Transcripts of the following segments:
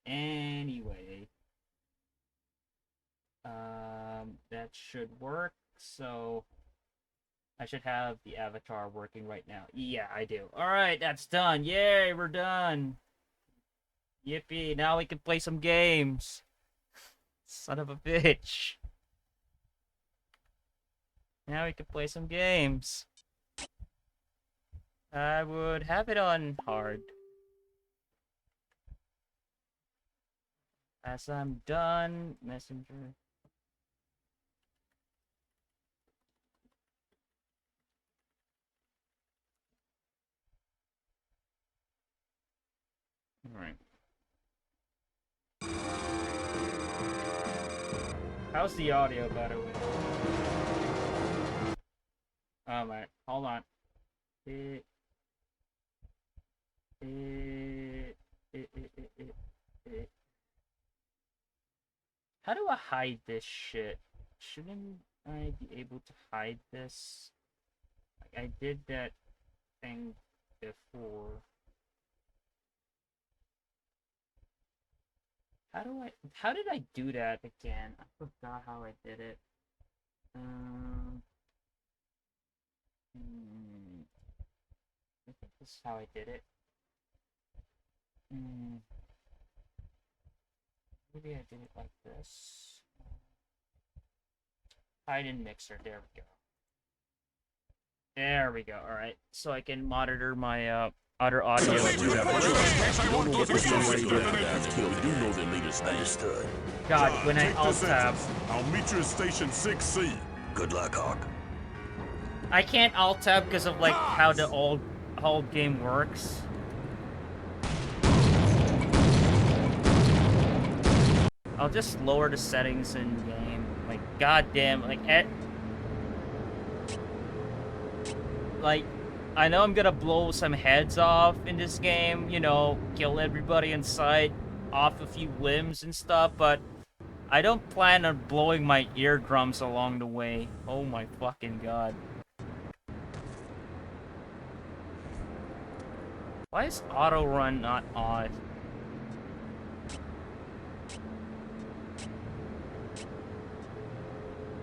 Anyway, that should work. So I should have the avatar working right now. Yeah, I do. All right, that's done. Yay, we're done. Yippee! Now we can play some games. Son of a bitch. Now we can play some games. I would have it on hard. As I'm done, messenger. Alright. How's the audio, by the way? Alright, hold on. How do I hide this shit? Shouldn't I be able to hide this? Like, I did that thing before. How did I do that again? I forgot how I did it. I think this is how I did it. Maybe I did it like this. Hide in mixer. There we go. There we go. All right, so I can monitor my other audio. God, when I alt tab, I'll meet you at station 6C. Good luck, Hawk. I can't alt tab because of like how the old game works. I'll just lower the settings in game. Like, goddamn, like, I know I'm gonna blow some heads off in this game, you know, kill everybody in sight, off a few limbs and stuff, but I don't plan on blowing my eardrums along the way. Oh my fucking god. Why is auto run not on?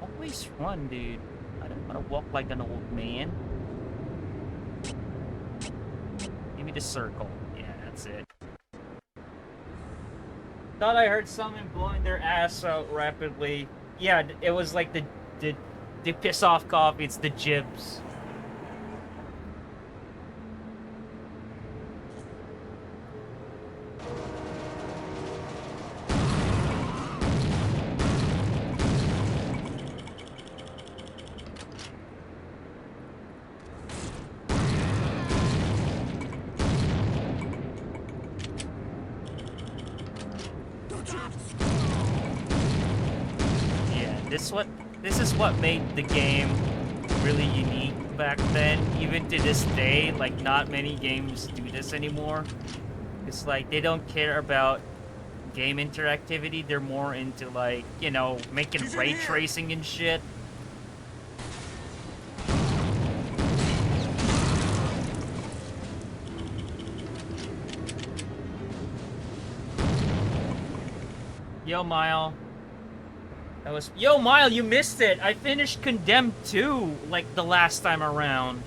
Always run, dude. I don't want to walk like an old man. Give me the circle. Yeah, that's it. Thought I heard someone blowing their ass out rapidly. Yeah, it was like the piss off coffee. It's the jibs. This is what made the game really unique back then. Even to this day, like, not many games do this anymore. It's like they don't care about game interactivity. They're more into, like, you know, making ray tracing and shit. Yo, Mile. Yo, Mile, you missed it! I finished Condemned 2, like, the last time around.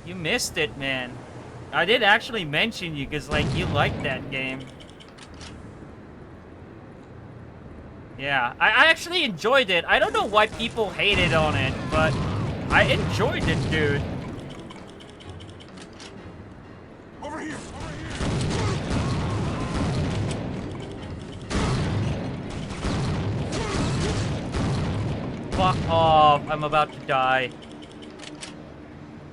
You missed it, man. I did actually mention you, because, like, you liked that game. Yeah, I actually enjoyed it. I don't know why people hated on it, but I enjoyed it, dude. Over here! Fuck off, I'm about to die.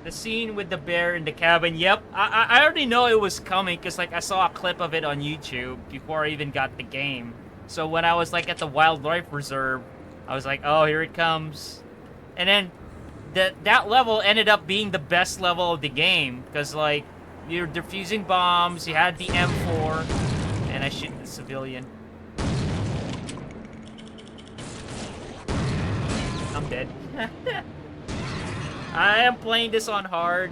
The scene with the bear in the cabin, yep, I already know it was coming because, like, I saw a clip of it on YouTube before I even got the game. So when I was, like, at the wildlife reserve, I was like, oh, here it comes. And then that level ended up being the best level of the game because, like, you're defusing bombs, you had the M4, and I shoot the civilian. I'm dead. I am playing this on hard.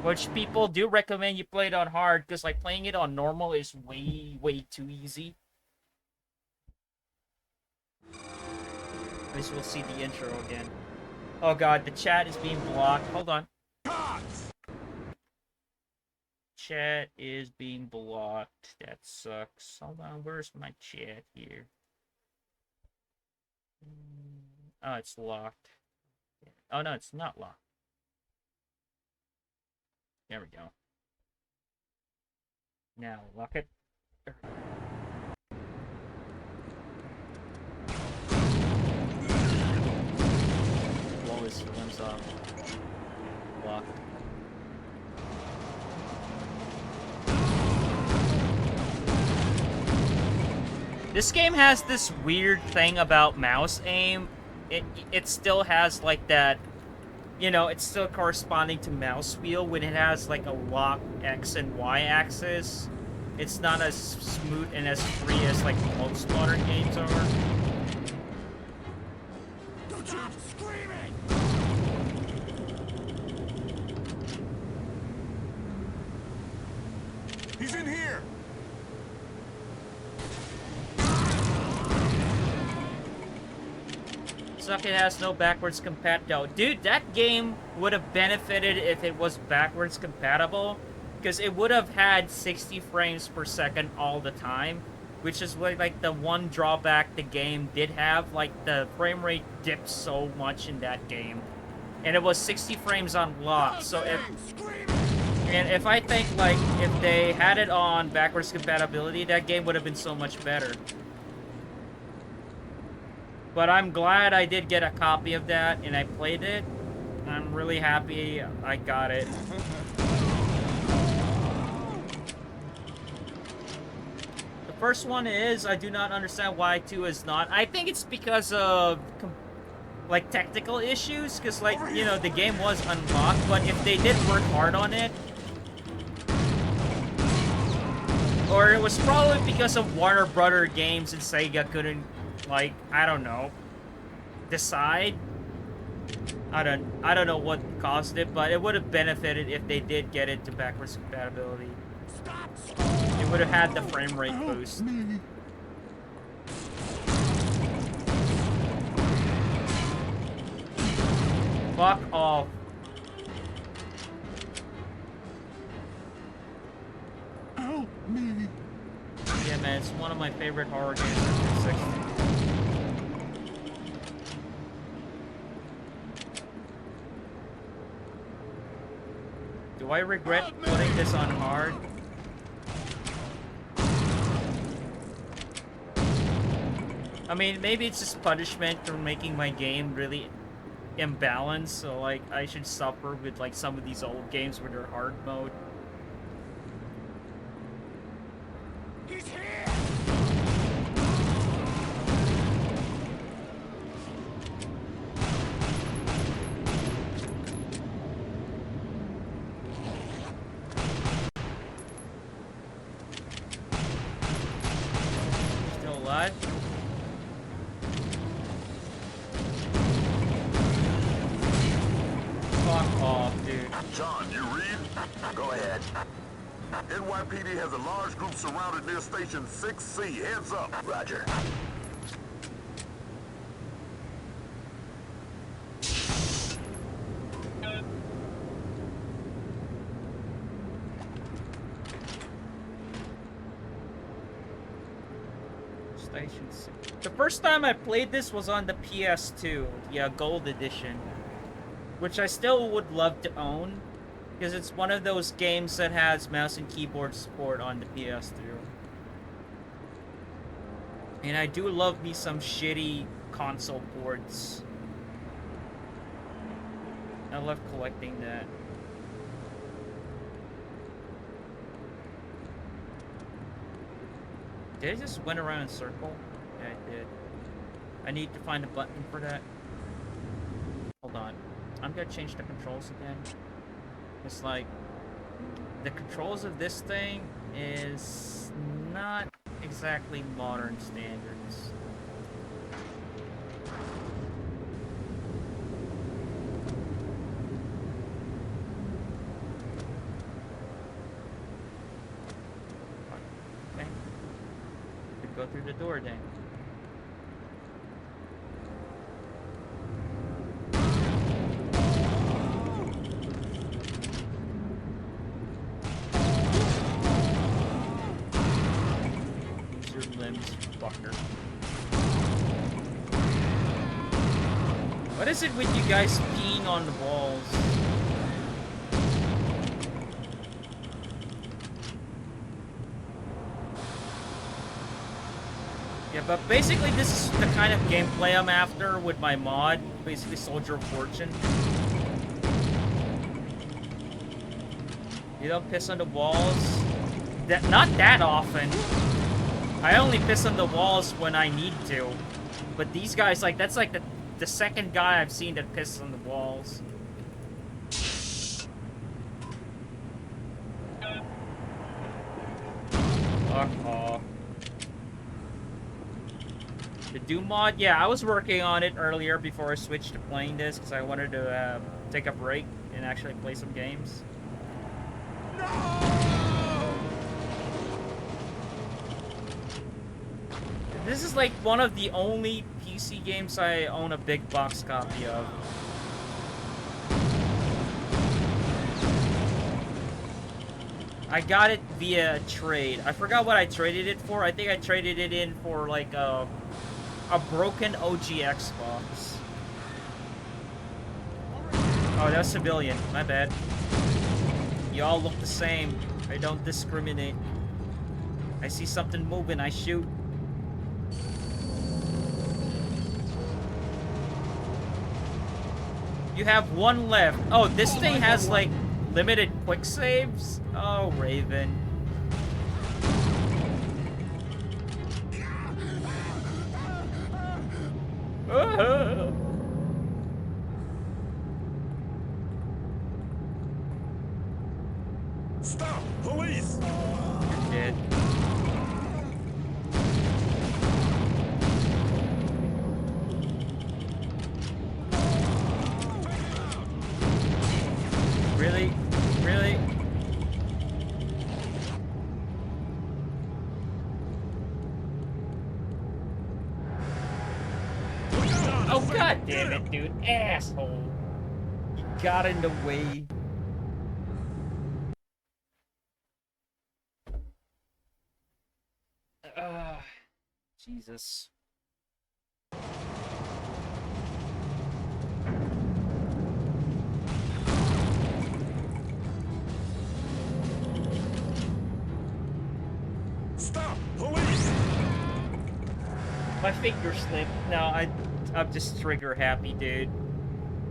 Which people do recommend you play it on hard, because like playing it on normal is way too easy. At least we'll see the intro again. Oh god, the chat is being blocked. Hold on. Chat is being blocked. That sucks. Hold on, where's my chat here? Oh, it's locked. Oh no, it's not locked. There we go. Now, lock it. Blow his limbs off. Lock. This game has this weird thing about mouse aim. It still has like that, you know, it's still corresponding to mouse wheel when it has like a lock X and Y axis. It's not as smooth and as free as like most modern games are. Stop screaming! He's in here! Suck, it has no backwards compat though. Dude, that game would have benefited if it was backwards compatible, because it would have had 60 frames per second all the time, which is like the one drawback the game did have. Like the frame rate dipped so much in that game, and it was 60 frames on lock. So if I think like if they had it on backwards compatibility, that game would have been so much better. But I'm glad I did get a copy of that and I played it. I'm really happy I got it. The first one is, I do not understand why 2 is not. I think it's because of like technical issues, because like, you know, the game was unlocked, but if they did work hard on it, or it was probably because of Warner Brother Games and Sega couldn't, like, I don't know, decide. I don't know what caused it, but it would have benefited if they did get it to backwards compatibility. It would have had the frame rate boost. Fuck off. Help me! Yeah, man, it's one of my favorite horror games of 360. Do I regret putting this on hard? I mean, maybe it's just punishment for making my game really imbalanced, so like I should suffer with like some of these old games with their hard mode. He's here! Still alive? Fuck off, dude. John, you read? Go ahead. NYPD has a large group surrounded near Station 6C. Heads up. Roger. Station 6. The first time I played this was on the PS2, yeah, Gold Edition, which I still would love to own, because it's one of those games that has mouse and keyboard support on the PS2. And I do love me some shitty console ports. I love collecting that. Did I just went around in a circle? Yeah, I did. I need to find a button for that. Hold on. I'm gonna change the controls again. It's like, the controls of this thing is not exactly modern standards. go through the door then. Use your limbs, fucker. What is it with you guys peeing on the walls? Yeah, but basically this is the kind of gameplay I'm after with my mod. Basically Soldier of Fortune. You don't piss on the walls. Not that often. I only piss on the walls when I need to. But these guys, like, that's like the second guy I've seen that pisses on the walls. Fuck off. The Doom mod? Yeah, I was working on it earlier before I switched to playing this because I wanted to take a break and actually play some games. No! This is like one of the only PC games I own a big box copy of. I got it via trade. I forgot what I traded it for. I think I traded it in for like a broken OG Xbox. Oh, that was civilian. My bad. Y'all look the same. I don't discriminate. I see something moving, I shoot. You have one left. Oh, this thing has like limited quick saves? Oh, Raven. Stop! Police! You're dead. Really? Really? Oh, god damn it, dude. Asshole. You got in the way. Jesus. Stop! Police! My finger slipped. No, I'm just trigger happy, dude.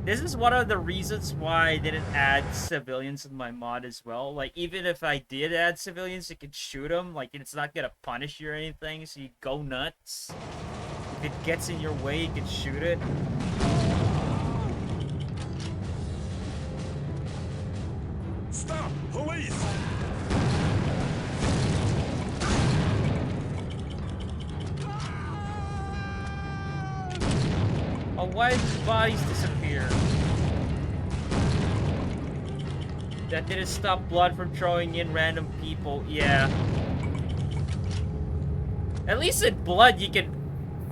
This is one of the reasons why I didn't add civilians in my mod as well. Like, even if I did add civilians, you could shoot them. Like, it's not gonna punish you or anything, so you go nuts. If it gets in your way, you can shoot it. Stop! Police! Oh, why did the bodies disappear? That didn't stop blood from throwing in random people. Yeah. At least in blood, you can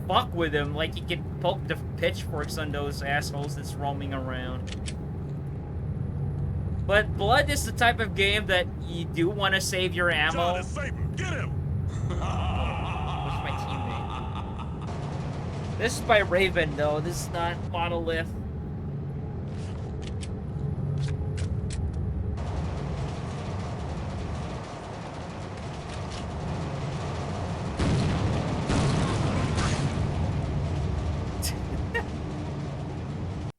fuck with them. Like, you can poke the pitchforks on those assholes that's roaming around. But blood is the type of game that you do want to save your ammo. John, save him. Get him! Where's my teammate? This is by Raven, though. This is not Monolith.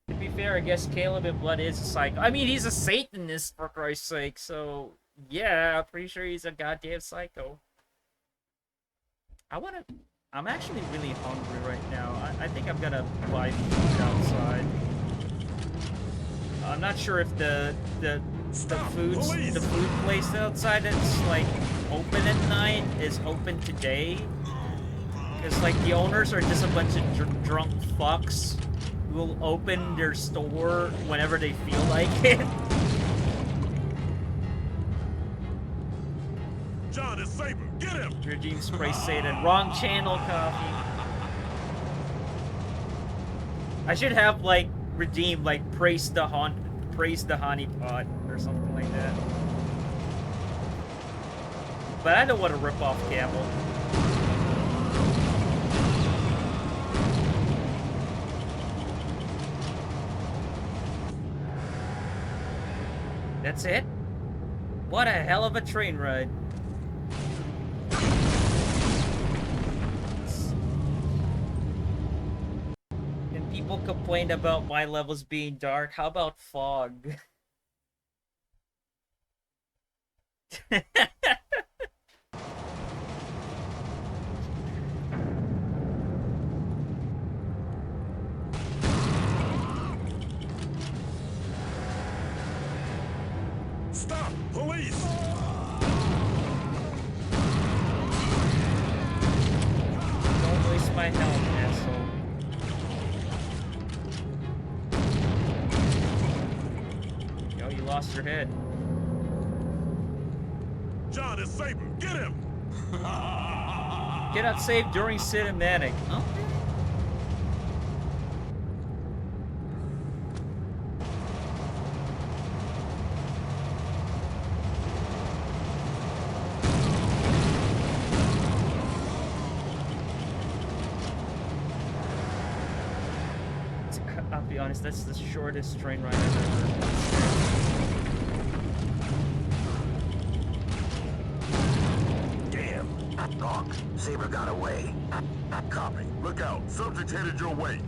To be fair, I guess Caleb in Blood is a psycho. I mean, he's a Satanist, for Christ's sake, so... Yeah, I'm pretty sure he's a goddamn psycho. I'm actually really hungry right now. I think I'm gonna buy food outside. I'm not sure if the food place outside that's like open at night is open today. Cause like the owners are just a bunch of drunk fucks who will open their store whenever they feel like it. John, it's Saber. Get him! Regime spray Satan. Wrong channel, Coffee. I should have, like, Redeem, like, praise the honeypot, or something like that. But I don't want to rip off Camel. That's it? What a hell of a train ride. And people complained about my levels being dark. How about fog? Stop! Police! Don't waste my help, asshole. Yo, you lost your head. John, it's Saber. Get him! Get out saved during cinematic. Okay. I'll be honest, that's the shortest train ride I've ever. Damn. Hawk, Saber got away. Copy. Look out. Subject headed your way.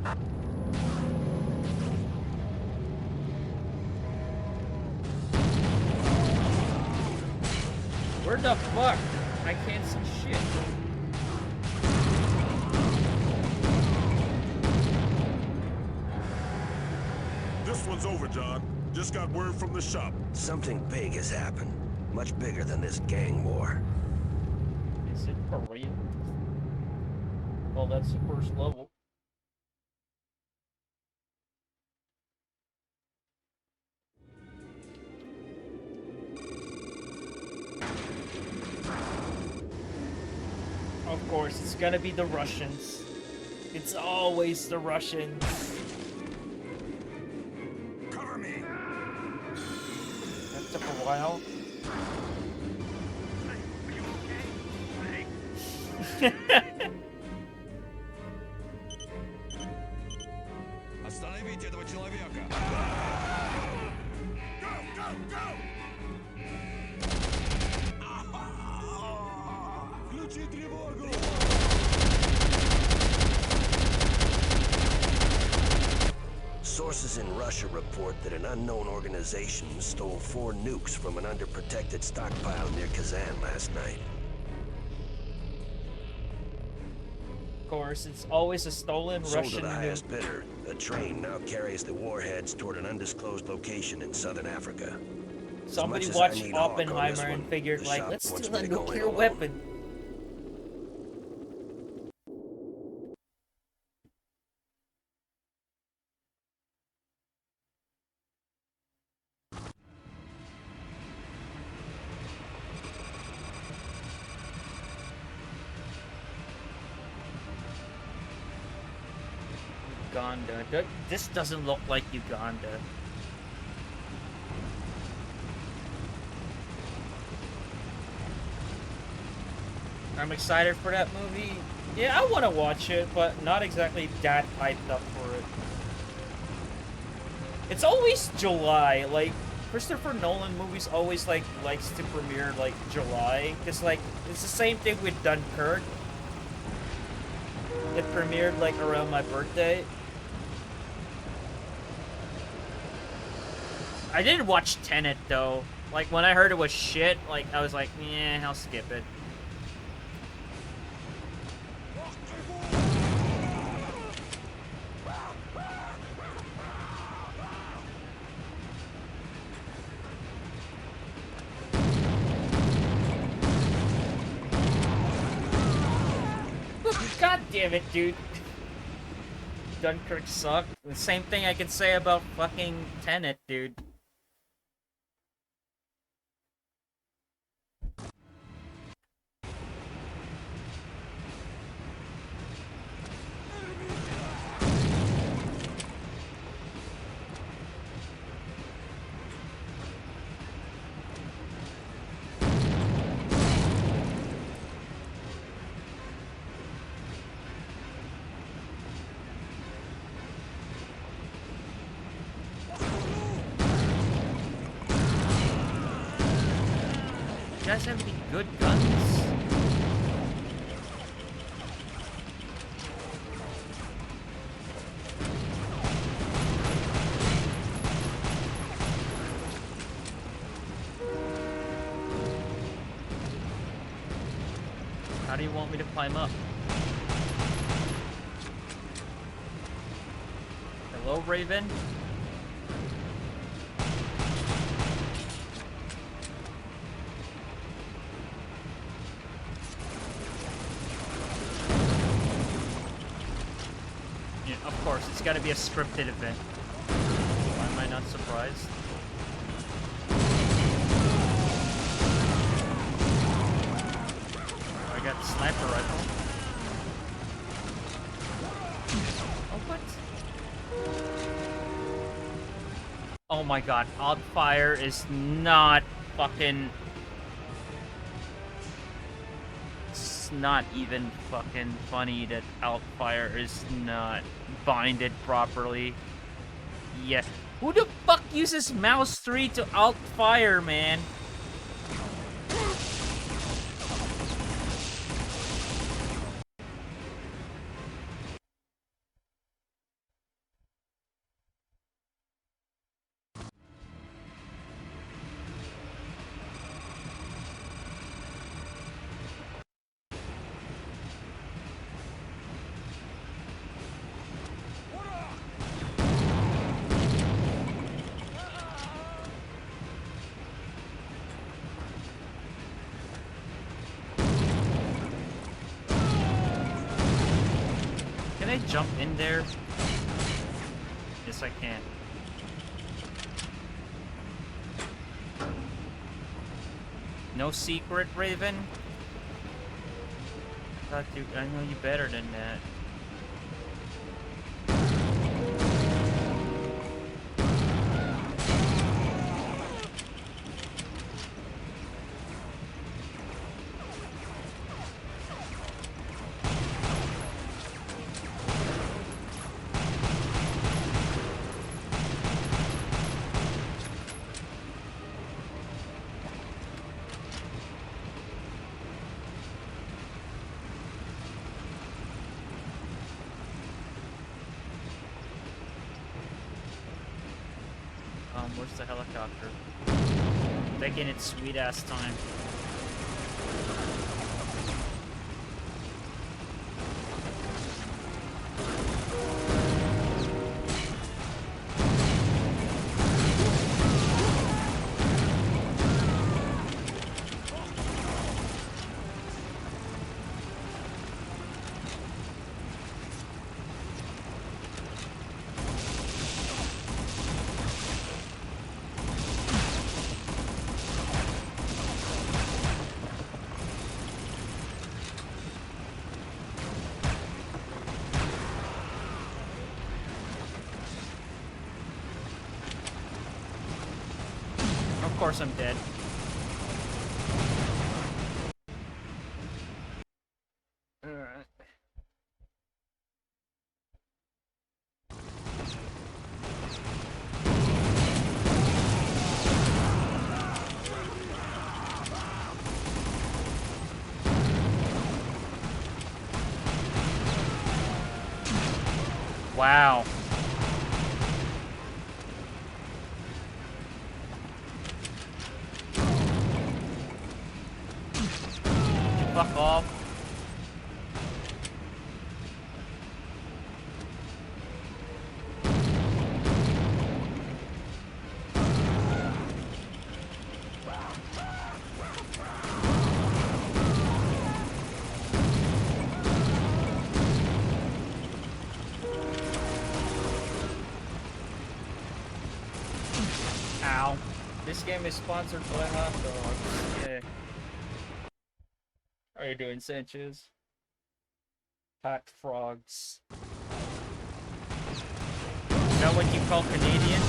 Where the fuck? I can't see shit. This one's over, John. Just got word from the shop. Something big has happened. Much bigger than this gang war. Is it for real? Well, that's the first level. Of course, it's gonna be the Russians. It's always the Russians. Cover me! That took a while. Остановите этого человека! Go, go, go! Включи тревогу! Sources in Russia report that an unknown organization stole 4 nukes from an underprotected stockpile near Kazan last night. Of course, it's always a stolen Sold Russian to the nuke. highest bidder, a train now carries the warheads toward an undisclosed location in southern Africa. Somebody much as I watched need Hawk on Oppenheimer this and one, figured, the like, shop let's wants steal me a to go in nuclear alone. weapon. Uganda. This doesn't look like Uganda. I'm excited for that movie. Yeah, I want to watch it, but not exactly that hyped up for it. It's always July. Like, Christopher Nolan movies always, like, likes to premiere, like, July. Because, like, it's the same thing with Dunkirk. It premiered, like, around my birthday. I didn't watch Tenet, though. Like, when I heard it was shit, like, I was like, yeah, I'll skip it. God damn it, dude. Dunkirk sucked. The same thing I can say about fucking Tenet, dude. You guys have any good guns? How do you want me to climb up? Hello, Raven? Yeah, of course, it's gotta be a scripted event. Why am I not surprised? Oh, I got the sniper rifle. Oh, what? Oh my god, Outfire is not fucking... It's not even fucking funny that Outfire is not binded properly. Yeah. Who the fuck uses mouse 3 to Outfire, man? Can I jump in there? Yes, I can. No secret, Raven? I know you better than that. Where's the helicopter? Taking its sweet ass time. Of course I'm dead. Alright. Wow. Fuck off. Ow. This game is sponsored by hot dogs. Yeah. How are you doing, Sanchez? Hot frogs. Is that what you call Canadians?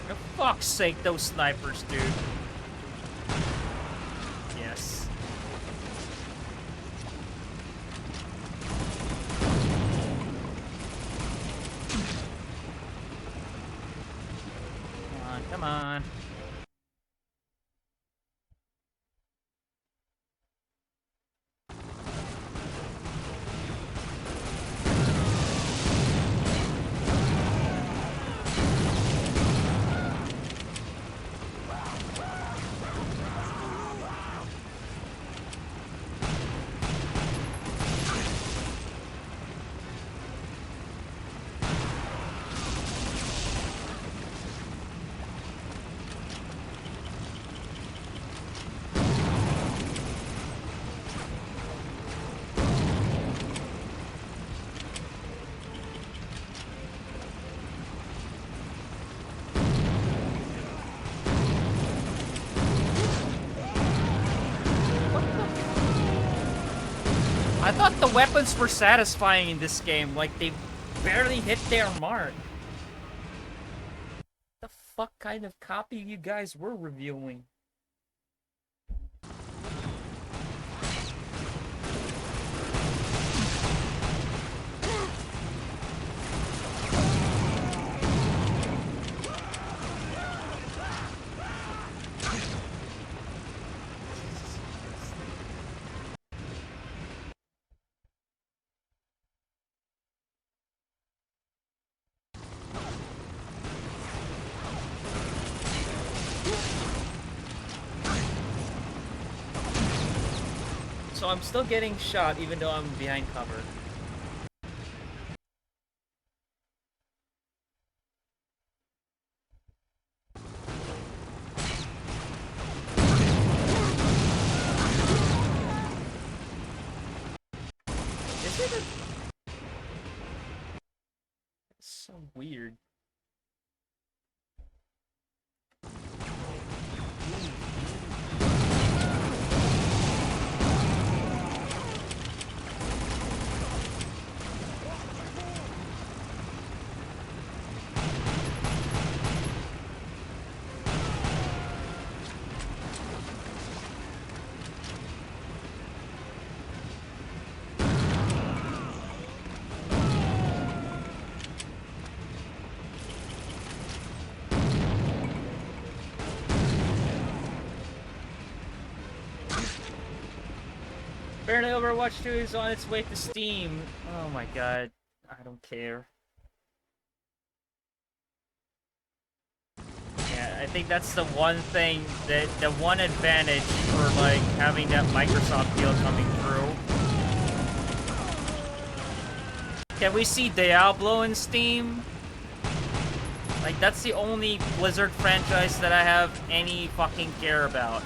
For fuck's sake, those snipers, dude. Yes. Come on. I thought the weapons were satisfying in this game, like they barely hit their mark. The fuck kind of copy you guys were reviewing? So I'm still getting shot even though I'm behind cover. Is it a... It's so weird. Apparently Overwatch 2 is on its way to Steam. Oh my god. I don't care. Yeah, I think that's the one thing, the one advantage for like having that Microsoft deal coming through. Can we see Diablo in Steam? Like, that's the only Blizzard franchise that I have any fucking care about.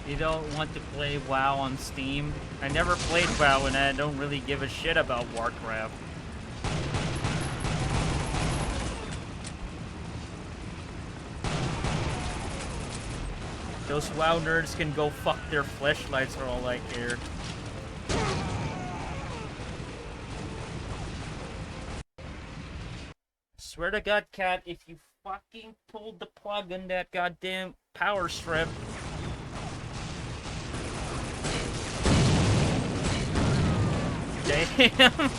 You don't want to play WoW on Steam? I never played WoW and I don't really give a shit about Warcraft. Those WoW nerds can go fuck their fleshlights for all I care. Swear to God, Cat, if you fucking pulled the plug on that goddamn power strip. Damn.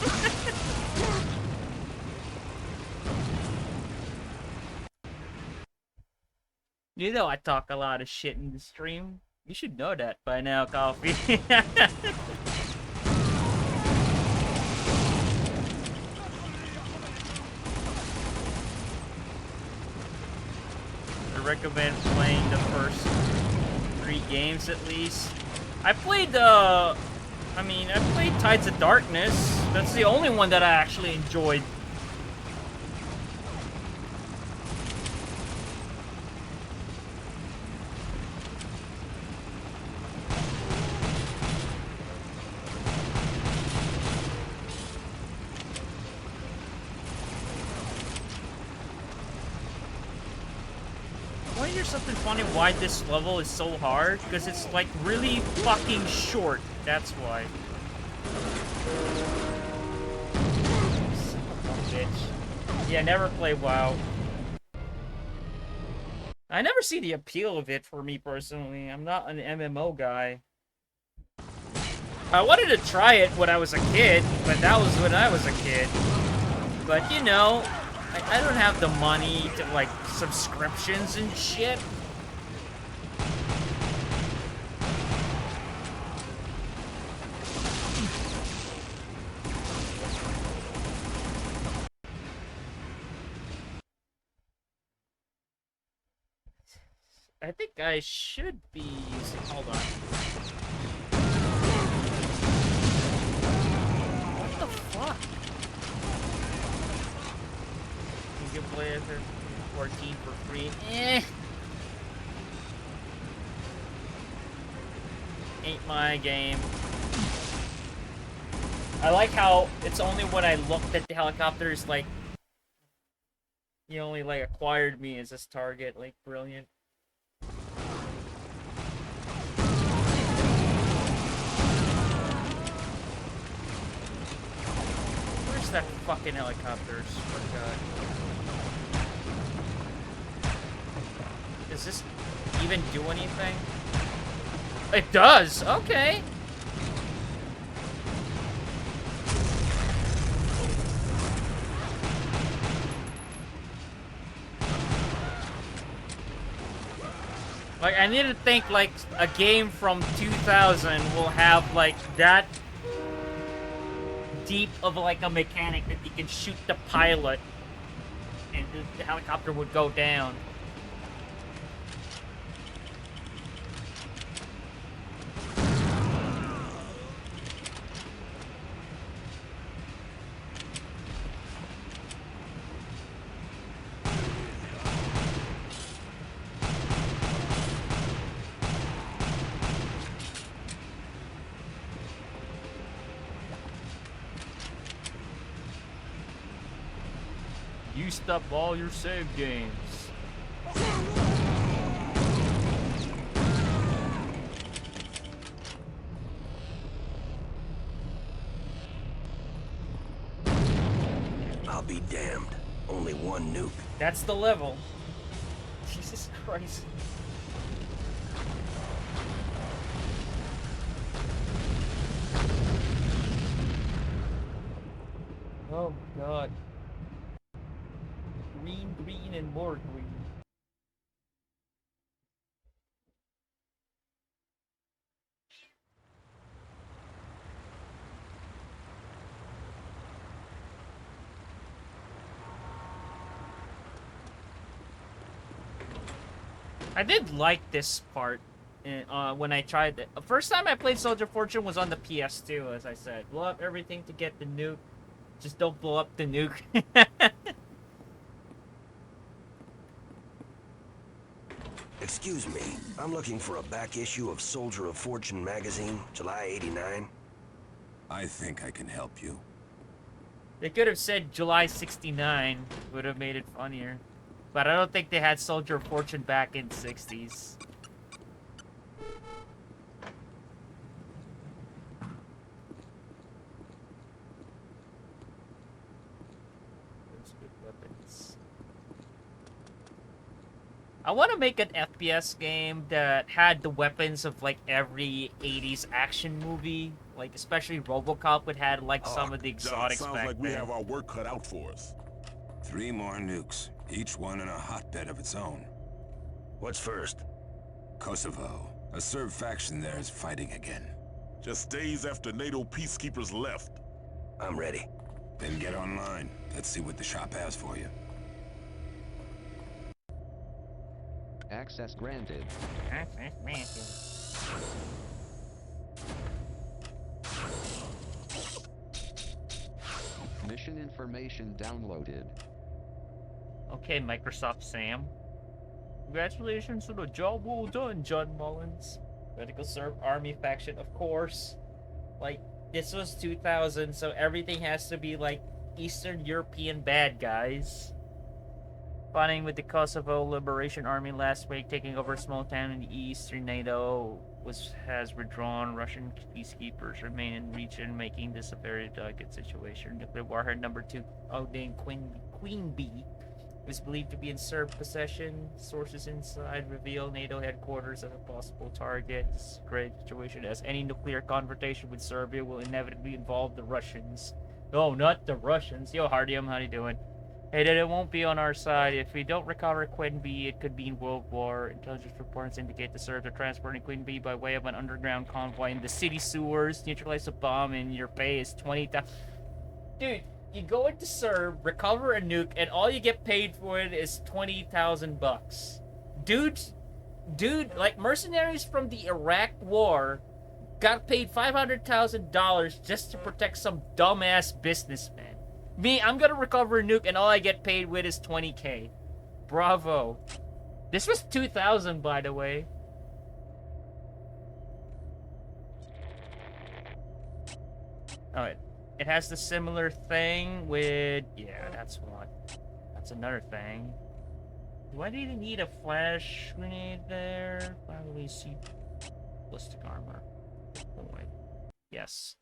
You know I talk a lot of shit in the stream. You should know that by now, Coffee. I recommend playing the first 3 games at least. I played I played Tides of Darkness. That's the only one that I actually enjoyed. Want to hear something funny why this level is so hard? Because it's like really fucking short. That's why. Son of a bitch. Yeah, never play WoW. I never see the appeal of it for me personally. I'm not an MMO guy. I wanted to try it when I was a kid, but that was when I was a kid. But you know, I don't have the money to like subscriptions and shit. I think I should be using. Hold on. What the fuck? You can play it for 14 for free. Ain't my game. I like how it's only when I looked at the helicopters, like, he only, like, acquired me as his target. Like, brilliant. Where's that fucking helicopter? Swear to God. Does this even do anything? It does! Okay! Like, I need to think, like, a game from 2000 will have, like, that deep of, like, a mechanic that you can shoot the pilot and the helicopter would go down. Used up all your save games. I'll be damned. Only one nuke. That's the level. Jesus Christ. Oh God. Green, green, and more green. I did like this part when I tried it. The first time I played Soldier of Fortune was on the PS2, as I said. Blow up everything to get the nuke. Just don't blow up the nuke. Excuse me, I'm looking for a back issue of Soldier of Fortune magazine, July '89. I think I can help you. They could have said July 69, would have made it funnier. But I don't think they had Soldier of Fortune back in 60s. Those good weapons. I want to make an FPS game that had the weapons of like every 80s action movie. Like especially RoboCop would have like some of the exotics sounds back like we then. have our work cut out for us. 3 more nukes, each one in a hotbed of its own. What's first? Kosovo. A Serb faction there is fighting again. Just days after NATO peacekeepers left. I'm ready. Then get online. Let's see what the shop has for you. Access granted. Mission information downloaded. Okay, Microsoft Sam. Congratulations for the job well done, John Mullins. Critical Serve Army faction, of course. Like, this was 2000, so everything has to be like Eastern European bad guys. Fighting with the Kosovo Liberation Army last week, taking over a small town in the eastern NATO has withdrawn. Russian peacekeepers remain in region, making this a very delicate situation. Nuclear warhead number 2, Odin Queen Bee, is believed to be in Serb possession. Sources inside reveal NATO headquarters as a possible target. This is a great situation, as any nuclear confrontation with Serbia will inevitably involve the Russians. Oh, not the Russians. Yo, Hardium, how you doing? Hey, that it won't be on our side. If we don't recover Queen Bee, it could be in World War. Intelligence reports indicate the Serbs are transporting Queen Bee by way of an underground convoy in the city sewers. Neutralize a bomb and your pay is 20,000. Dude, you go into Serb, recover a nuke, and all you get paid for it is 20,000 bucks. Dude, like mercenaries from the Iraq War got paid $500,000 just to protect some dumbass businessman. Me, I'm gonna recover a nuke and all I get paid with is 20k. Bravo. This was 2,000, by the way. Alright. It has the similar thing with... Yeah, that's one. That's another thing. Do I even need a flash grenade there? Probably see ballistic armor. Boy. Yes.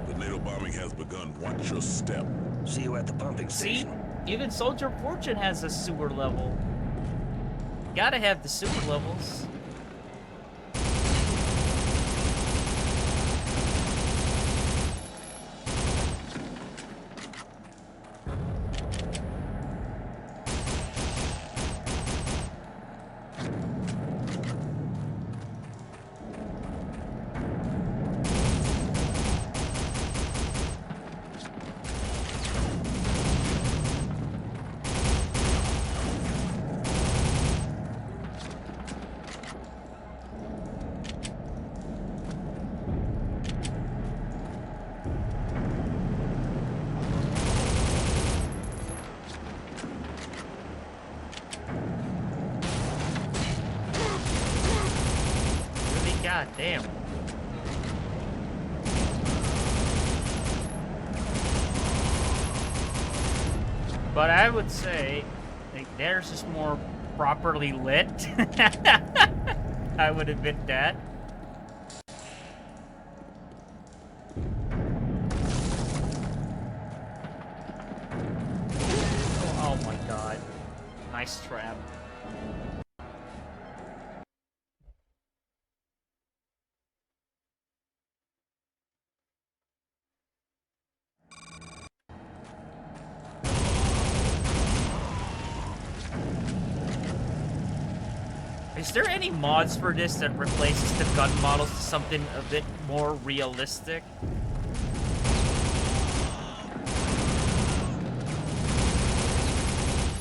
The NATO bombing has begun. Watch your step. See you at the pumping See? station. Even Soldier of Fortune has a sewer level. Gotta have the sewer levels. God damn. But I would say, like, theirs is more properly lit. I would admit that. Oh my god. Nice trap. Is there any mods for this that replaces the gun models to something a bit more realistic?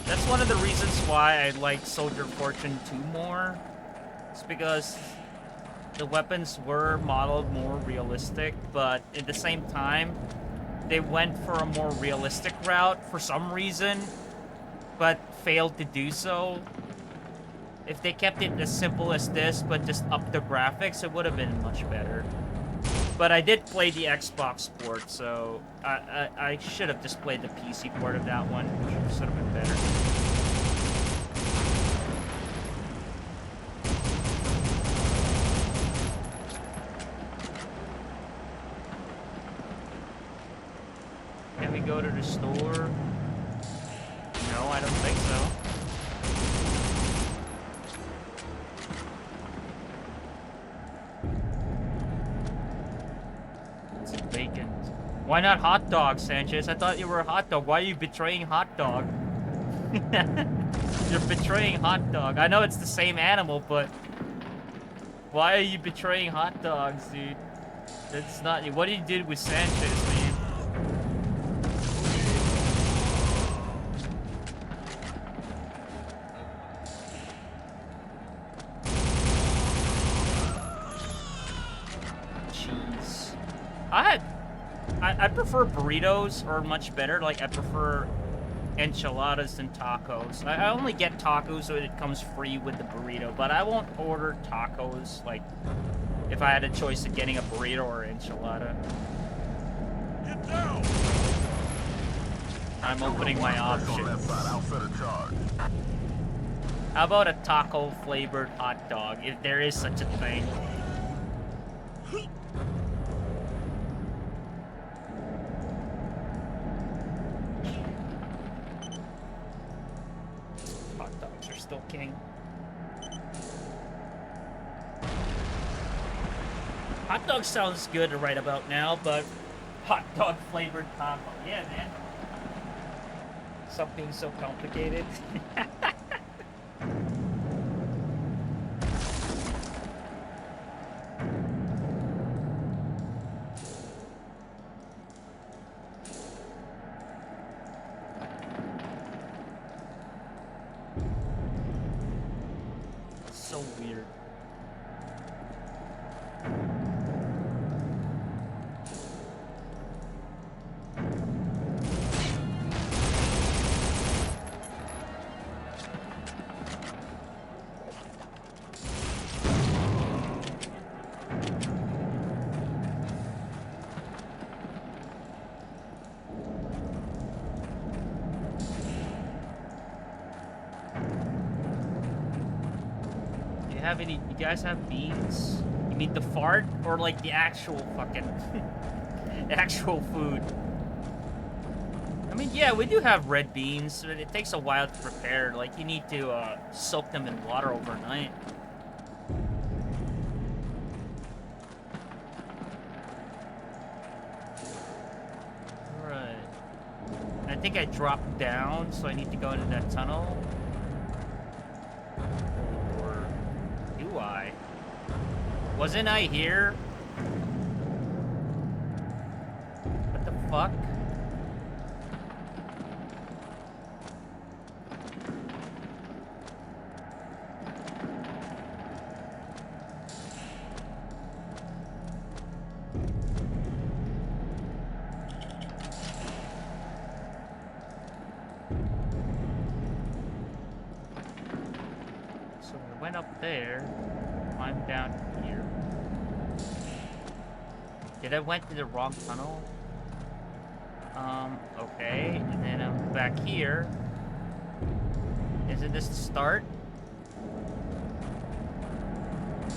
That's one of the reasons why I like Soldier of Fortune 2 more. It's because the weapons were modeled more realistic, but at the same time, they went for a more realistic route for some reason, but failed to do so. If they kept it as simple as this, but just up the graphics, it would have been much better. But I did play the Xbox port, so I should have just played the PC port of that one, which should have been better. Can we go to the store? No, I don't think so. Bacon. Why not hot dog, Sanchez? I thought you were a hot dog. Why are you betraying hot dog? You're betraying hot dog. I know it's the same animal, but why are you betraying hot dogs, dude? That's not. What did you do with Sanchez, man? I prefer burritos, or much better. Like, I prefer enchiladas than tacos. I only get tacos so it comes free with the burrito, but I won't order tacos, like, if I had a choice of getting a burrito or enchilada. Get down! I'm opening my On that options. side, I'll set a charge. How about a taco-flavored hot dog, if there is such a thing? Hot dogs are still king. Hot dog sounds good right about now, but hot dog flavored taco, yeah, man. Something so complicated. So weird. You guys have beans? You mean the fart or like the actual fucking the actual food? I mean, yeah, we do have red beans, but it takes a while to prepare. Like, you need to soak them in water overnight. Right. I think I dropped down, so I need to go into that tunnel. I? Wasn't I here? What the fuck? So I went up there. I'm down here. Did I went to the wrong tunnel? Okay. And then I'm back here. Isn't this the start?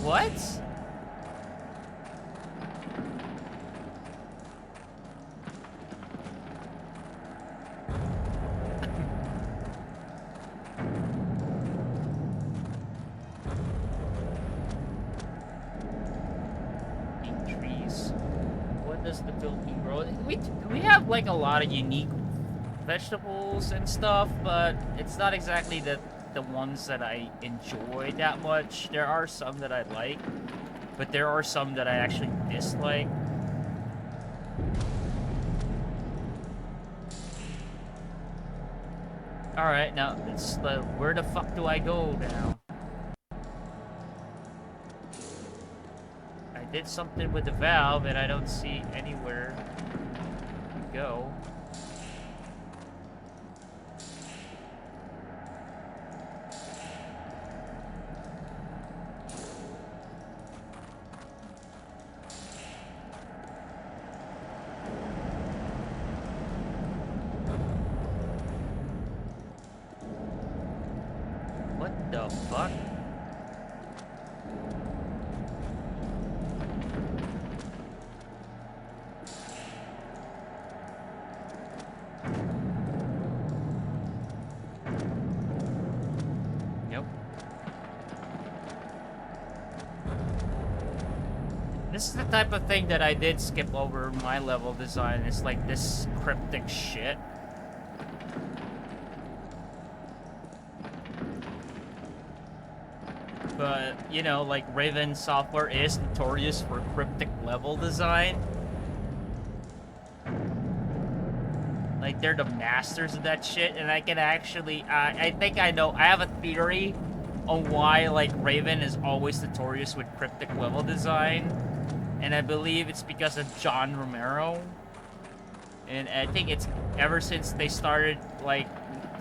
What? We have like a lot of unique vegetables and stuff, but it's not exactly the ones that I enjoy that much. There are some that I like, but there are some that I actually dislike. Alright, now it's where the fuck do I go now? I did something with the valve and I don't see anywhere to go. What the fuck? Nope. This is the type of thing that I did skip over my level design. It's like this cryptic shit. But, you know, like, Raven Software is notorious for cryptic level design. Like, they're the masters of that shit, and I can actually, I think I know, I have a theory on why, like, Raven is always notorious with cryptic level design. And I believe it's because of John Romero. And I think it's ever since they started, like,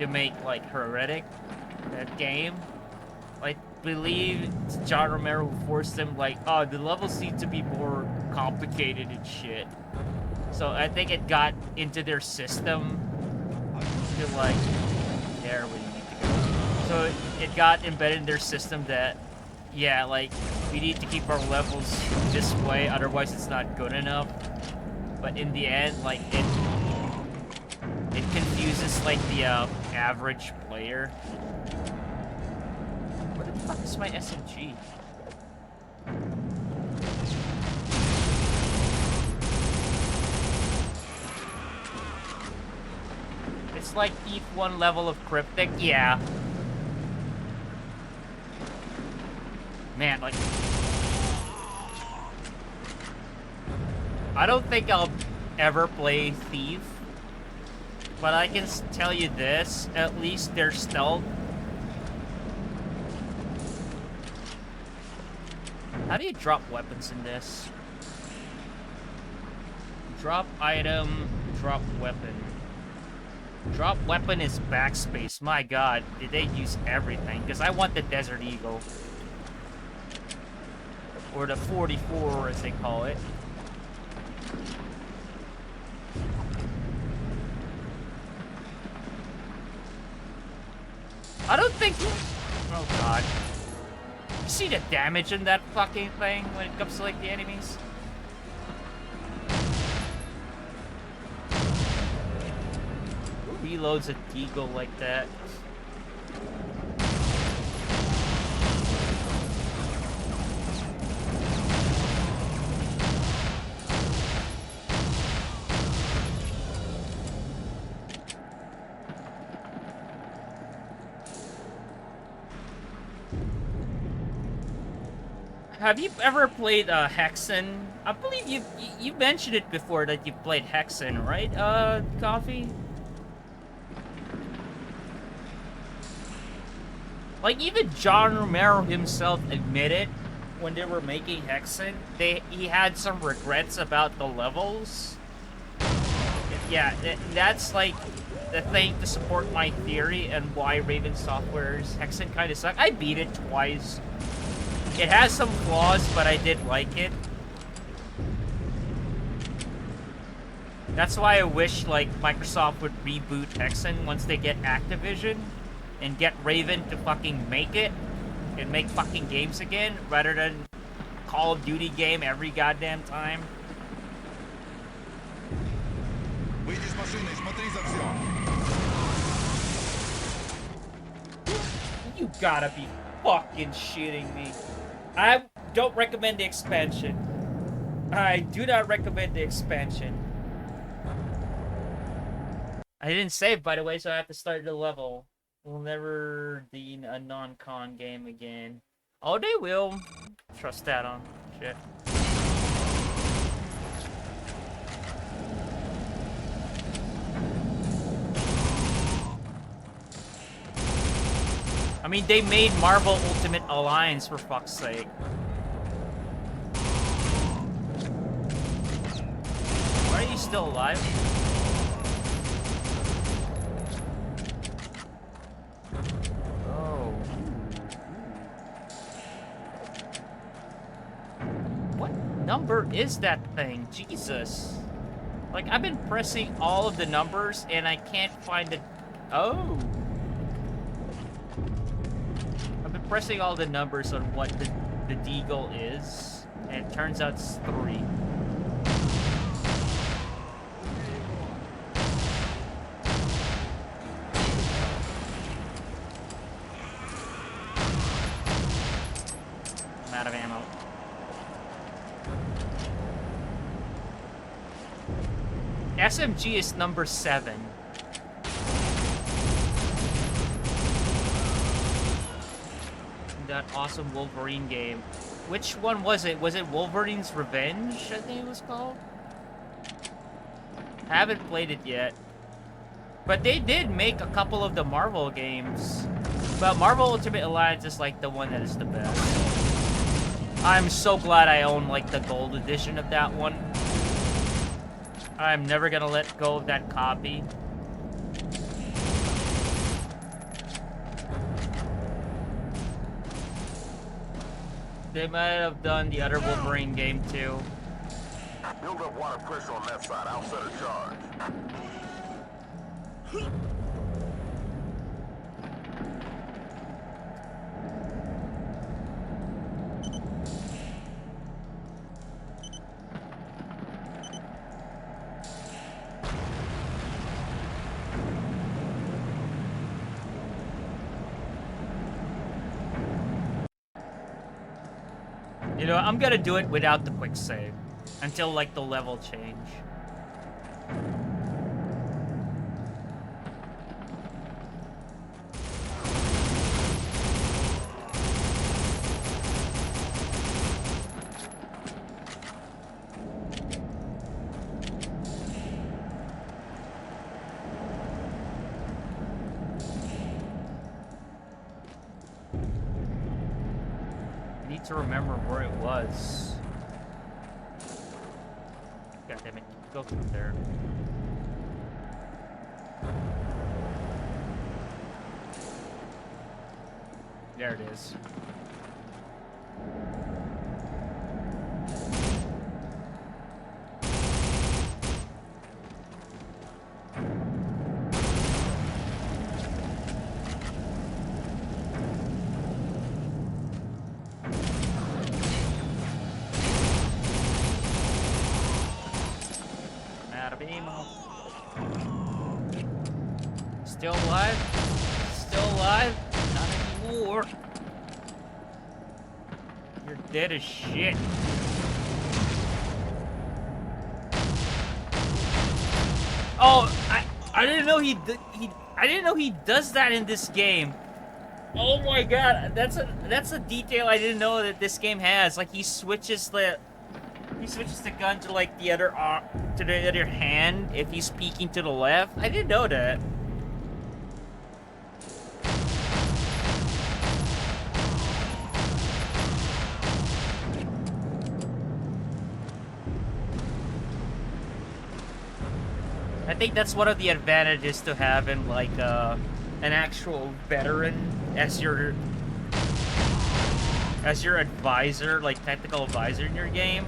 to make like Heretic that game. I believe John Romero forced them like, oh, the levels need to be more complicated and shit. So I think it got into their system to like, there we need to go. So it got embedded in their system that, yeah, like we need to keep our levels this way, otherwise it's not good enough. But in the end, like it confuses like the average player. Where the fuck is my SMG? It's like ETH1 level of cryptic, yeah. Man, like I don't think I'll ever play Thief, but I can tell you this, at least their stealth. How do you drop weapons in this? Drop item, drop weapon. Drop weapon is backspace. My god, did they use everything? Because I want the Desert Eagle. Or the 44 as they call it. I don't think... Oh god. You see the damage in that fucking thing when it comes to like the enemies? Who reloads a Deagle like that? Have you ever played Hexen? I believe you mentioned it before that you played Hexen, right? Coffee? Like even John Romero himself admitted when they were making Hexen, he had some regrets about the levels. Yeah, that's like the thing to support my theory and why Raven Software's Hexen kind of sucked. I beat it twice. It has some flaws, but I did like it. That's why I wish like Microsoft would reboot Hexen once they get Activision and get Raven to fucking make it and make fucking games again rather than Call of Duty game every goddamn time. Выйди с машины, смотри за всё. You gotta be fucking shitting me. I don't recommend the expansion. I do not recommend the expansion. I didn't save, by the way, so I have to start the level. We'll never deem a non-con game again. Oh, they will. Trust that on shit. I mean, they made Marvel Ultimate Alliance, for fuck's sake. Why are you still alive? Oh. What number is that thing? Jesus. Like, I've been pressing all of the numbers, and I can't find it. Oh. Pressing all the numbers on what the Deagle is, and it turns out it's 3. I'm out of ammo. SMG is number 7. That awesome Wolverine game. Which one was it? Was it Wolverine's Revenge, I think it was called? I haven't played it yet. But they did make a couple of the Marvel games. But Marvel Ultimate Alliance is like the one that is the best. I'm so glad I own like the gold edition of that one. I'm never gonna let go of that copy. They might have done the other Wolverine game too. Build up water pressure on that side. I'll set a charge. You know, I'm gonna do it without the quick save until like the level change. I need to remember where it was. God damn it, go through there. There it is. Still alive? Still alive? Not anymore. You're dead as shit. Oh, I didn't know I didn't know he does that in this game. Oh my god, that's a detail I didn't know that this game has. Like he switches the gun to like the other hand if he's peeking to the left. I didn't know that. I think that's one of the advantages to having like an actual veteran as your advisor, like technical advisor in your game.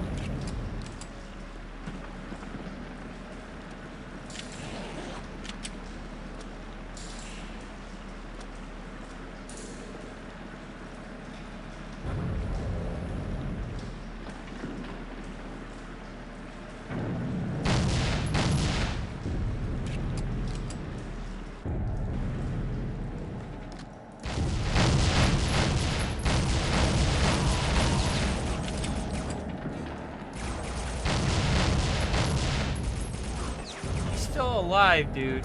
Still alive, dude.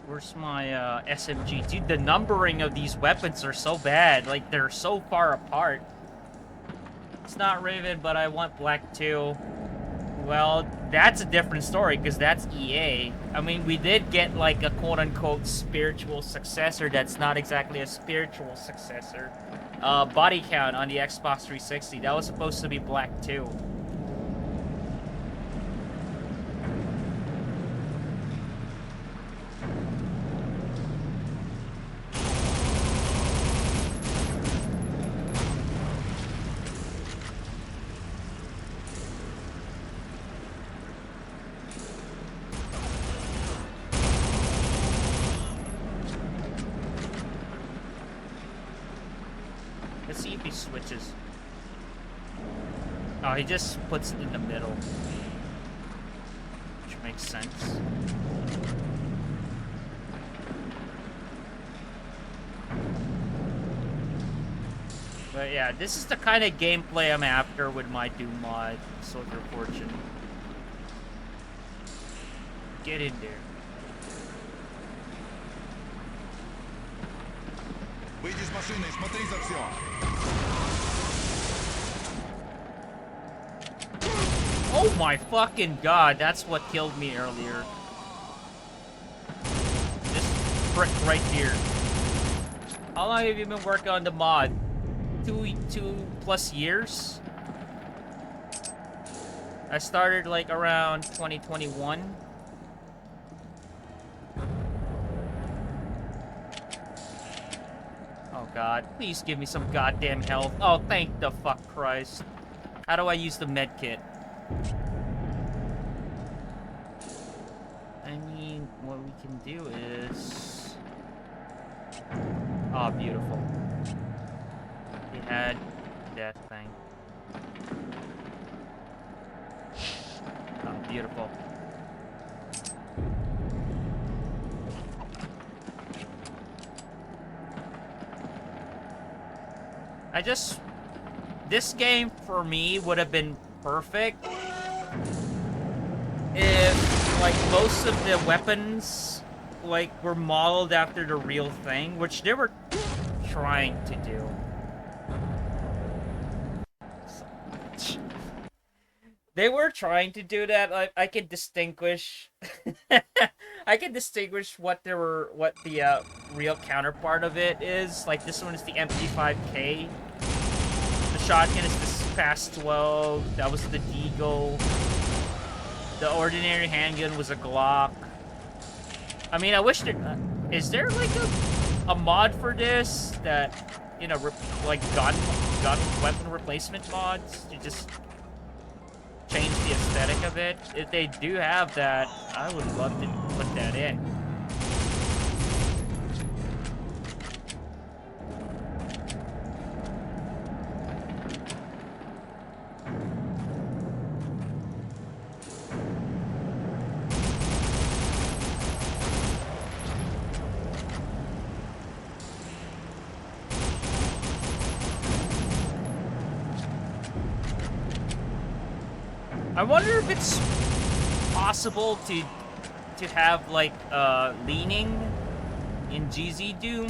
Where's my SMG? Dude, the numbering of these weapons are so bad. Like, they're so far apart. It's not Raven, but I want Black 2. Well, that's a different story, because that's EA. I mean, we did get, like, a quote-unquote spiritual successor that's not exactly a spiritual successor. Body Count on the Xbox 360. That was supposed to be Black 2. Let's see if he switches. Oh, he just puts it in the middle. Which makes sense. But yeah, this is the kind of gameplay I'm after with my Doom mod, Soldier of Fortune. Get in there. Выйди с машины и смотри за все. Oh my fucking god, that's what killed me earlier. This brick right here. How long have you been working on the mod? 2+ years? I started like around 2021. Oh god, please give me some goddamn health. Oh, thank the fuck Christ. How do I use the med kit? I mean, what we can do is... Oh, beautiful. We had that thing. Oh, beautiful. This game for me would have been perfect if, like, most of the weapons, like, were modeled after the real thing, which they were trying to do. They were trying to do that. I could distinguish. I can distinguish what the real counterpart of it is. Like this one is the MP5K. The shotgun is the Fast 12. That was the Deagle. The ordinary handgun was a Glock. I mean, I wish there is there like a mod for this that, you know, like gun weapon replacement mods to just change the aesthetic of it. If they do have that, I would love to put that in. I wonder if it's possible to have like leaning in GZ Doom,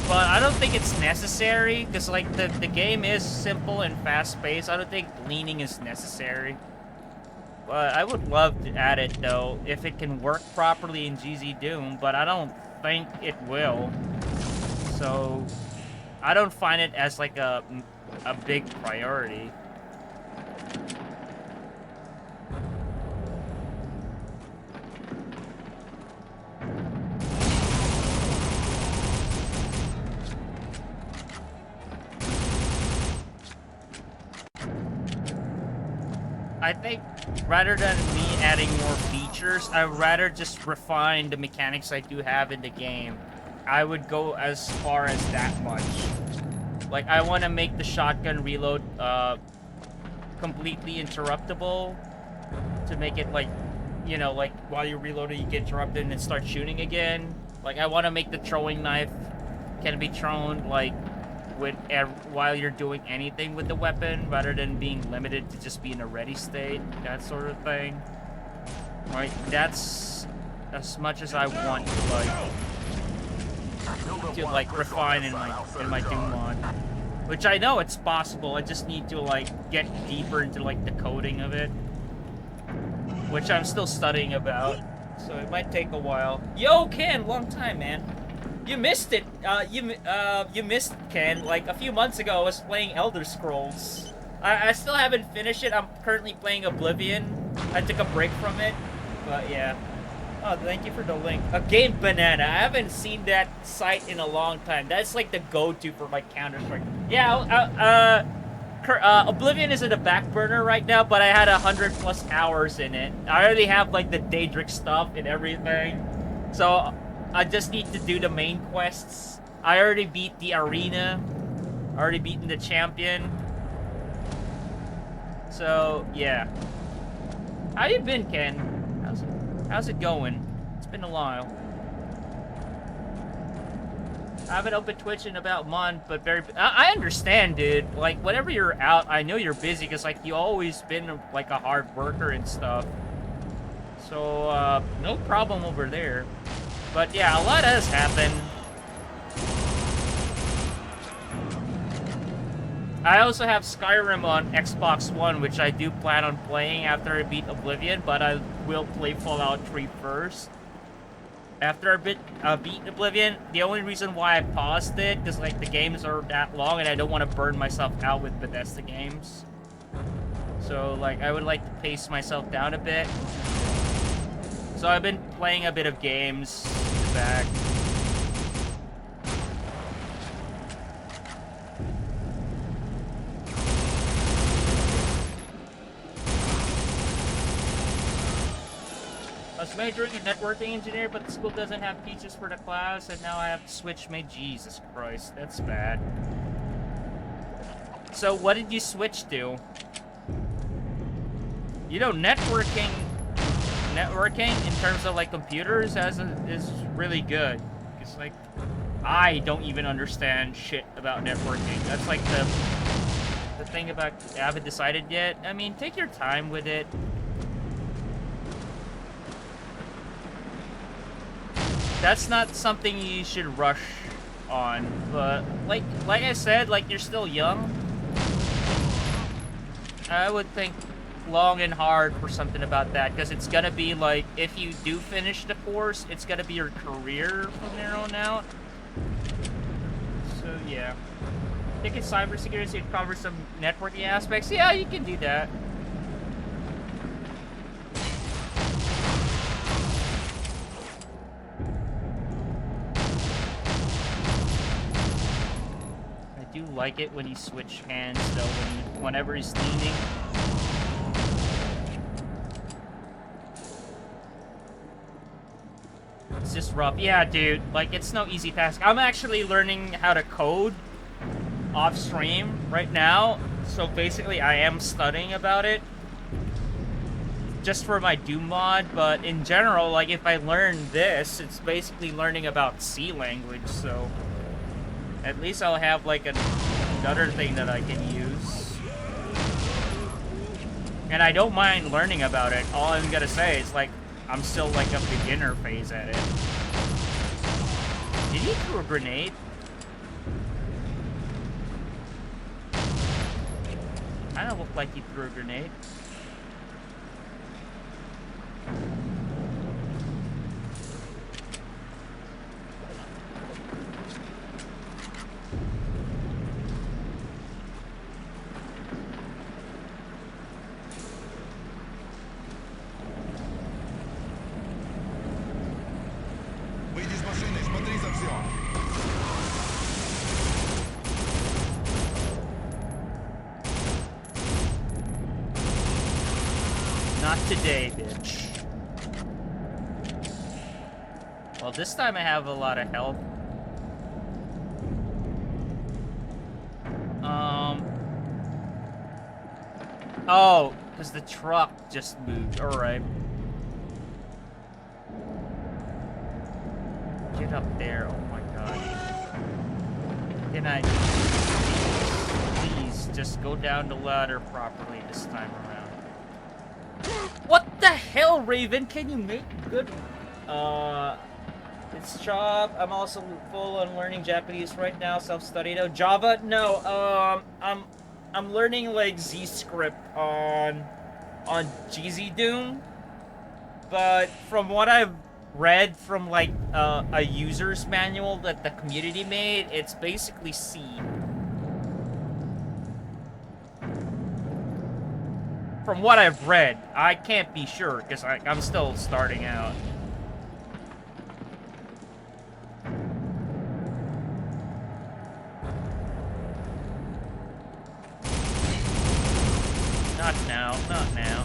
but I don't think it's necessary because like the game is simple and fast paced. I don't think leaning is necessary, but I would love to add it though if it can work properly in GZ Doom, but I don't think it will. So I don't find it as like a big priority. I think rather than me adding more features, I'd rather just refine the mechanics I do have in the game. I would go as far as that much. Like, I want to make the shotgun reload completely interruptible to make it like, you know, like while you're reloading you get interrupted and then start shooting again. Like, I want to make the throwing knife can be thrown like while you're doing anything with the weapon, rather than being limited to just be in a ready state, that sort of thing. Right, that's as much as I want to like refine in my Doom mod, which I know it's possible. I just need to like get deeper into like the coding of it, which I'm still studying about, so it might take a while. Yo, Ken, long time, man. You missed it. You missed, Ken. Like a few months ago, I was playing Elder Scrolls. I still haven't finished it. I'm currently playing Oblivion. I took a break from it, but yeah. Oh, thank you for the link. A Game Banana. I haven't seen that site in a long time. That's like the go-to for like Counter-Strike. Yeah. Oblivion is in the back burner right now, but I had 100+ hours in it. I already have like the Daedric stuff and everything, so I just need to do the main quests. I already beat the arena. Already beaten the champion. So, yeah. How you been, Ken? How's it going? It's been a while. I haven't opened Twitch in about a month, but I understand, dude. Like, whenever you're out, I know you're busy, because, like, you always been, like, a hard worker and stuff. So, no problem over there. But yeah, a lot has happened. I also have Skyrim on Xbox One, which I do plan on playing after I beat Oblivion, but I will play Fallout 3 first. After I beat Oblivion, the only reason why I paused it, because like the games are that long and I don't want to burn myself out with Bethesda games. So, like, I would like to pace myself down a bit. So I've been playing a bit of games back. I was majoring in networking engineer, but the school doesn't have teachers for the class, and now I have to switch my Jesus Christ, that's bad. So what did you switch to? You know, networking in terms of like computers is really good. It's like, I don't even understand shit about networking. That's like the thing about, I haven't decided yet. I mean, take your time with it. That's not something you should rush on, but like I said, like, you're still young. I would think long and hard for something about that, because it's gonna be like, if you do finish the course, it's gonna be your career from there on out. So yeah, I think it's cybersecurity to cover some networking aspects. Yeah, you can do that. I do like it when you switch hands though, whenever he's leaning. It's just rough. Yeah, dude, like, it's no easy task. I'm actually learning how to code off stream right now, so basically I am studying about it just for my Doom mod, but in general, like, if I learn this, it's basically learning about C language, so at least I'll have like another thing that I can use. And I don't mind learning about it. All I'm gonna say is, like, I'm still like a beginner phase at it. Did he throw a grenade? Kinda looked like he threw a grenade. Выйди из машины и смотри за все. Not today, bitch. Well, this time I have a lot of health. Oh, because the truck just moved. Alright. Get up there. Oh my god. Can I... Please, just go down the ladder properly this time around. What the hell, Raven? Can you make good... It's job. I'm also full on learning Japanese right now. Self-study though. Java? No. I'm learning like Z script on GZ Doom. But from what I've read from like a user's manual that the community made, it's basically C. From what I've read, I can't be sure because I'm still starting out. Not now, not now.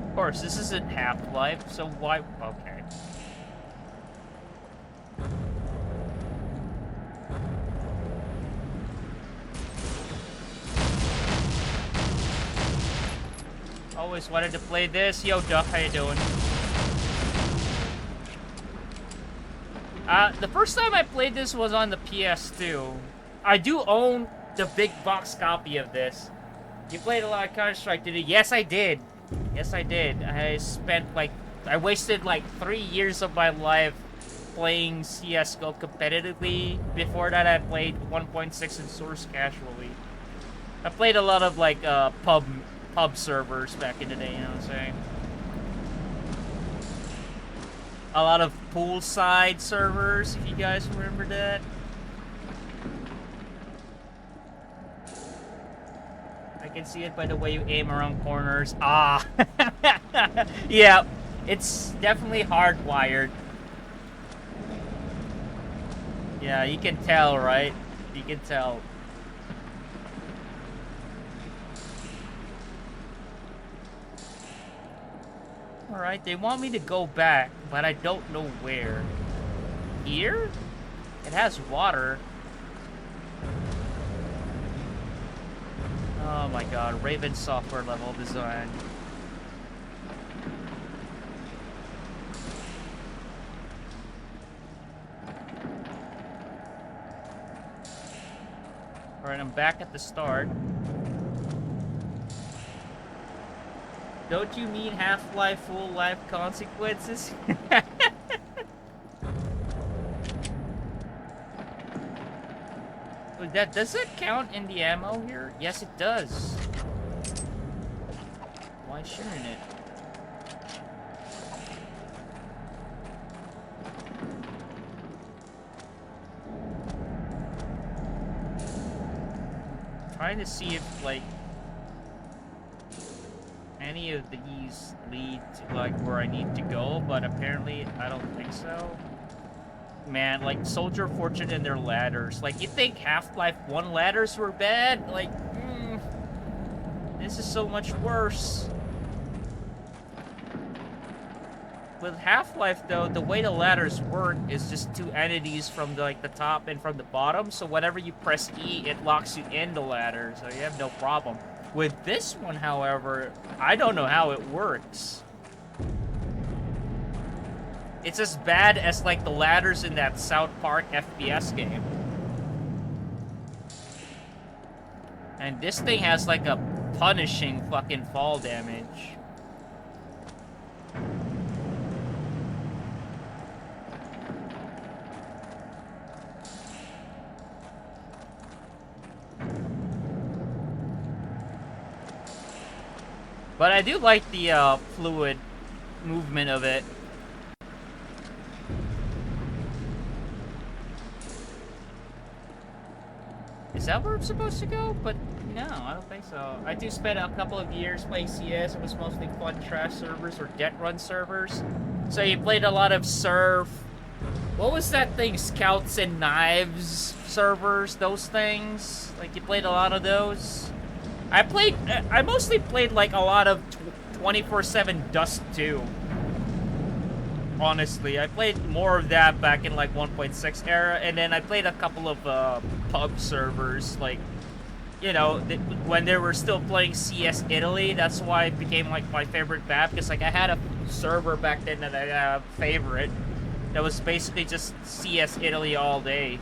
Of course, this isn't Half-Life, so why? Okay. Always wanted to play this. Yo, Duck, how you doing? The first time I played this was on the PS2. I do own the big box copy of this. You played a lot of Counter-Strike, did you? Yes, I did. Yes, I did. I spent like I wasted like 3 years of my life playing CSGO competitively. Before that, I played 1.6 and Source casually. I played a lot of like pub servers back in the day, you know what I'm saying? A lot of poolside servers, if you guys remember that. I can see it by the way you aim around corners. Ah! Yeah, it's definitely hardwired. Yeah, you can tell, right? You can tell. Alright, they want me to go back, but I don't know where. Here? It has water. Oh my god, Raven software level design. Alright, I'm back at the start. Don't you mean Half-Life full life consequences? Does it count in the ammo here? Yes, it does. Why shouldn't it? Trying to see if like any of these lead to like where I need to go, but apparently I don't think so. Man, like Soldier of Fortune and their ladders. Like, you think Half-Life 1 ladders were bad? Like, this is so much worse. With Half-Life, though, the way the ladders work is just two entities from the, like the top and from the bottom. So whenever you press E, it locks you in the ladder, so you have no problem. With this one, however, I don't know how it works. It's as bad as, like, the ladders in that South Park FPS game. And this thing has, like, a punishing fucking fall damage. But I do like the, fluid movement of it. Is that where I'm supposed to go? But no, I don't think so. I do spend a couple of years playing CS. It was mostly fun trash servers or debt run servers. So you played a lot of Surf. What was that thing? Scouts and Knives servers, those things? Like, you played a lot of those? I mostly played like a lot of 24/7 Dust 2. Honestly, I played more of that back in like 1.6 era, and then I played a couple of pub servers, like, you know, when they were still playing CS Italy. That's why it became like my favorite map, because like I had a server back then that I favorite that was basically just CS Italy all day.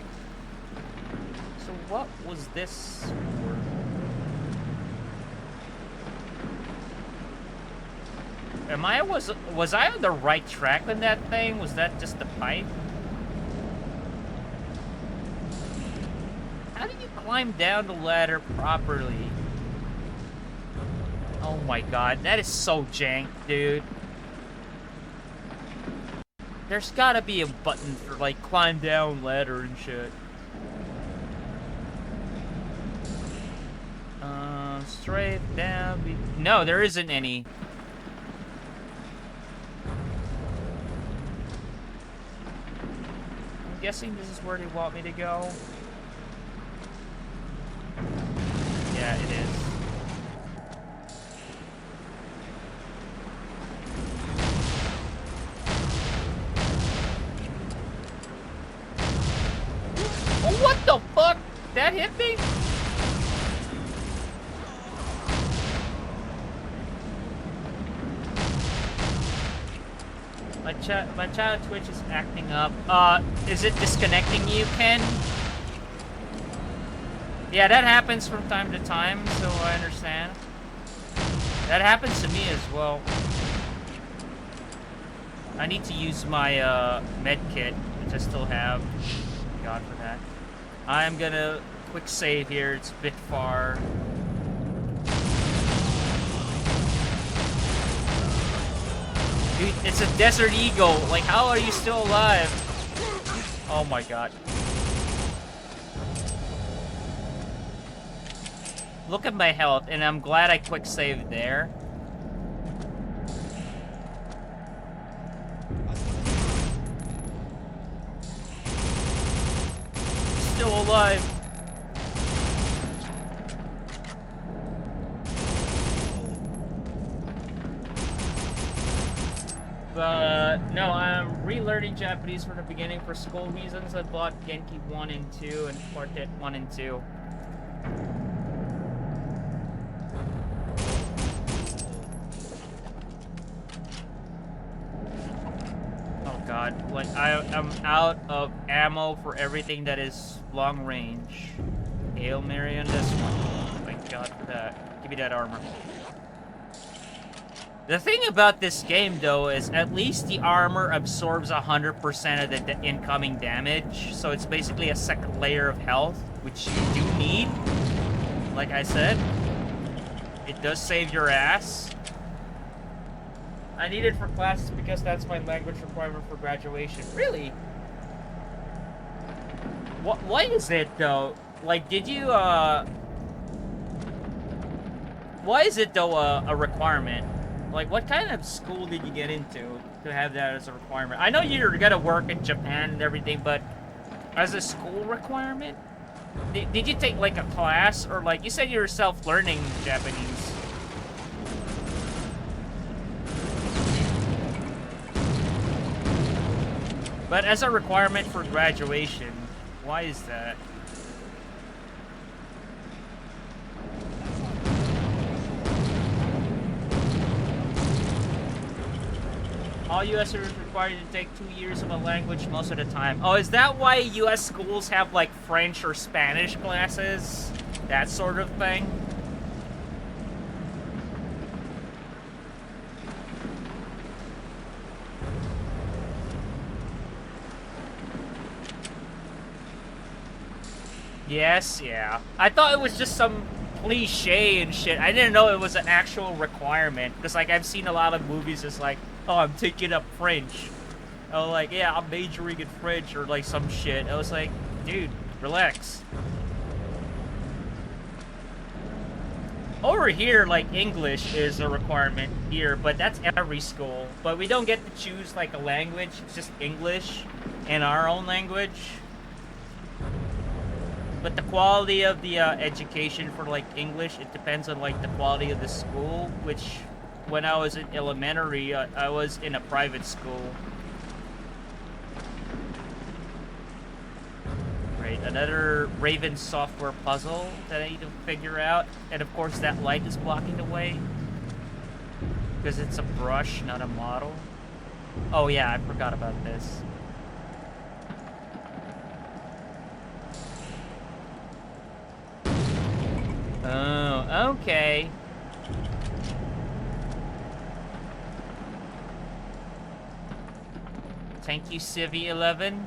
So what was this for? Was I on the right track on that thing? Was that just the pipe? How do you climb down the ladder properly? Oh my god, that is so jank, dude. There's gotta be a button for like climb down ladder and shit. Straight down. No, there isn't any. I'm guessing this is where they want me to go. Yeah, it is. Oh, what the fuck? That hit me? My child Twitch is acting up. Is it disconnecting you, Ken? Yeah, that happens from time to time, so I understand. That happens to me as well. I need to use my med kit, which I still have. God for that. I'm gonna quick save here. It's a bit far. Dude, it's a Desert Eagle. Like, how are you still alive? Oh my god. Look at my health, and I'm glad I quick saved there. Still alive. No, I'm relearning Japanese from the beginning for school reasons. I bought Genki 1 and 2 and Quartet 1 and 2. Oh god, like I'm out of ammo for everything that is long range. Hail Mary on this one. Oh my god for that. Give me that armor. The thing about this game, though, is at least the armor absorbs 100% of the incoming damage, so it's basically a second layer of health, which you do need. Like I said, it does save your ass. I need it for classes because that's my language requirement for graduation. Really? Why is it, though? Like, did you, why is it, though, a requirement? Like, what kind of school did you get into to have that as a requirement? I know you're gonna work in Japan and everything, but as a school requirement? Did you take, like, a class? Or, like, you said you're self-learning Japanese. But as a requirement for graduation, why is that? All U.S. are required to take 2 years of a language most of the time. Oh, is that why U.S. schools have, like, French or Spanish classes? That sort of thing? Yes, yeah. I thought it was just some cliche and shit. I didn't know it was an actual requirement. Because, like, I've seen a lot of movies that's like, oh, I'm taking up French. I was like, yeah, I'm majoring in French or, like, some shit. I was like, dude, relax. Over here, like, English is a requirement here, but that's every school. But we don't get to choose, like, a language. It's just English and our own language. But the quality of the education for, like, English, it depends on, like, the quality of the school, which, when I was in elementary, I was in a private school. Great, another Raven software puzzle that I need to figure out. And, of course, that light is blocking the way. Because it's a brush, not a model. Oh, yeah, I forgot about this. Oh, okay. Thank you, Civi 11.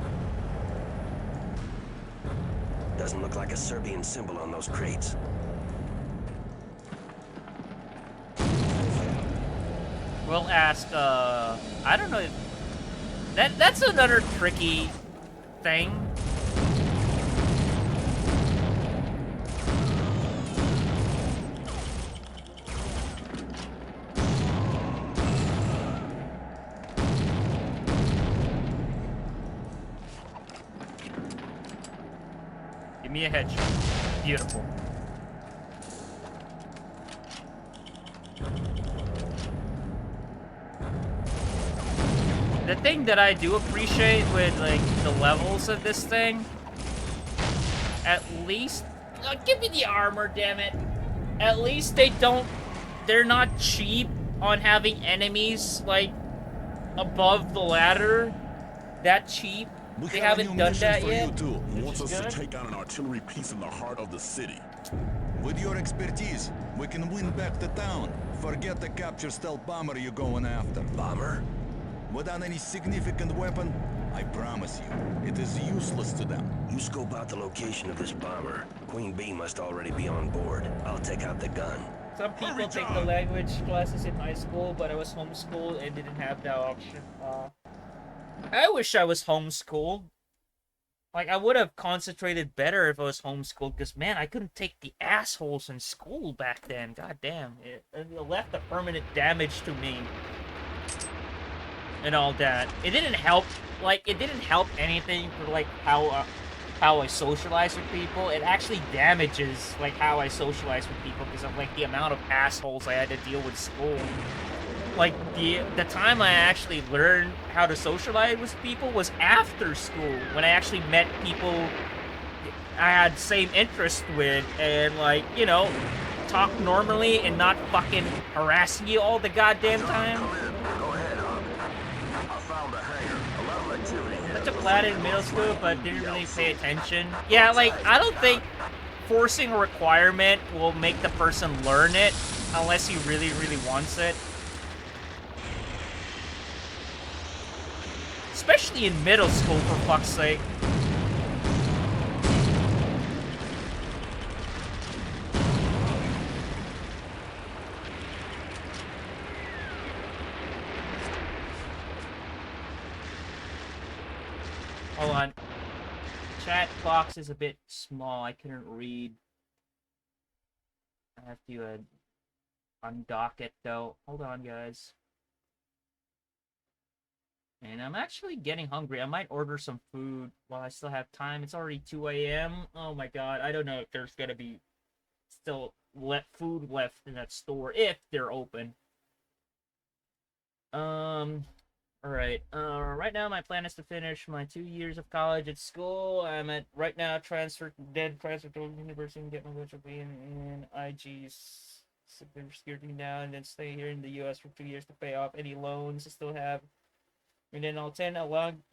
Doesn't look like a Serbian symbol on those crates. We'll ask, I don't know if... That's another tricky thing. Give me a headshot. Beautiful. The thing that I do appreciate with, like, the levels of this thing, at least... give me the armor, damn it. At least they're not cheap on having enemies, like, above the ladder. That cheap. They haven't done that yet. He wants us to take out an artillery piece in the heart of the city. With your expertise, we can win back the town. Forget the capture stealth bomber you're going after. Bomber? Without any significant weapon, I promise you, it is useless to them. You scope out the location of this bomber. Queen Bee must already be on board. I'll take out the gun. Some people take the language classes in high school, but I was homeschooled and didn't have that option. I wish I was homeschooled. Like, I would have concentrated better if I was homeschooled, because, man, I couldn't take the assholes in school back then. God damn. It left a permanent damage to me. And all that. It didn't help, like, it didn't help anything for, like, how I socialize with people. It actually damages, like, how I socialize with people because of, like, the amount of assholes I had to deal with school. Like, the time I actually learned how to socialize with people was after school, when I actually met people I had same interest with, and, like, you know, talk normally and not fucking harassing you all the goddamn time. Go ahead, I found a hangar. A lot of activity here. I took Latin in middle school, but didn't really pay attention. Yeah, like, I don't think forcing a requirement will make the person learn it, unless he really, really wants it. Especially in middle school, for fuck's sake. Hold on. Chat box is a bit small. I couldn't read. I have to undock it, though. Hold on, guys. And I'm actually getting hungry. I might order some food while I still have time. It's already 2 a.m. Oh my god. I don't know if there's gonna be still food left in that store if they're open. Alright. Right now my plan is to finish my 2 years of college at school. I'm at right now transfer to university and get my bachelor's in IG's cybersecurity now, and then stay here in the US for 2 years to pay off any loans I still have. And then I'll attend a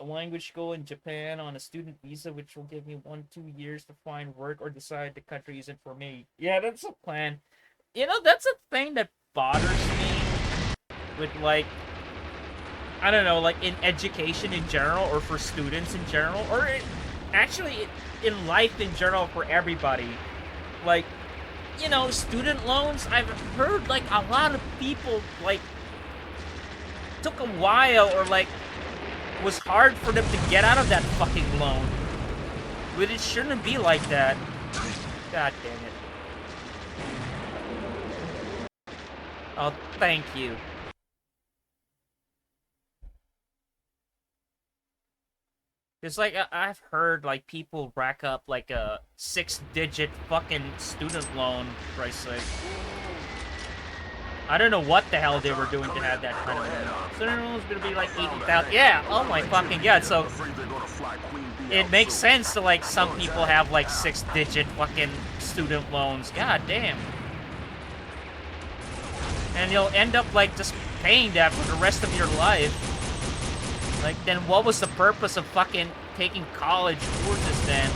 language school in Japan on a student visa, which will give me 1-2 years to find work or decide the country isn't for me. Yeah, that's a plan. You know, that's a thing that bothers me with, like, I don't know, like, in education in general, or for students in general, or actually in life in general for everybody. Like, you know, student loans, I've heard, like, a lot of people, like, took a while, or, like, was hard for them to get out of that fucking loan. But it shouldn't be like that. God damn it. Oh, thank you. It's like, I've heard, like, people rack up, like, a 6-digit fucking student loan, for Christ's sake. I don't know what the hell they were doing to have that kind of money. Student loan was gonna be, like, 80,000. Yeah, oh my fucking god, so it makes sense to, like, some people have, like, 6-digit fucking student loans. God damn. And you'll end up, like, just paying that for the rest of your life. Like, then what was the purpose of fucking taking college courses then?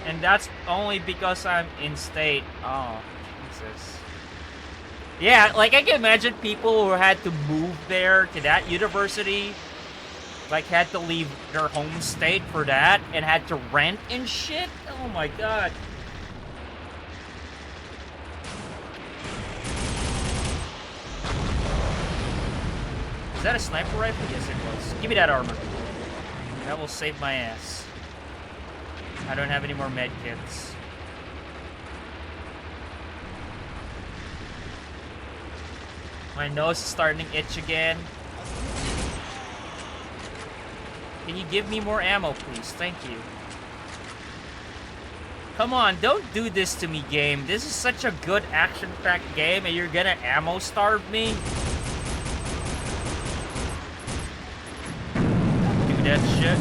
And that's only because I'm in state. Oh, Jesus. Yeah, like, I can imagine people who had to move there to that university, like, had to leave their home state for that, and had to rent and shit. Oh my god. Is that a sniper rifle? Yes, it was. Give me that armor. That will save my ass. I don't have any more med kits. My nose is starting to itch again. Can you give me more ammo, please? Thank you. Come on, don't do this to me, game. This is such a good action-packed game, and you're gonna ammo starve me? Don't do that shit.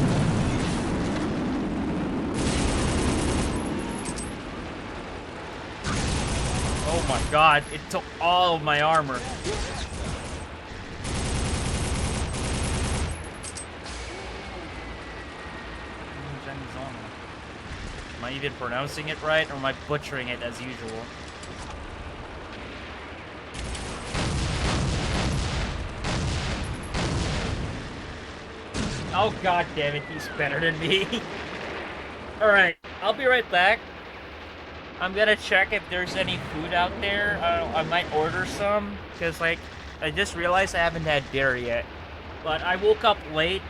Oh my god, it took all of my armor. Am I even pronouncing it right, or am I butchering it as usual? Oh god damn it, he's better than me. Alright, I'll be right back. I'm gonna check if there's any food out there. I might order some, because like, I just realized I haven't had dinner yet. But I woke up late,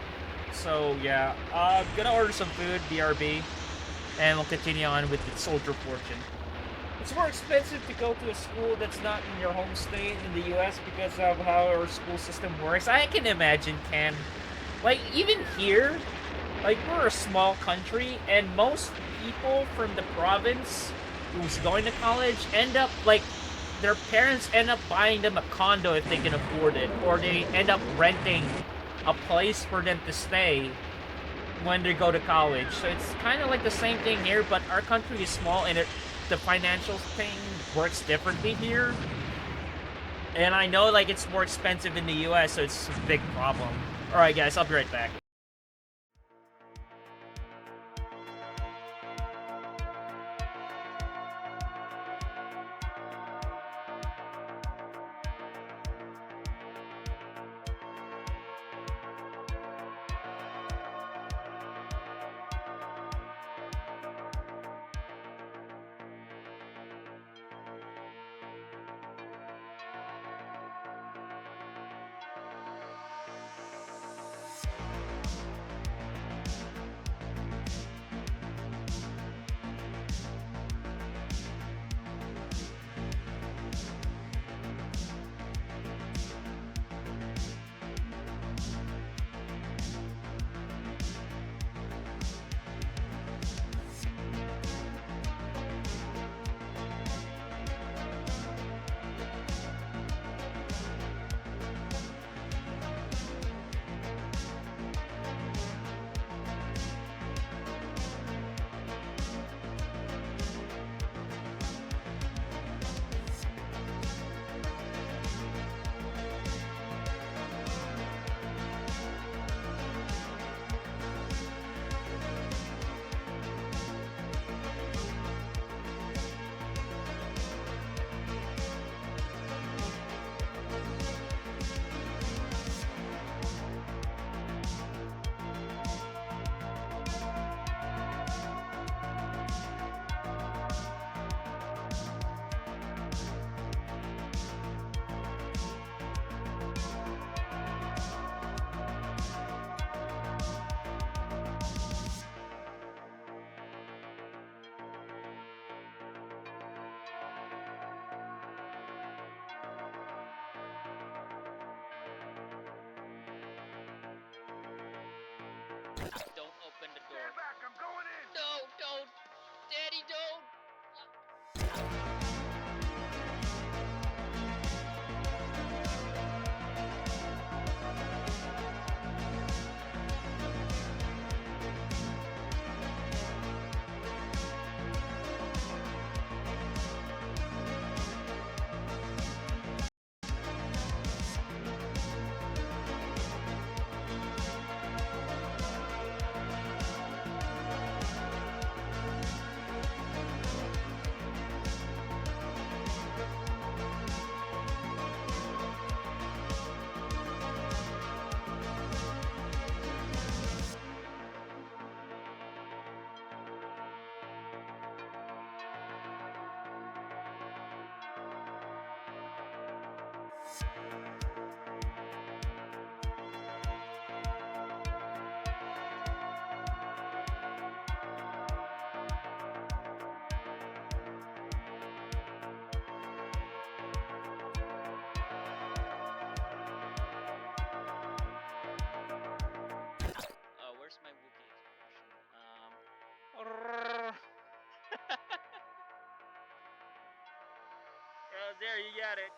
so yeah. I'm gonna order some food, BRB, and we'll continue on with the Soldier Fortune. It's more expensive to go to a school that's not in your home state in the US because of how our school system works. I can imagine, Ken. Like, even here, like, we're a small country, and most people from the province who's going to college end up, like, their parents end up buying them a condo if they can afford it, or they end up renting a place for them to stay when they go to college. So it's kind of like the same thing here, but our country is small, and the financial thing works differently here. And I know, like, it's more expensive in the US, so it's a big problem. Alright guys, I'll be right back. Don't open the door. Stand back, I'm going in. No, don't. Daddy, don't. Where's my Wookiee expression? There, you got it.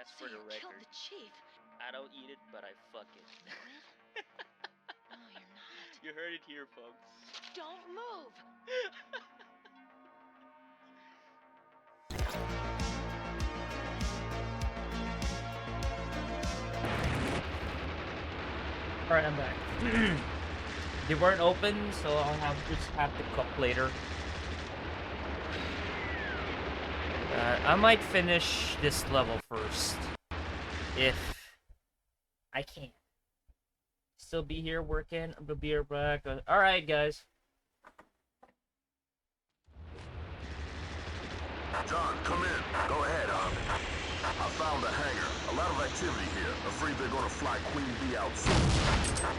That's So for the you killed record. the chief. I don't eat it, but I fuck it. What? No, you're not. You heard it here, folks. Don't move. Alright, I'm back. They weren't open, so I'll just have to cook later. I might finish this level first. If I can. Still be here working. I'll be right back. Alright, guys. John, come in. Go ahead, I found a hangar. A lot of activity here. Afraid they're gonna fly Queen Bee out soon.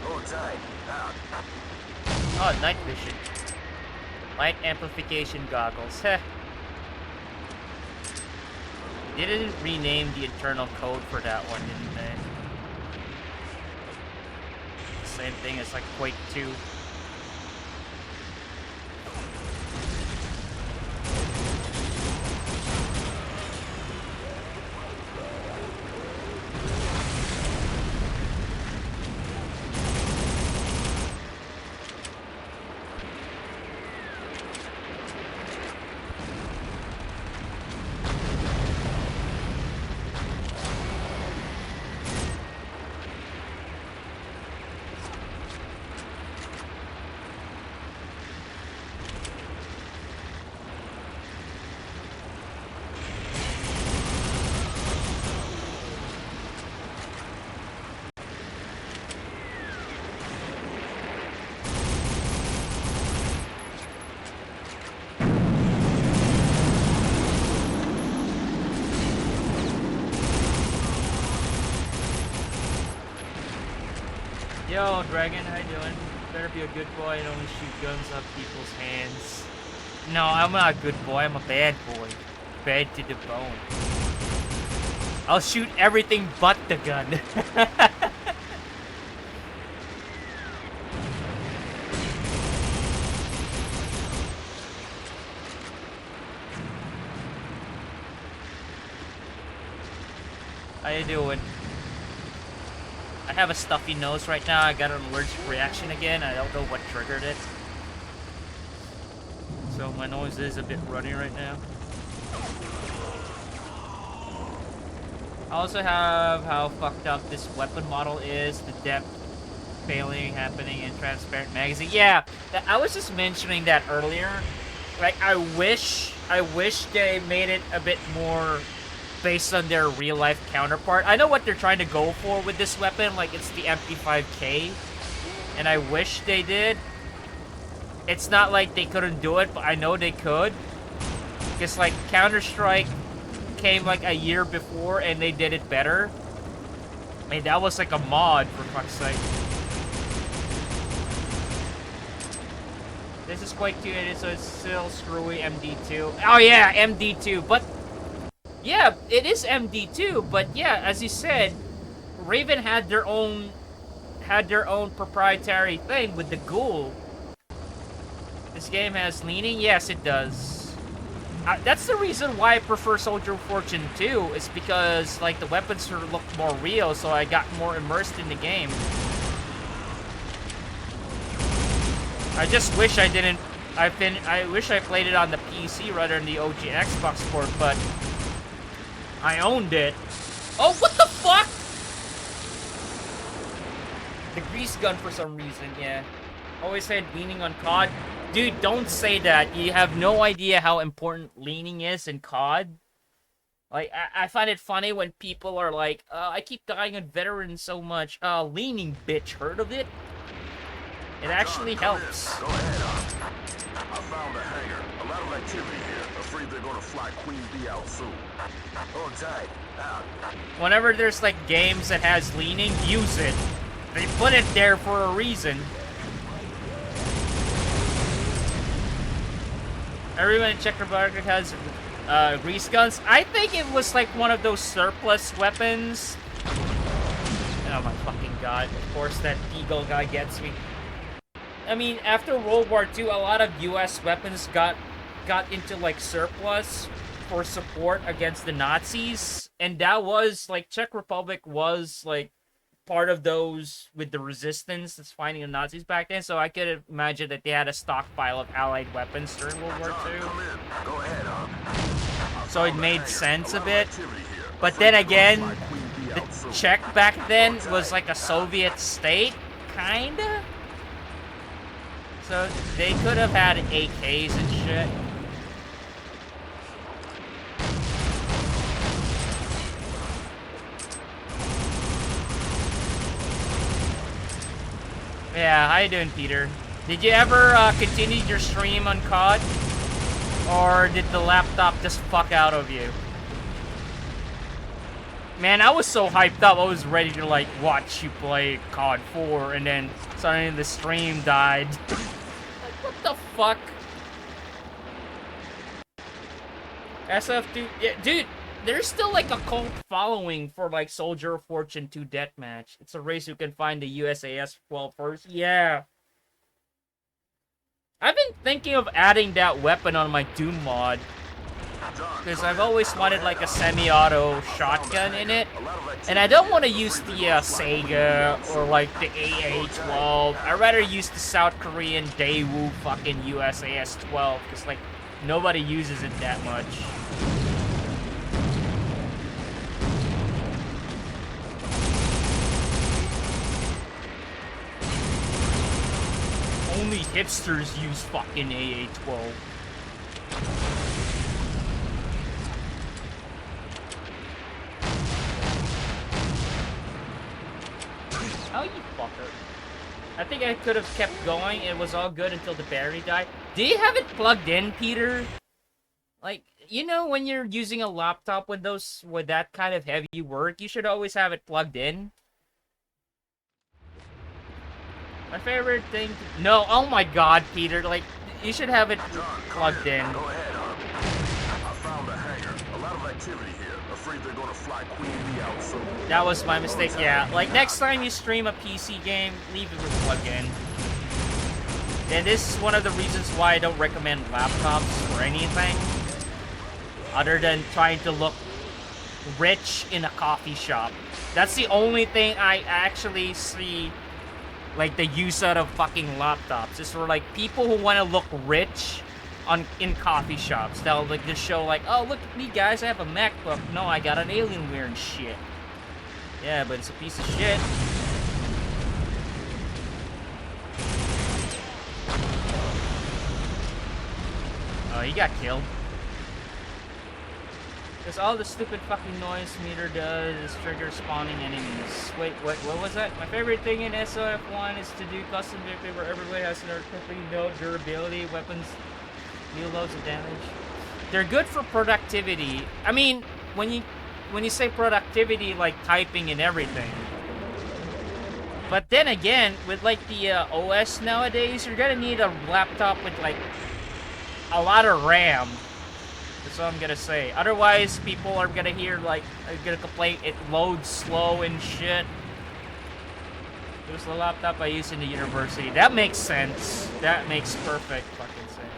Hold tight. Out. Oh, night vision. Light amplification goggles. Heh. They didn't rename the internal code for that one, didn't they? Same thing as like Quake 2. Yo, Dragon, how you doing? Better be a good boy and only shoot guns off people's hands. No, I'm not a good boy, I'm a bad boy. Bad to the bone. I'll shoot everything but the gun. How you doing? I have a stuffy nose right now. I got an allergic reaction again. I don't know what triggered it. So my nose is a bit runny right now. I also have how fucked up this weapon model is. The depth failing happening in Transparent Magazine. Yeah, I was just mentioning that earlier. Like, I wish they made it a bit more based on their real-life counterpart. I know what they're trying to go for with this weapon, like it's the MP5K, and I wish they did. It's not like they couldn't do it, but I know they could. Because, like, Counter-Strike came, like, a year before, and they did it better. I mean, that was, like, a mod, for fuck's sake. This is Quake 2, so it's still screwy MD2. Oh, yeah, MD2, but... yeah, it is MD2, but yeah, as you said, Raven had their own proprietary thing with the ghoul. This game has leaning? Yes, it does. That's the reason why I prefer Soldier of Fortune 2, is because, like, the weapons sort of look more real, so I got more immersed in the game. I just wish I didn't... I wish I played it on the PC rather than the OG Xbox port, but... I owned it. Oh, what the fuck? The grease gun for some reason, yeah. Always said leaning on COD. Dude, don't say that. You have no idea how important leaning is in COD. Like, I find it funny when people are like, I keep dying on veterans so much. Leaning, bitch. Heard of it? It actually helps. Go ahead, I found a hangar. A lot of activity here. Afraid they're gonna fly Queen Bee out soon. Hold tight. Out. Whenever there's, like, games that has leaning, use it. They put it there for a reason. Everyone in Czech Republic has grease guns. I think it was like one of those surplus weapons. Oh my fucking god. Of course that Eagle guy gets me. I mean, after World War II, a lot of US weapons got into like surplus for support against the Nazis. and that was like Czech Republic was like part of those with the resistance that's fighting the Nazis back then. So I could imagine that they had a stockpile of Allied weapons during World War John, II. come in. Go ahead, So it made sense a bit. But then again, the Czech back then was like a Soviet state, kinda. So they could have had AKs and shit. Yeah, how you doing, Peter? Did you ever continue your stream on COD? Or did the laptop just fuck out of you? Man, I was so hyped up, I was ready to like watch you play COD 4, and then suddenly the stream died. Like, what the fuck? SF2, yeah, dude, there's still like a cult following for like Soldier of Fortune 2 Deathmatch. It's a race who can find the USAS 12 first. Yeah. I've been thinking of adding that weapon on my Doom mod. Because I've always wanted like a semi-auto shotgun in it. And I don't want to use the Sega or like the AA-12. I'd rather use the South Korean Daewoo fucking USAS-12. Because like nobody uses it that much. Only hipsters use fucking AA-12. Oh, you fucker. I think I could have kept going. It was all good until the battery died. Do you have it plugged in, Peter? Like, you know, when you're using a laptop with that kind of heavy work, you should always have it plugged in. My favorite thing... No, oh my god, Peter. Like, you should have it plugged in. Go ahead, I found a hangar. A lot of activity here. Afraid they're gonna fly Queen Bee out soon. That was my mistake, yeah. Like, next time you stream a PC game, leave it with plug in. And this is one of the reasons why I don't recommend laptops for anything. Other than trying to look rich in a coffee shop. That's the only thing I actually see... like the use out of fucking laptops is for like people who want to look rich in coffee shops. They'll like just show like, oh look at me guys, I have a MacBook. No, I got an Alienware and shit. Yeah, but it's a piece of shit. Oh, he got killed. Because all the stupid fucking noise meter does is trigger spawning enemies. Wait, what was that? My favorite thing in SOF1 is to do custom victory where everybody has their complete no durability, weapons deal loads of damage. They're good for productivity. I mean, when you say productivity, like typing and everything. But then again, with like the OS nowadays, you're gonna need a laptop with like a lot of RAM. That's what I'm gonna say. Otherwise, people are gonna gonna complain it loads slow and shit. It was the laptop I used in the university. That makes sense. That makes perfect fucking sense.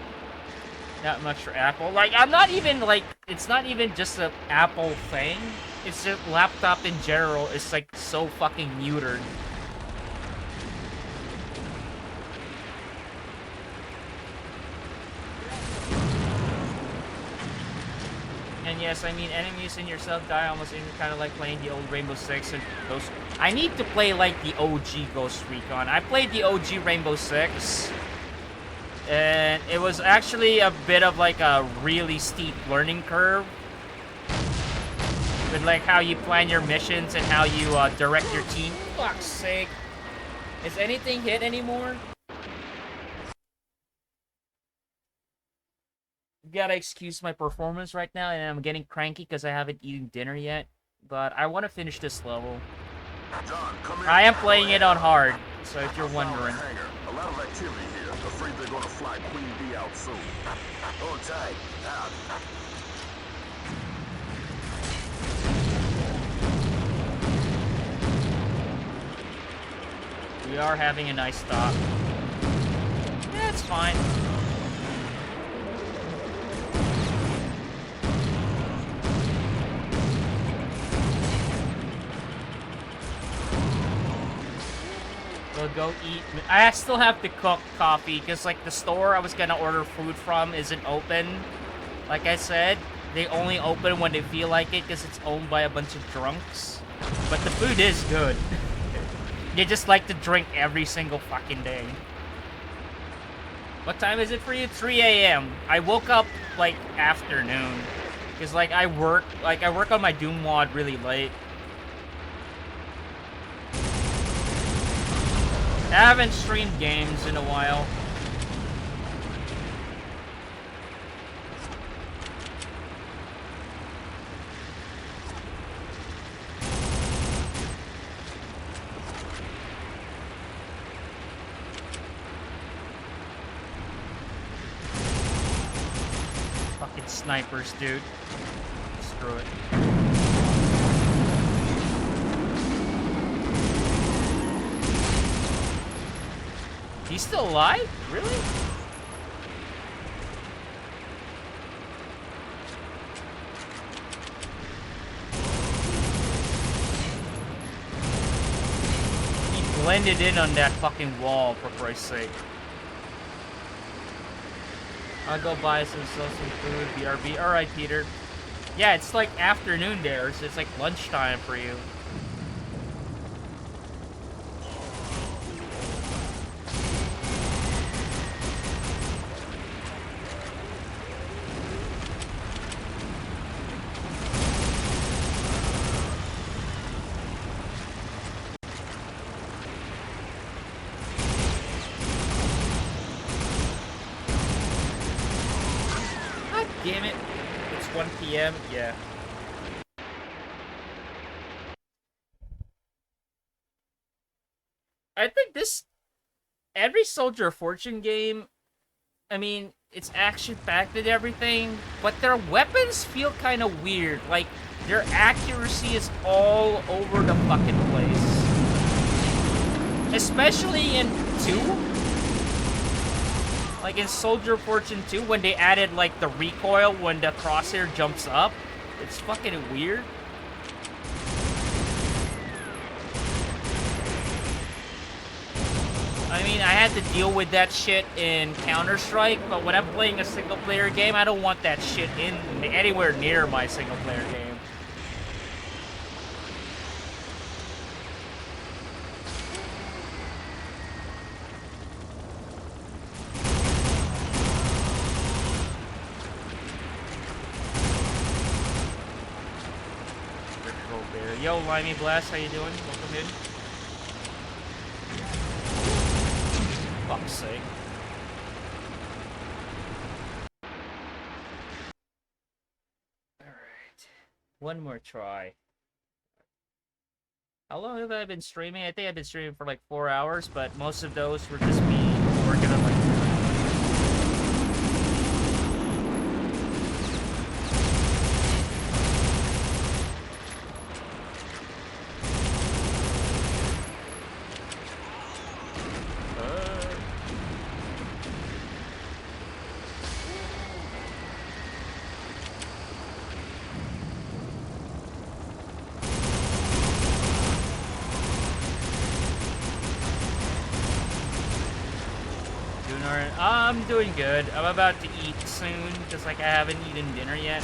Not much for Apple. Like, I'm not even like, it's not even just an Apple thing. It's just laptop in general is like so fucking neutered. And yes, I mean, enemies in yourself die almost in kind of like playing the old Rainbow Six and Ghost. I need to play like the OG Ghost Recon. I played the OG Rainbow Six, and it was actually a bit of like a really steep learning curve with like how you plan your missions and how you direct your team. Fuck's sake! Is anything hit anymore? You gotta excuse my performance right now, and I'm getting cranky because I haven't eaten dinner yet. But I want to finish this level. John, come in. I am playing it on hard, so if you're wondering. A lot of activity here. Afraid they're gonna fly Queen Bee out soon. Hold tight. Out. We are having a nice stop. Yeah, it's fine. go eat. I still have to cook coffee because like the store I was gonna order food from isn't open. Like I said, they only open when they feel like it because it's owned by a bunch of drunks. But the food is good. They just like to drink every single fucking day. What time is it for you? 3 a.m. I woke up like afternoon. Cause like I work on my Doom mod really late. I haven't streamed games in a while. Fucking snipers, dude. Screw it. He's still alive? Really? He blended in on that fucking wall, for Christ's sake. I'll go buy some food, BRB. Alright, Peter. Yeah, it's like afternoon there, so it's like lunchtime for you. Damn it. It's 1 p.m. Yeah. I think every Soldier of Fortune game, I mean, it's action-packed and everything, but their weapons feel kind of weird. Like, their accuracy is all over the fucking place. Especially in 2. Like in Soldier of Fortune 2, when they added, like, the recoil when the crosshair jumps up. It's fucking weird. I mean, I had to deal with that shit in Counter-Strike, but when I'm playing a single-player game, I don't want that shit anywhere near my single-player game. Yo, Limey Blast, how you doing? Welcome in. Fuck's sake. Alright. One more try. How long have I been streaming? I think I've been streaming for like 4 hours, but most of those were just me working on like I'm doing good. I'm about to eat soon, just like I haven't eaten dinner yet.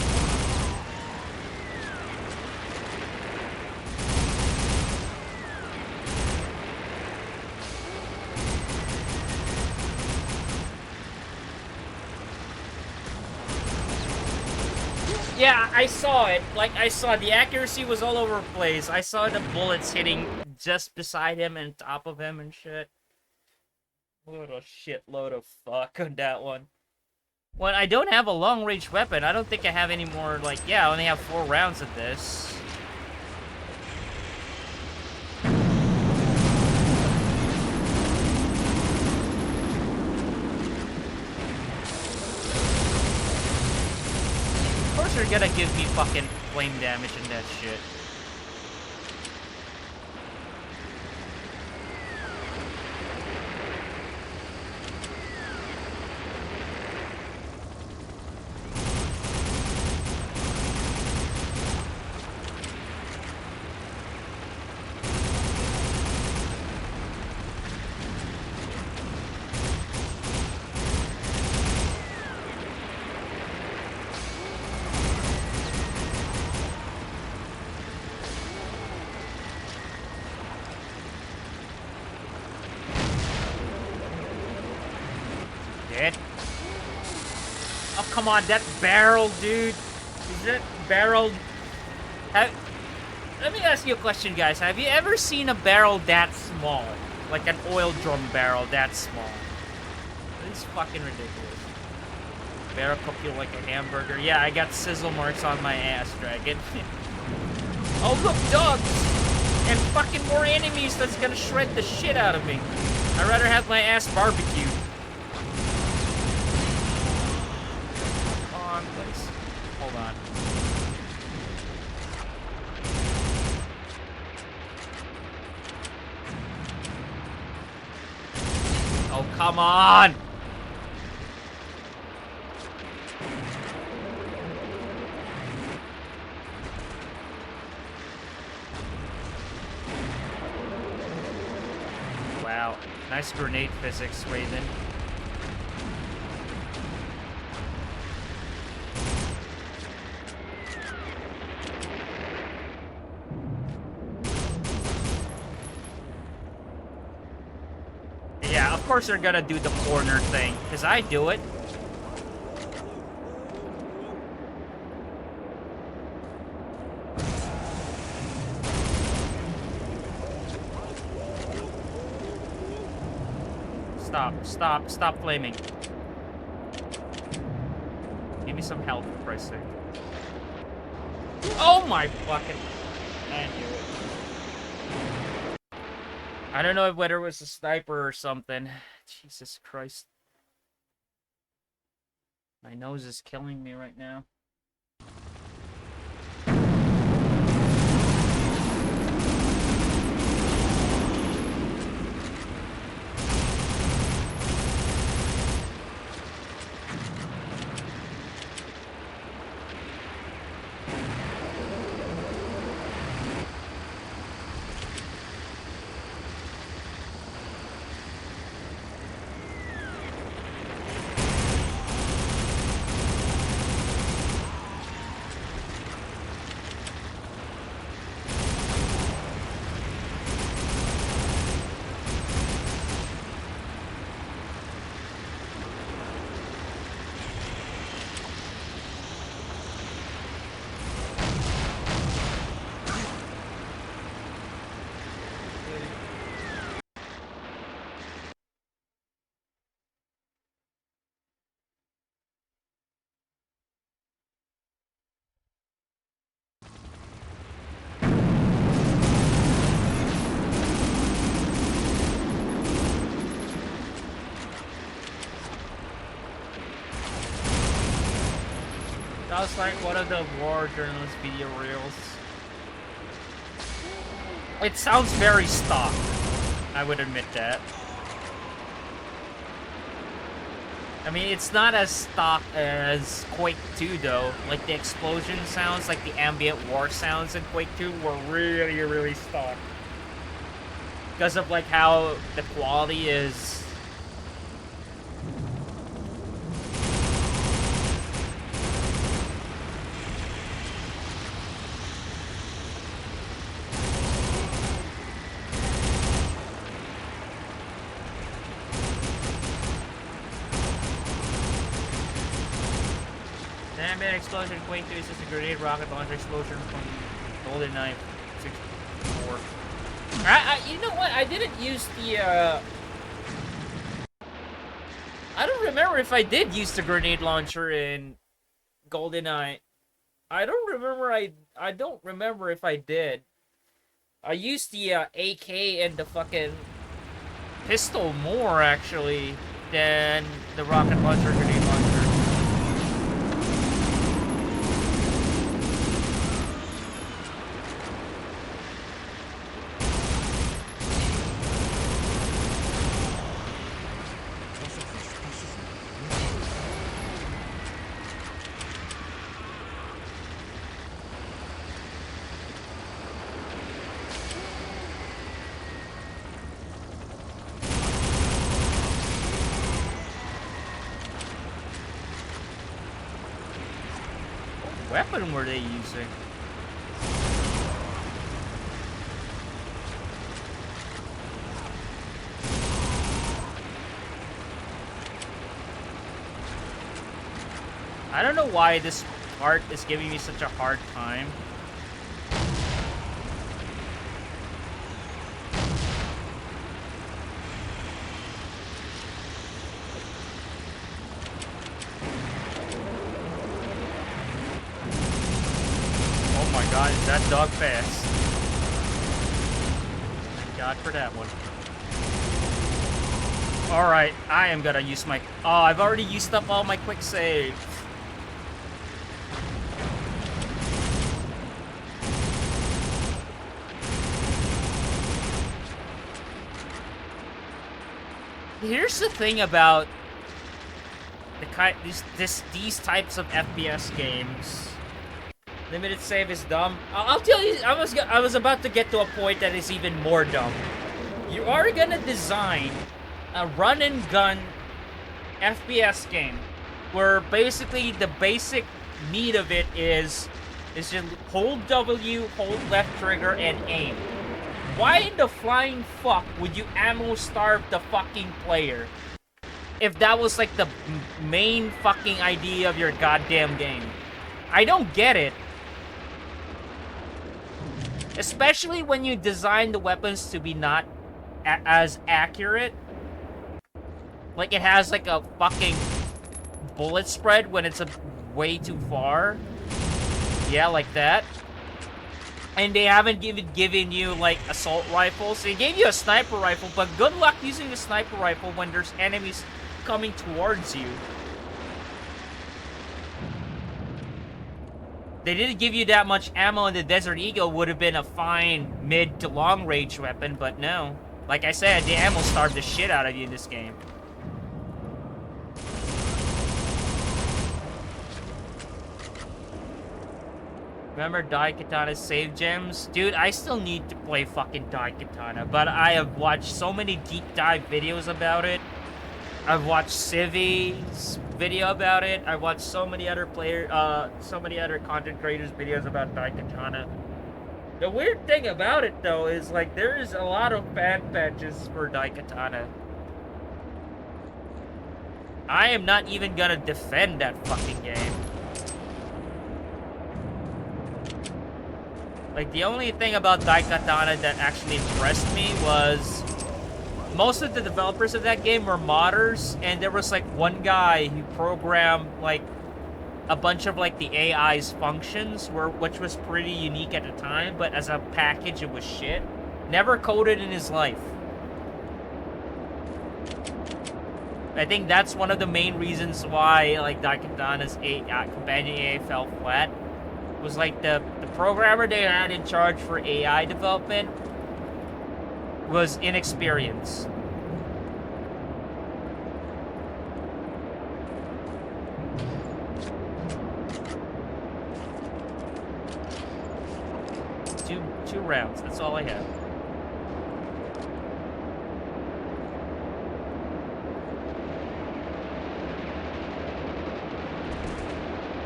Yeah, I saw it. Like, I saw the accuracy was all over the place. I saw the bullets hitting just beside him and top of him and shit. What a shitload of fuck on that one. When I don't have a long-range weapon, I don't think I have any more, like, yeah, I only have 4 rounds of this. Of course they're gonna give me fucking flame damage and that shit. shit. Oh, come on, that barrel, dude. Is that barrel... Let me ask you a question, guys. Have you ever seen a barrel that small? Like an oil drum barrel that small? It's fucking ridiculous. Barrel cook you like a hamburger. Yeah, I got sizzle marks on my ass, Dragon. Oh, look, dogs! And fucking more enemies that's gonna shred the shit out of me. I'd rather have my ass barbecued. Come on, please. Hold on. Oh, come on! Wow. Nice grenade physics, Raven. Yeah, of course they're gonna do the corner thing, because I do it. Stop flaming. Give me some health, for Christ's sake. Oh my fucking... I knew it. I don't know whether it was a sniper or something. Jesus Christ. My nose is killing me right now. That was like one of the war journalist video reels. It sounds very stock. I would admit that. I mean, it's not as stock as Quake 2 though. Like the explosion sounds, like the ambient war sounds in Quake 2 were really, really stock. Because of like how the quality is. Explosion Quake 2 is just a grenade rocket launcher explosion from GoldenEye 64. You know what? I didn't use the I don't remember if I did use the grenade launcher in GoldenEye. I don't remember if I did. I used the AK and the fucking pistol more actually than the rocket launcher grenade launcher. Weapon were they using? I don't know why this part is giving me such a hard time. Oh my god, is that dog fast? Thank God for that one. Alright, I am gonna use my... Oh, I've already used up all my quick save. Here's the thing about these types of FPS games. Limited save is dumb. I'll tell you, I was about to get to a point that is even more dumb. You are gonna design a run and gun FPS game where basically the basic meat of it is just hold W, hold left trigger, and aim. Why in the flying fuck would you ammo starve the fucking player if that was like the main fucking idea of your goddamn game? I don't get it. Especially when you design the weapons to be not as accurate. Like it has like a fucking bullet spread when it's way too far. Yeah, like that. And they haven't given you like assault rifles. They gave you a sniper rifle, but good luck using the sniper rifle when there's enemies coming towards you. They didn't give you that much ammo, and the Desert Eagle would have been a fine mid to long range weapon, but no. Like I said, the ammo starved the shit out of you in this game. Remember Daikatana's save gems? Dude, I still need to play fucking Daikatana, but I have watched so many deep dive videos about it. I've watched Civi's video about it. I've watched so many other content creators' videos about Daikatana. The weird thing about it, though, is like there is a lot of fan patches for Daikatana. I am not even gonna defend that fucking game. Like, the only thing about Daikatana that actually impressed me was most of the developers of that game were modders, and there was, like, one guy who programmed, like, a bunch of, like, the AI's functions, which was pretty unique at the time, but as a package, it was shit. Never coded in his life. I think that's one of the main reasons why, like, Daikatana's companion AI fell flat. Was like the programmer they had in charge for AI development was inexperienced. Two rounds, that's all I have.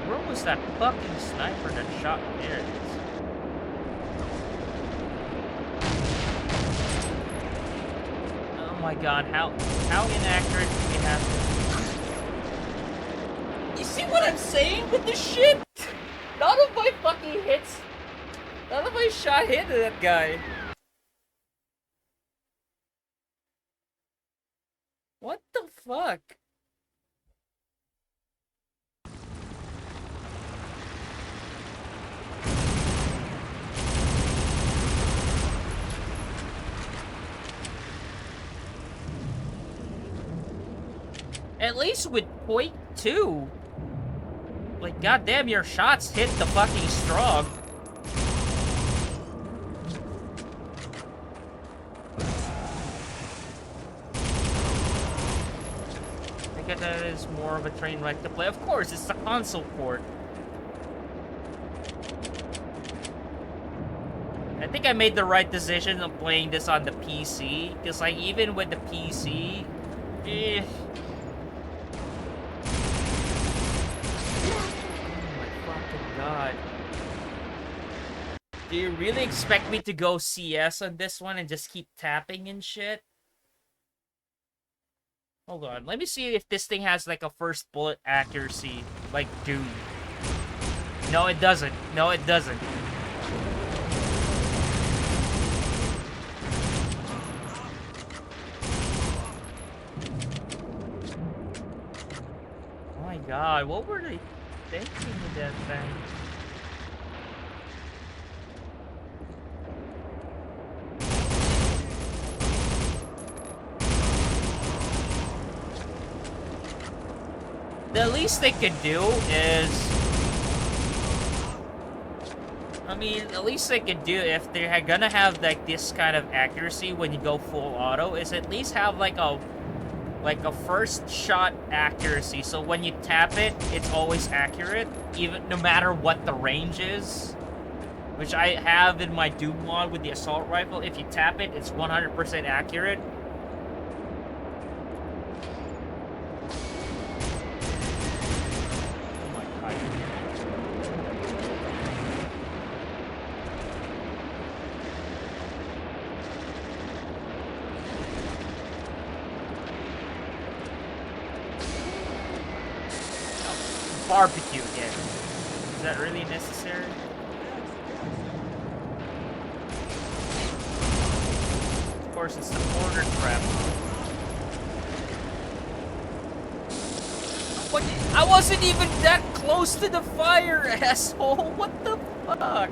Where was that fucking sniper that shot me? There it is. Oh my god, how inaccurate do we have to... You see what I'm saying with this shit? None of my fucking hits... None of my shot hit that guy. What the fuck? At least with .2, like, goddamn, your shots hit the fucking strong. I think that is more of a train wreck to play. Of course, it's the console port. I think I made the right decision of playing this on the PC, because, like, even with the PC, God. Do you really expect me to go CS on this one and just keep tapping and shit? Hold on, let me see if this thing has like a first bullet accuracy, like Doom. No, it doesn't. No, it doesn't. Oh my god, what were they thinking with that thing? The least they could do is... I mean, the least they could do if they're gonna have like this kind of accuracy when you go full auto is at least have like a first shot accuracy. So when you tap it, it's always accurate, even no matter what the range is. Which I have in my Doom mod with the assault rifle. If you tap it, it's 100% accurate. Barbecue again. Is that really necessary? Of course, it's the corner trap. What? I wasn't even that close to the fire, asshole! What the fuck?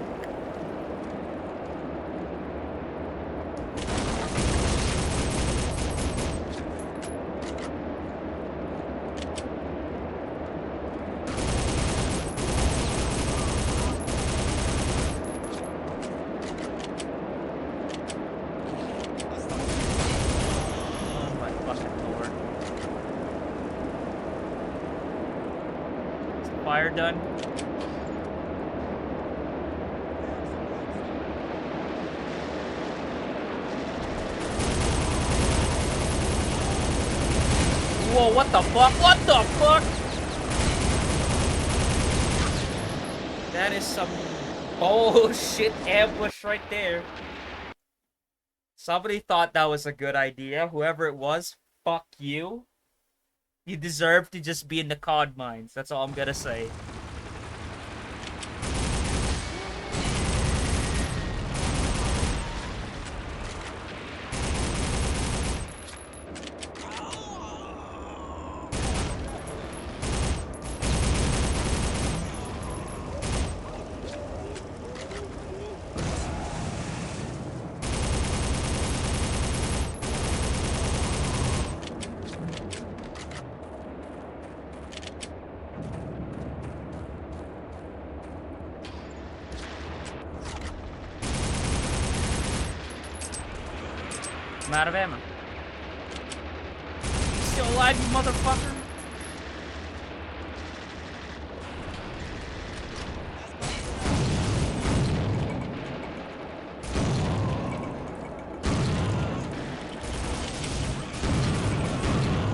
Done. Whoa, what the fuck? What the fuck? That is some bullshit ambush right there. Somebody thought that was a good idea. Whoever it was, fuck you. You deserve to just be in the COD mines. That's all I'm gonna say. I'm out of ammo. You still alive, you motherfucker?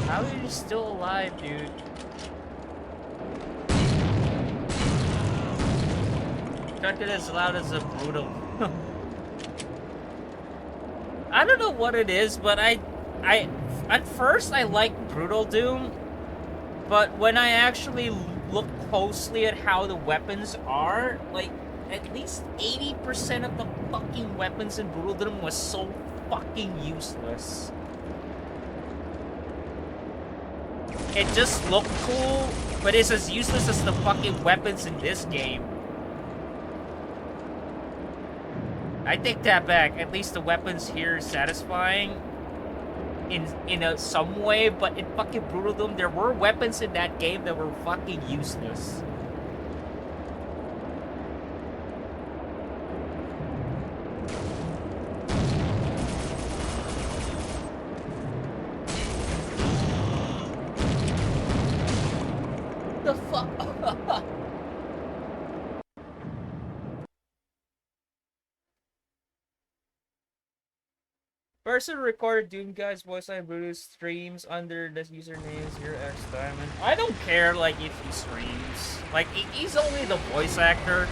How are you still alive, dude? Can't get as loud as a brutal. I don't know what it is, but at first I liked Brutal Doom, but when I actually look closely at how the weapons are, like, at least 80% of the fucking weapons in Brutal Doom was so fucking useless. It just looked cool, but it's as useless as the fucking weapons in this game. I take that back. At least the weapons here are satisfying in some way, but in fucking Brutal Doom, there were weapons in that game that were fucking useless. The fuck? Person recorded Doom Guy's voice line Brutus streams under the username ZeroXDiamond. I don't care, like, if he streams. Like, he's only the voice actor.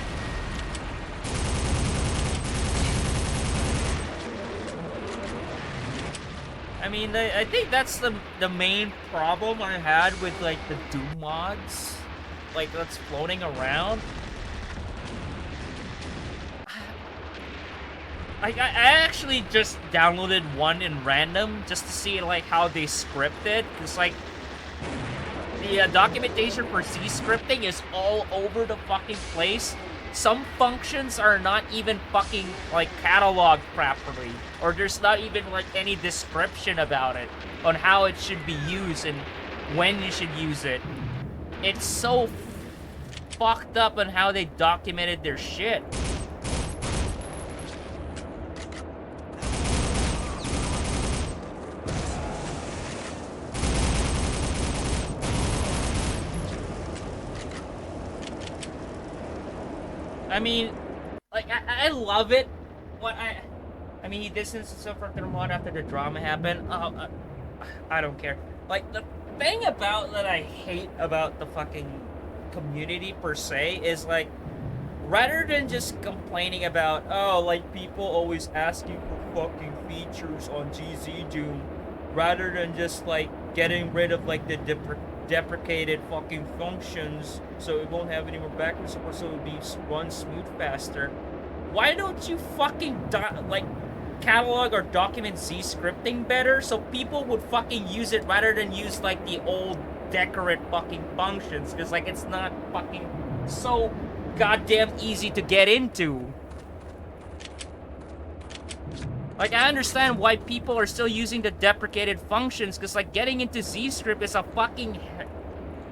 I mean, I think that's the main problem I had with like the Doom mods, like that's floating around. Like I actually just downloaded one in random just to see like how they script it, cause like the documentation for Z scripting is all over the fucking place. Some functions are not even fucking like cataloged properly, or there's not even like any description about it on how it should be used and when you should use it. It's so fucked up on how they documented their shit. I mean, like, I love it. What I mean, he distanced himself from the mod after the drama happened. I don't care. Like, the thing about that I hate about the fucking community per se is, like, rather than just complaining about, oh, like, people always asking for fucking features on GZ Doom, rather than just, like, getting rid of, like, the deprecated fucking functions so it won't have any more backwards support, so it'll be run smooth faster. Why don't you fucking like catalog or document Z scripting better so people would fucking use it rather than use like the old decorate fucking functions, because like it's not fucking so goddamn easy to get into. Like, I understand why people are still using the deprecated functions, because, like, getting into Z-Script is a fucking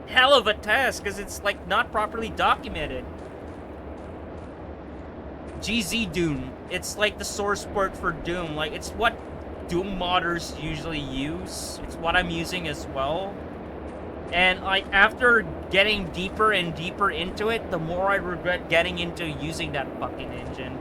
hell of a task, because it's, like, not properly documented. GZ Doom. It's, like, the source port for Doom. Like, it's what Doom modders usually use. It's what I'm using as well. And, like, after getting deeper and deeper into it, the more I regret getting into using that fucking engine.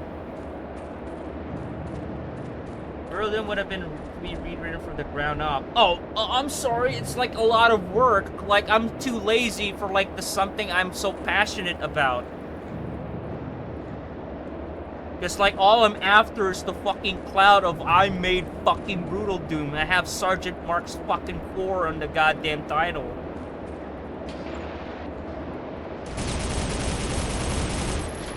Then would have been rewritten from the ground up. Oh, I'm sorry. It's like a lot of work. Like, I'm too lazy for like the something I'm so passionate about. Just like all I'm after is the fucking cloud of I made fucking Brutal Doom. I have Sergeant Mark's fucking 4 on the goddamn title.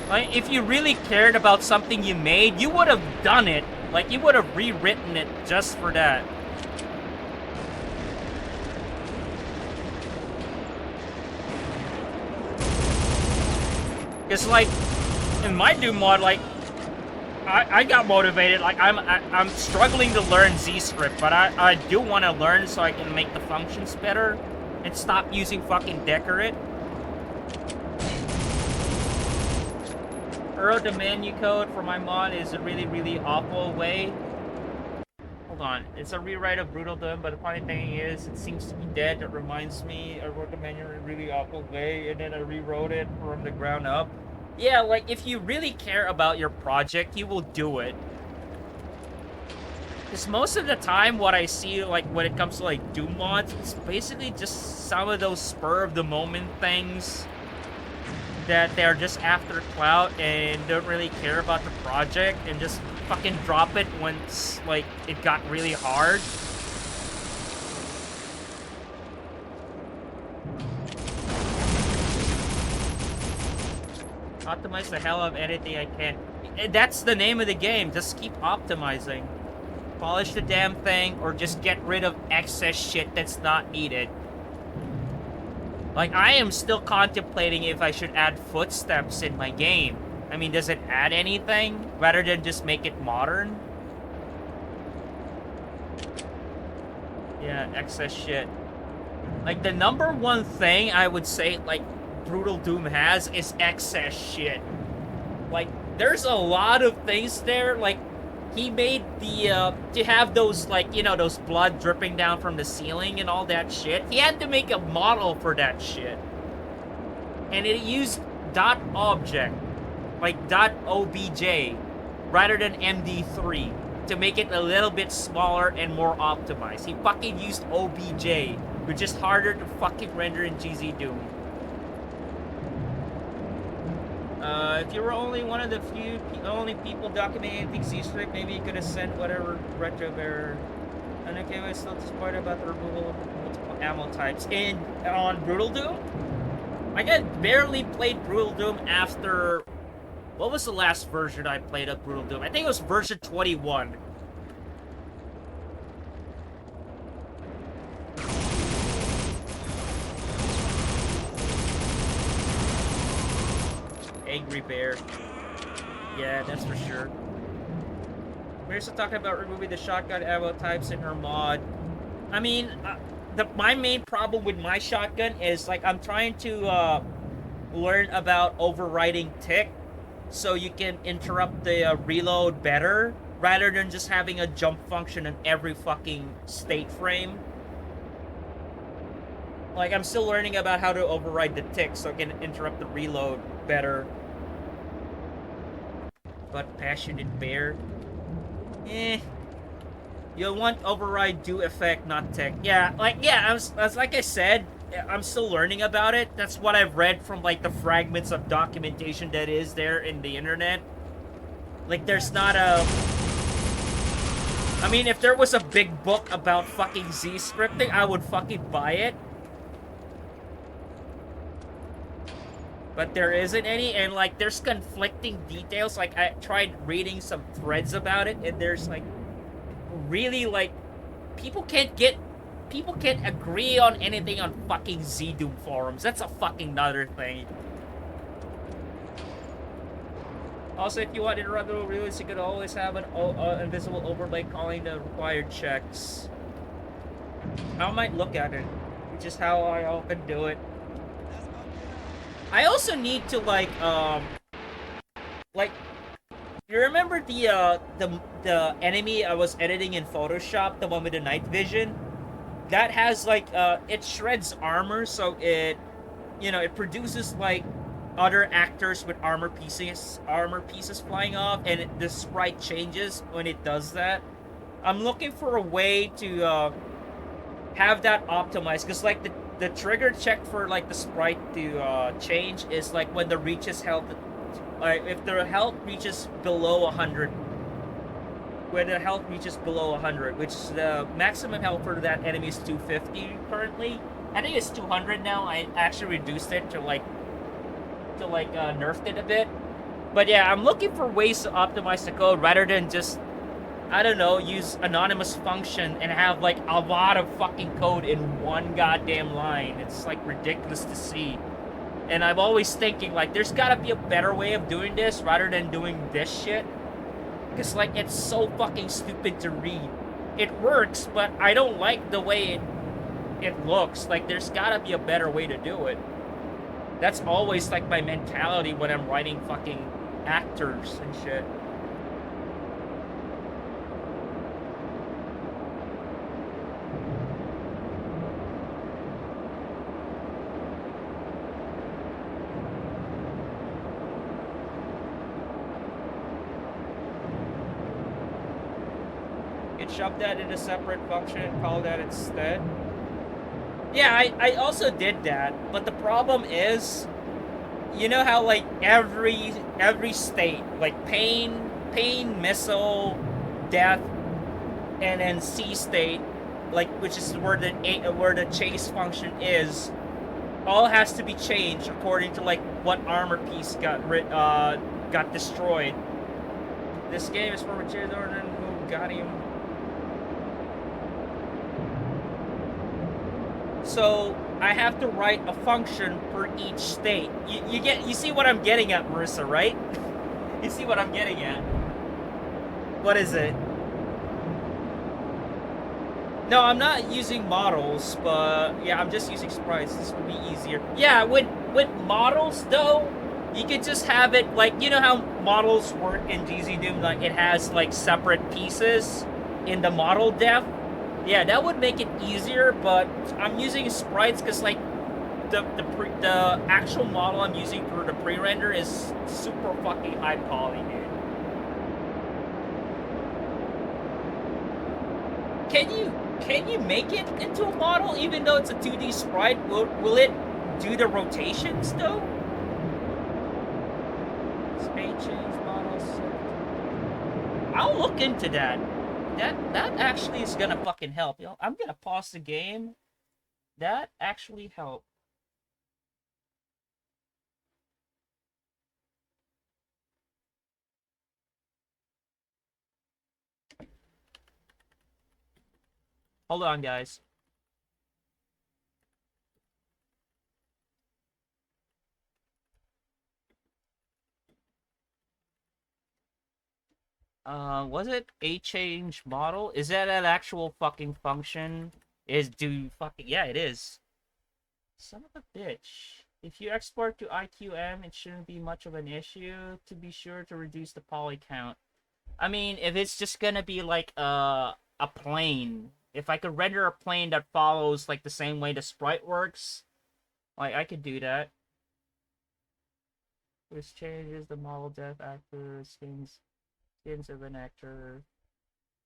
Like, if you really cared about something you made, you would have done it. Like, you would have rewritten it just for that. It's like, in my Doom mod, like, I got motivated. Like, I'm struggling to learn Z-Script, but I do want to learn so I can make the functions better and stop using fucking decorate. The menu code for my mod is a really, really awful way. Hold on, it's a rewrite of Brutal Doom, but the funny thing is, it seems to be dead. That reminds me, I wrote the menu in a really awful way, and then I rewrote it from the ground up. Yeah, like, if you really care about your project, you will do it. Because most of the time, what I see, like, when it comes to, like, Doom mods, it's basically just some of those spur-of-the-moment things that they're just after clout and don't really care about the project and just fucking drop it once, like, it got really hard. Optimize the hell out of anything I can. That's the name of the game. Just keep optimizing. Polish the damn thing or just get rid of excess shit that's not needed. Like, I am still contemplating if I should add footsteps in my game. I mean, does it add anything? Rather than just make it modern? Yeah, excess shit. Like, the number one thing I would say, like, Brutal Doom has is excess shit. Like, there's a lot of things there, like, he made the, to have those, like, you know, those blood dripping down from the ceiling and all that shit. He had to make a model for that shit. And it used .object, like .obj, rather than MD3, to make it a little bit smaller and more optimized. He fucking used OBJ, which is harder to fucking render in GZ Doom. If you were only one of the only people documenting the Z-Script, maybe you could have sent whatever retro bearer. And okay, we're still disappointed about the removal of multiple ammo types. And on Brutal Doom, I got barely played Brutal Doom after... What was the last version I played of Brutal Doom? I think it was version 21. Angry Bear. Yeah, that's for sure. We're also talking about removing the shotgun ammo types in her mod. I mean, my main problem with my shotgun is, like, I'm trying to learn about overriding tick so you can interrupt the reload better rather than just having a jump function in every fucking state frame. Like, I'm still learning about how to override the tick so I can interrupt the reload better. But Passionate Bear... You'll want override do effect, not tick. Yeah, like I said, I'm still learning about it. That's what I've read from, like, the fragments of documentation that is there in the internet. Like, there's not a... I mean, if there was a big book about fucking Z scripting, I would fucking buy it. But there isn't any, and, like, there's conflicting details. Like, I tried reading some threads about it, and there's, like, really, like, people can't agree on anything on fucking Z-Doom forums. That's a fucking another thing. Also, if you want to run the release, you could always have an invisible overlay calling the required checks. I might look at it, which is how I often do it. I also need to, like, you remember the enemy I was editing in Photoshop, the one with the night vision? That has, like, it shreds armor, so it, you know, it produces, like, other actors with armor pieces flying off, and the sprite changes when it does that. I'm looking for a way to, have that optimized, because, like, the trigger check for, like, the sprite to change is, like, when the reaches health, like, if the health reaches below 100, when the health reaches below 100, which the maximum health for that enemy is 250 currently. I think it's 200 now. I actually reduced it to nerfed it a bit. But yeah, I'm looking for ways to optimize the code rather than just, I don't know, use anonymous function and have, like, a lot of fucking code in one goddamn line. It's, like, ridiculous to see. And I'm always thinking, like, there's gotta be a better way of doing this rather than doing this shit. Because, like, it's so fucking stupid to read. It works, but I don't like the way it looks. Like, there's gotta be a better way to do it. That's always, like, my mentality when I'm writing fucking actors and shit. Shove that in a separate function and call that instead. Yeah, I also did that, but the problem is, you know how, like, every state, like pain, missile, death, and then C state, like, which is where the chase function is, all has to be changed according to, like, what armor piece got destroyed. This game is for Richard Jordan, who got him. So I have to write a function for each state. You see what I'm getting at, Marissa, right? You see what I'm getting at? What is it? No, I'm not using models, but yeah, I'm just using sprites. This would be easier. Yeah, with models though, you could just have it like, you know how models work in DZ Doom, like it has like separate pieces in the model def. Yeah, that would make it easier, but I'm using sprites because, like, the actual model I'm using for the pre-render is super fucking high poly, dude. Can you make it into a model even though it's a 2D sprite? Will it do the rotations though? State change models. I'll look into that. that actually is gonna fucking help. You know, I'm gonna pause the game. That actually helped. Hold on, guys. Was it a change model? Is that an actual fucking function? Yeah, it is. Son of a bitch. If you export to IQM, it shouldn't be much of an issue. To be sure to reduce the poly count. I mean, if it's just gonna be like a plane, if I could render a plane that follows like the same way the sprite works, like I could do that. This changes the model depth actor skins of an actor.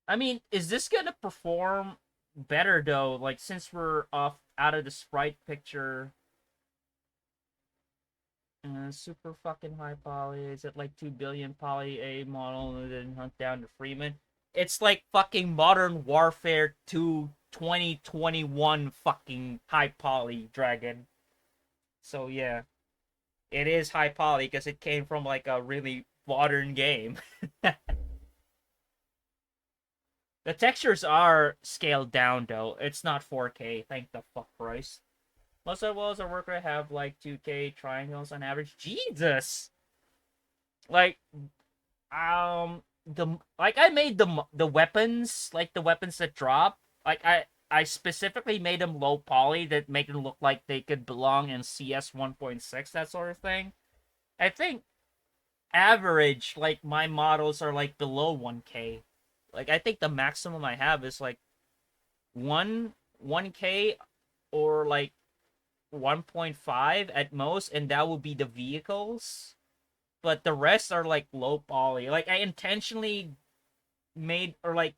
I mean, is this gonna perform better though? Like since we're off out of the sprite picture. Super fucking high poly. Is it like 2 billion poly A model and then hunt down to Freeman? It's like fucking Modern Warfare 2 2021 fucking high poly dragon. So yeah. It is high poly because it came from like a really modern game. The textures are scaled down though. It's not 4K. Thank the fuck Christ. Most of the walls I work with have like 2K triangles on average. Jesus. Like, I made the weapons, like the weapons that drop. Like I specifically made them low poly that make them look like they could belong in CS 1.6, that sort of thing. I think average, like my models are like below 1K. Like I think the maximum I have is like 1K or like 1.5 at most, and that would be the vehicles. But the rest are like low poly. Like I intentionally made or like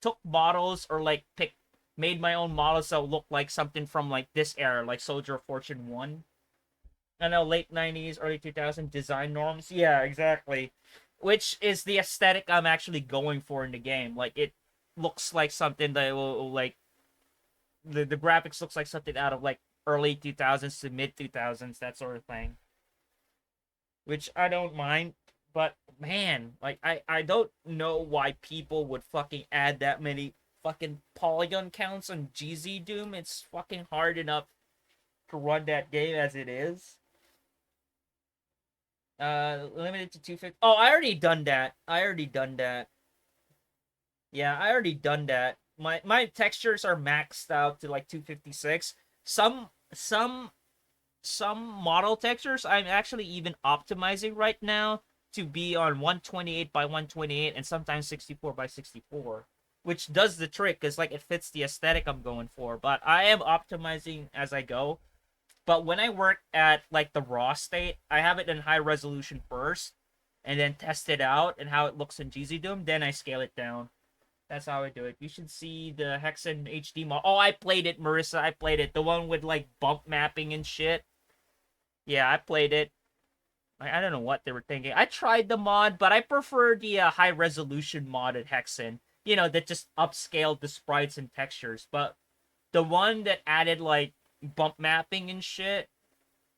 took models or like made my own models that look like something from like this era, like Soldier of Fortune 1. I know late 90s, early 2000 design norms. Yeah, exactly. Which is the aesthetic I'm actually going for in the game. Like it looks like something that will like the graphics looks like something out of like early 2000s to mid 2000s, that sort of thing. Which I don't mind, but man, like I don't know why people would fucking add that many fucking polygon counts on GZ Doom. It's fucking hard enough to run that game as it is. Limited to 250. Oh, I already done that. Yeah, I already done that. My textures are maxed out to like 256. Some model textures I'm actually even optimizing right now to be on 128 by 128 and sometimes 64 by 64, which does the trick because like it fits the aesthetic I'm going for. But I am optimizing as I go. But when I work at like the raw state, I have it in high resolution first, and then test it out and how it looks in GZ Doom. Then I scale it down. That's how I do it. You should see the Hexen HD mod. Oh, I played it, Marissa. I played it. The one with like bump mapping and shit. Yeah, I played it. I don't know what they were thinking. I tried the mod, but I prefer the high resolution mod at Hexen. You know, that just upscaled the sprites and textures. But the one that added like bump mapping and shit,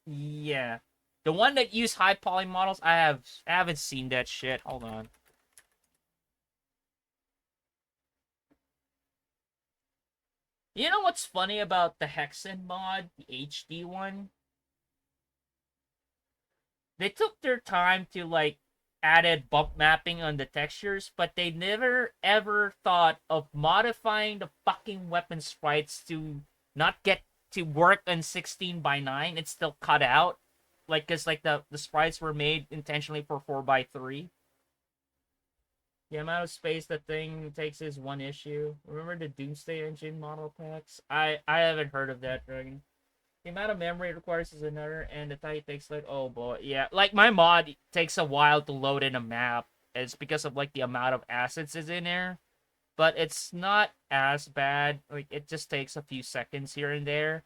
yeah. The one that used high poly models, I haven't seen that shit. Hold on. You know what's funny about the Hexen mod, the HD one? They took their time to like added bump mapping on the textures, but they never ever thought of modifying the fucking weapon sprites to not get to work on 16 by 9. It's still cut out. Like, cause like the sprites were made intentionally for 4 by 3. The amount of space that thing takes is one issue. Remember the Doomsday Engine model packs? I haven't heard of that, Dragon. The amount of memory it requires is another, and the time it takes, like, oh boy, yeah. Like, my mod takes a while to load in a map. It's because of, like, the amount of assets is in there. But it's not as bad. Like, it just takes a few seconds here and there.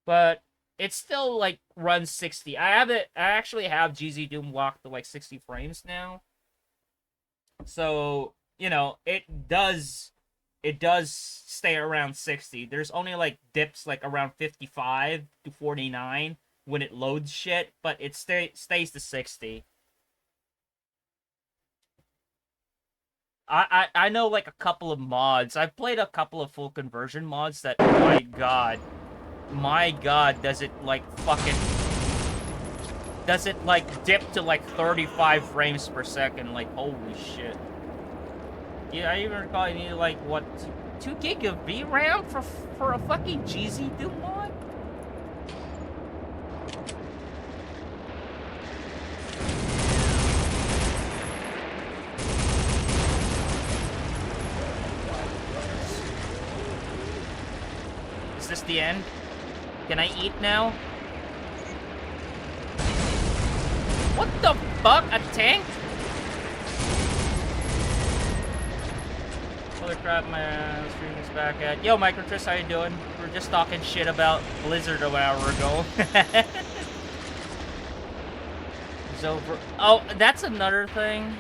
But it still, like, runs 60. I actually have GZ Doom locked to, like, 60 frames now. So, you know, it does stay around 60. There's only like dips like around 55 to 49 when it loads shit, but it stays to 60. I know like a couple of mods. I've played a couple of full conversion mods that, my god, does it like dip to like 35 frames per second? Like, holy shit. Yeah, I even recall you needed like what, 2 gig of VRAM for a fucking GZ Doom mod? Is this the end? Can I eat now? What the fuck? A tank? Holy crap, my stream is back at. Yo, Microtris, how you doing? We were just talking shit about Blizzard an hour ago. It's over. Oh, that's another thing.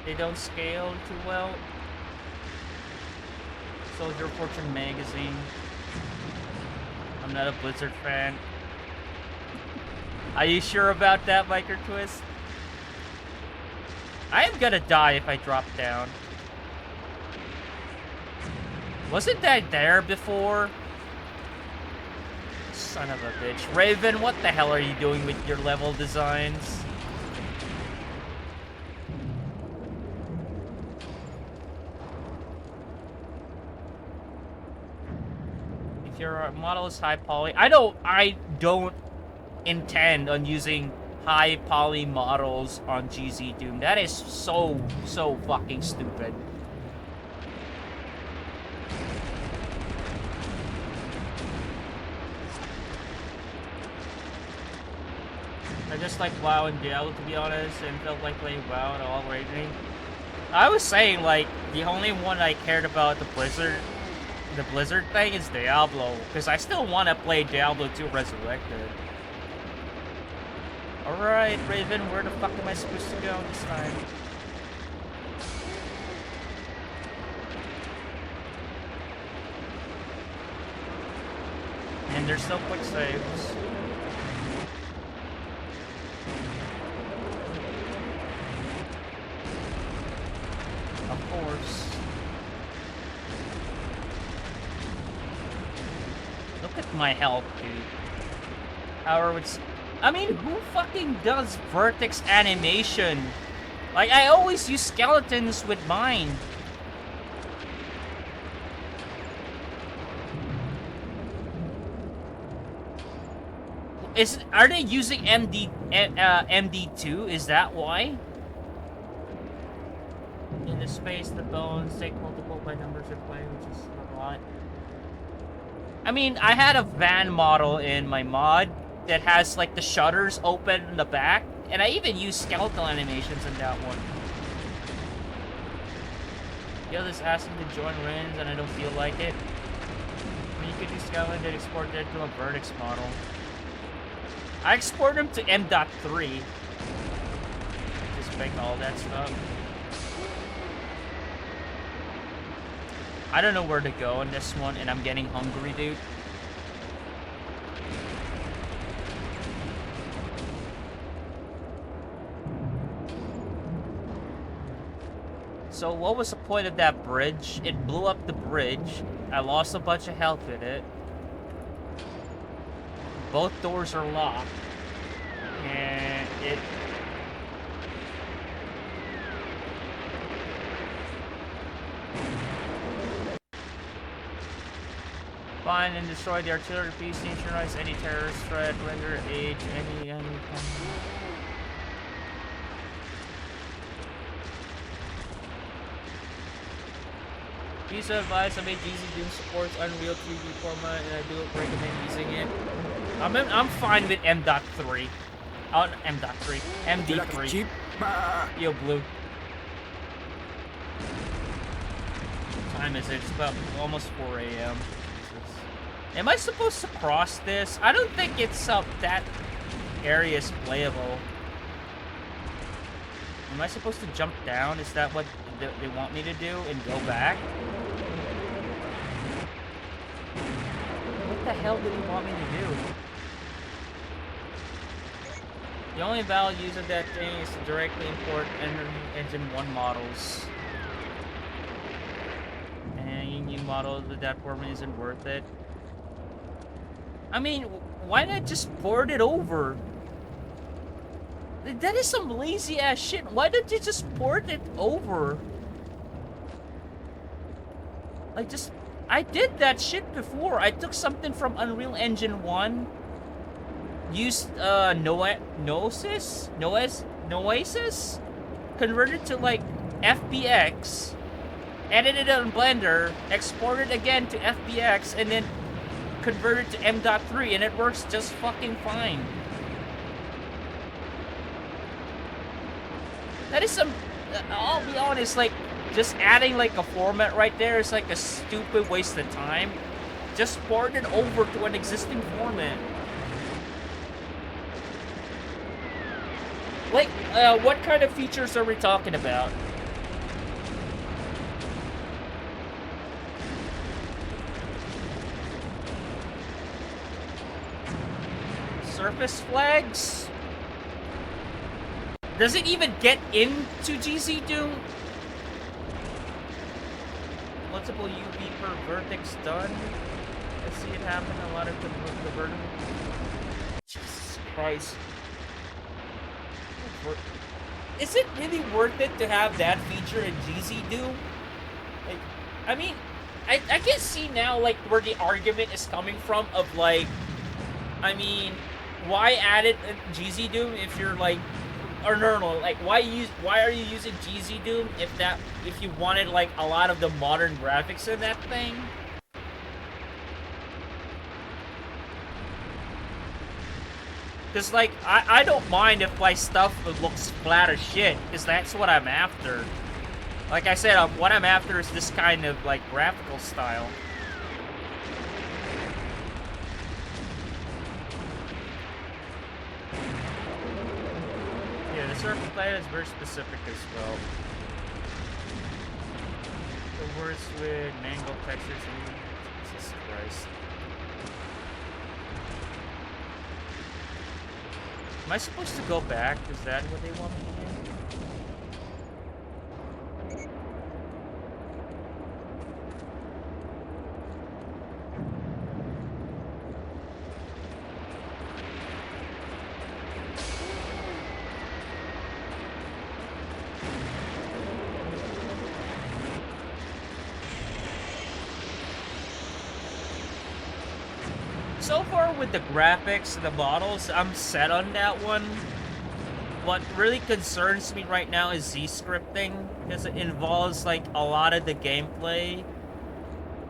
They don't scale too well. Soldier of Fortune magazine. I'm not a Blizzard fan. Are you sure about that, Microtwist? I am gonna die if I drop down. Wasn't that there before? Son of a bitch. Raven, what the hell are you doing with your level designs? If your model is high poly, I don't intend on using high poly models on GZ Doom. That is so fucking stupid. I just like WoW and Diablo, to be honest, and felt like playing WoW and all raging. I was saying, like, the only one I cared about the Blizzard thing is Diablo, because I still want to play Diablo 2 Resurrected. Alright, Raven, where the fuck am I supposed to go this time? And there's no quick saves. Of course. Look at my health, dude. However, it's... I mean, who fucking does vertex animation? Like, I always use skeletons with mine. Are they using MD2? Is that why? In this space, the bones take multiple by numbers of play, which is a lot. I mean, I had a van model in my mod that has like the shutters open in the back, and I even use skeletal animations in that one. Yo, this asking to join Rins, and I don't feel like it. I mean, you could do skeleton and export that to a vertex model. I export them to M.3. Just make all that stuff. I don't know where to go in this one, and I'm getting hungry, dude. So what was the point of that bridge? It blew up the bridge. I lost a bunch of health in it. Both doors are locked. And it... Find and destroy the artillery piece, neutralize any terrorist threat, render aid to any enemy. Piece of advice, I made GZ Doom supports Unreal 3D format, and I do recommend using it. I'm fine with M.3. Oh, M.3. MD3. Yo, Blue. What time is it? It's about almost 4 a.m. Am I supposed to cross this? I don't think it's that area is playable. Am I supposed to jump down? Is that what they want me to do and go back? What the hell did he want me to do? The only valid use of that thing is to directly import Engine 1 models. And any new model of that format isn't worth it. I mean, why not just port it over? That is some lazy ass shit. Why don't you just port it over? Like, just... I did that shit before. I took something from Unreal Engine 1, used Noesis, converted to like FBX, edited it on Blender, exported again to FBX, and then converted to M.3, and it works just fucking fine. That is some... I'll be honest, like, just adding like a format right there is like a stupid waste of time. Just port it over to an existing format. Like, what kind of features are we talking about? Surface flags? Does it even get into GZ Doom? Multiple UV per vertex done. I see it happen a lot of converting. Jesus Christ. Is it really worth it to have that feature in GZ Doom? Like, I mean, I can see now like where the argument is coming from of like, I mean, why add it in GZ Doom if you're like, or no, like why are you using GZ Doom if you wanted like a lot of the modern graphics in that thing? Cause like I don't mind if my stuff looks flat as shit, cause that's what I'm after. Like I said, what I'm after is this kind of like graphical style. Yeah, the surface layer is very specific as well. The words with mangled textures and Jesus Christ. Am I supposed to go back? Is that what they want me to do? So far with the graphics and the models, I'm set on that one. What really concerns me right now is Z-scripting, because it involves like a lot of the gameplay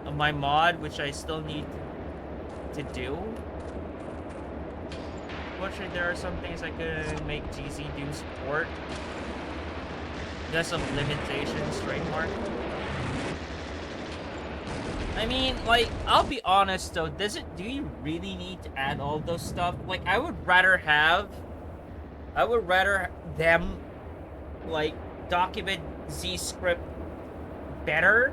of my mod, which I still need to do. Unfortunately, there are some things I could make GZ Doom support. There's some limitations, trademark. I mean, like, I'll be honest though, do you really need to add all those stuff? Like, I would rather them, like, document Z-script better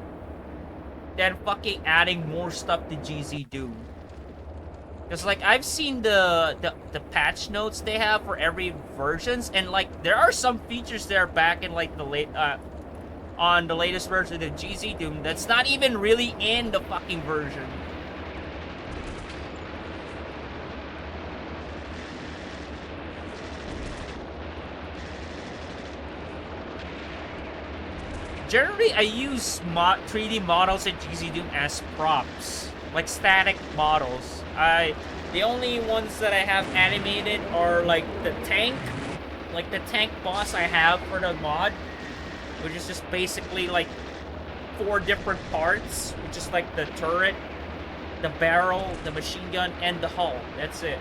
than fucking adding more stuff to GZ Doom. Because, like, I've seen the patch notes they have for every versions, and, like, there are some features there back in, like, on the latest version of the GZ Doom that's not even really in the fucking version. Generally, I use 3D models in GZ Doom as props, like static models. The only ones that I have animated are like the tank boss I have for the mod, which is just basically like 4 different parts, which is like the turret, the barrel, the machine gun, and the hull. That's it.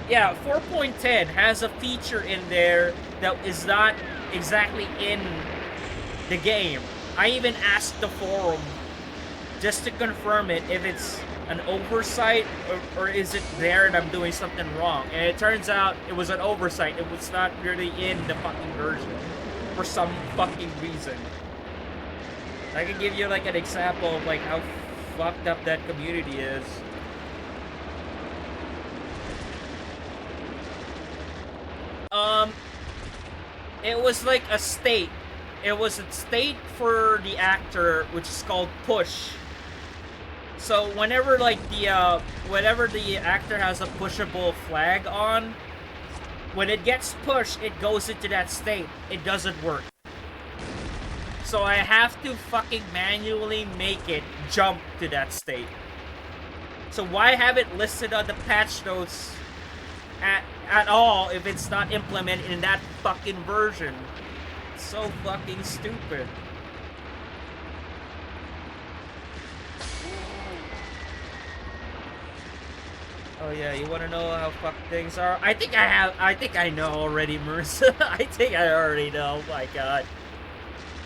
Yeah, 4.10 has a feature in there that is not exactly in the game. I even asked the forum just to confirm it if it's an oversight, or is it there and I'm doing something wrong? And it turns out it was an oversight. It was not really in the fucking version for some fucking reason. I can give you like an example of like how fucked up that community is. It was like a state. It was a state for the actor, which is called push. So whenever like whenever the actor has a pushable flag on, when it gets pushed, it goes into that state. It doesn't work. So I have to fucking manually make it jump to that state. So why have it listed on the patch notes at all if it's not implemented in that fucking version? It's so fucking stupid. Oh yeah, you wanna know how fucked things are? I think I know already, Marissa. I think I already know, oh my god.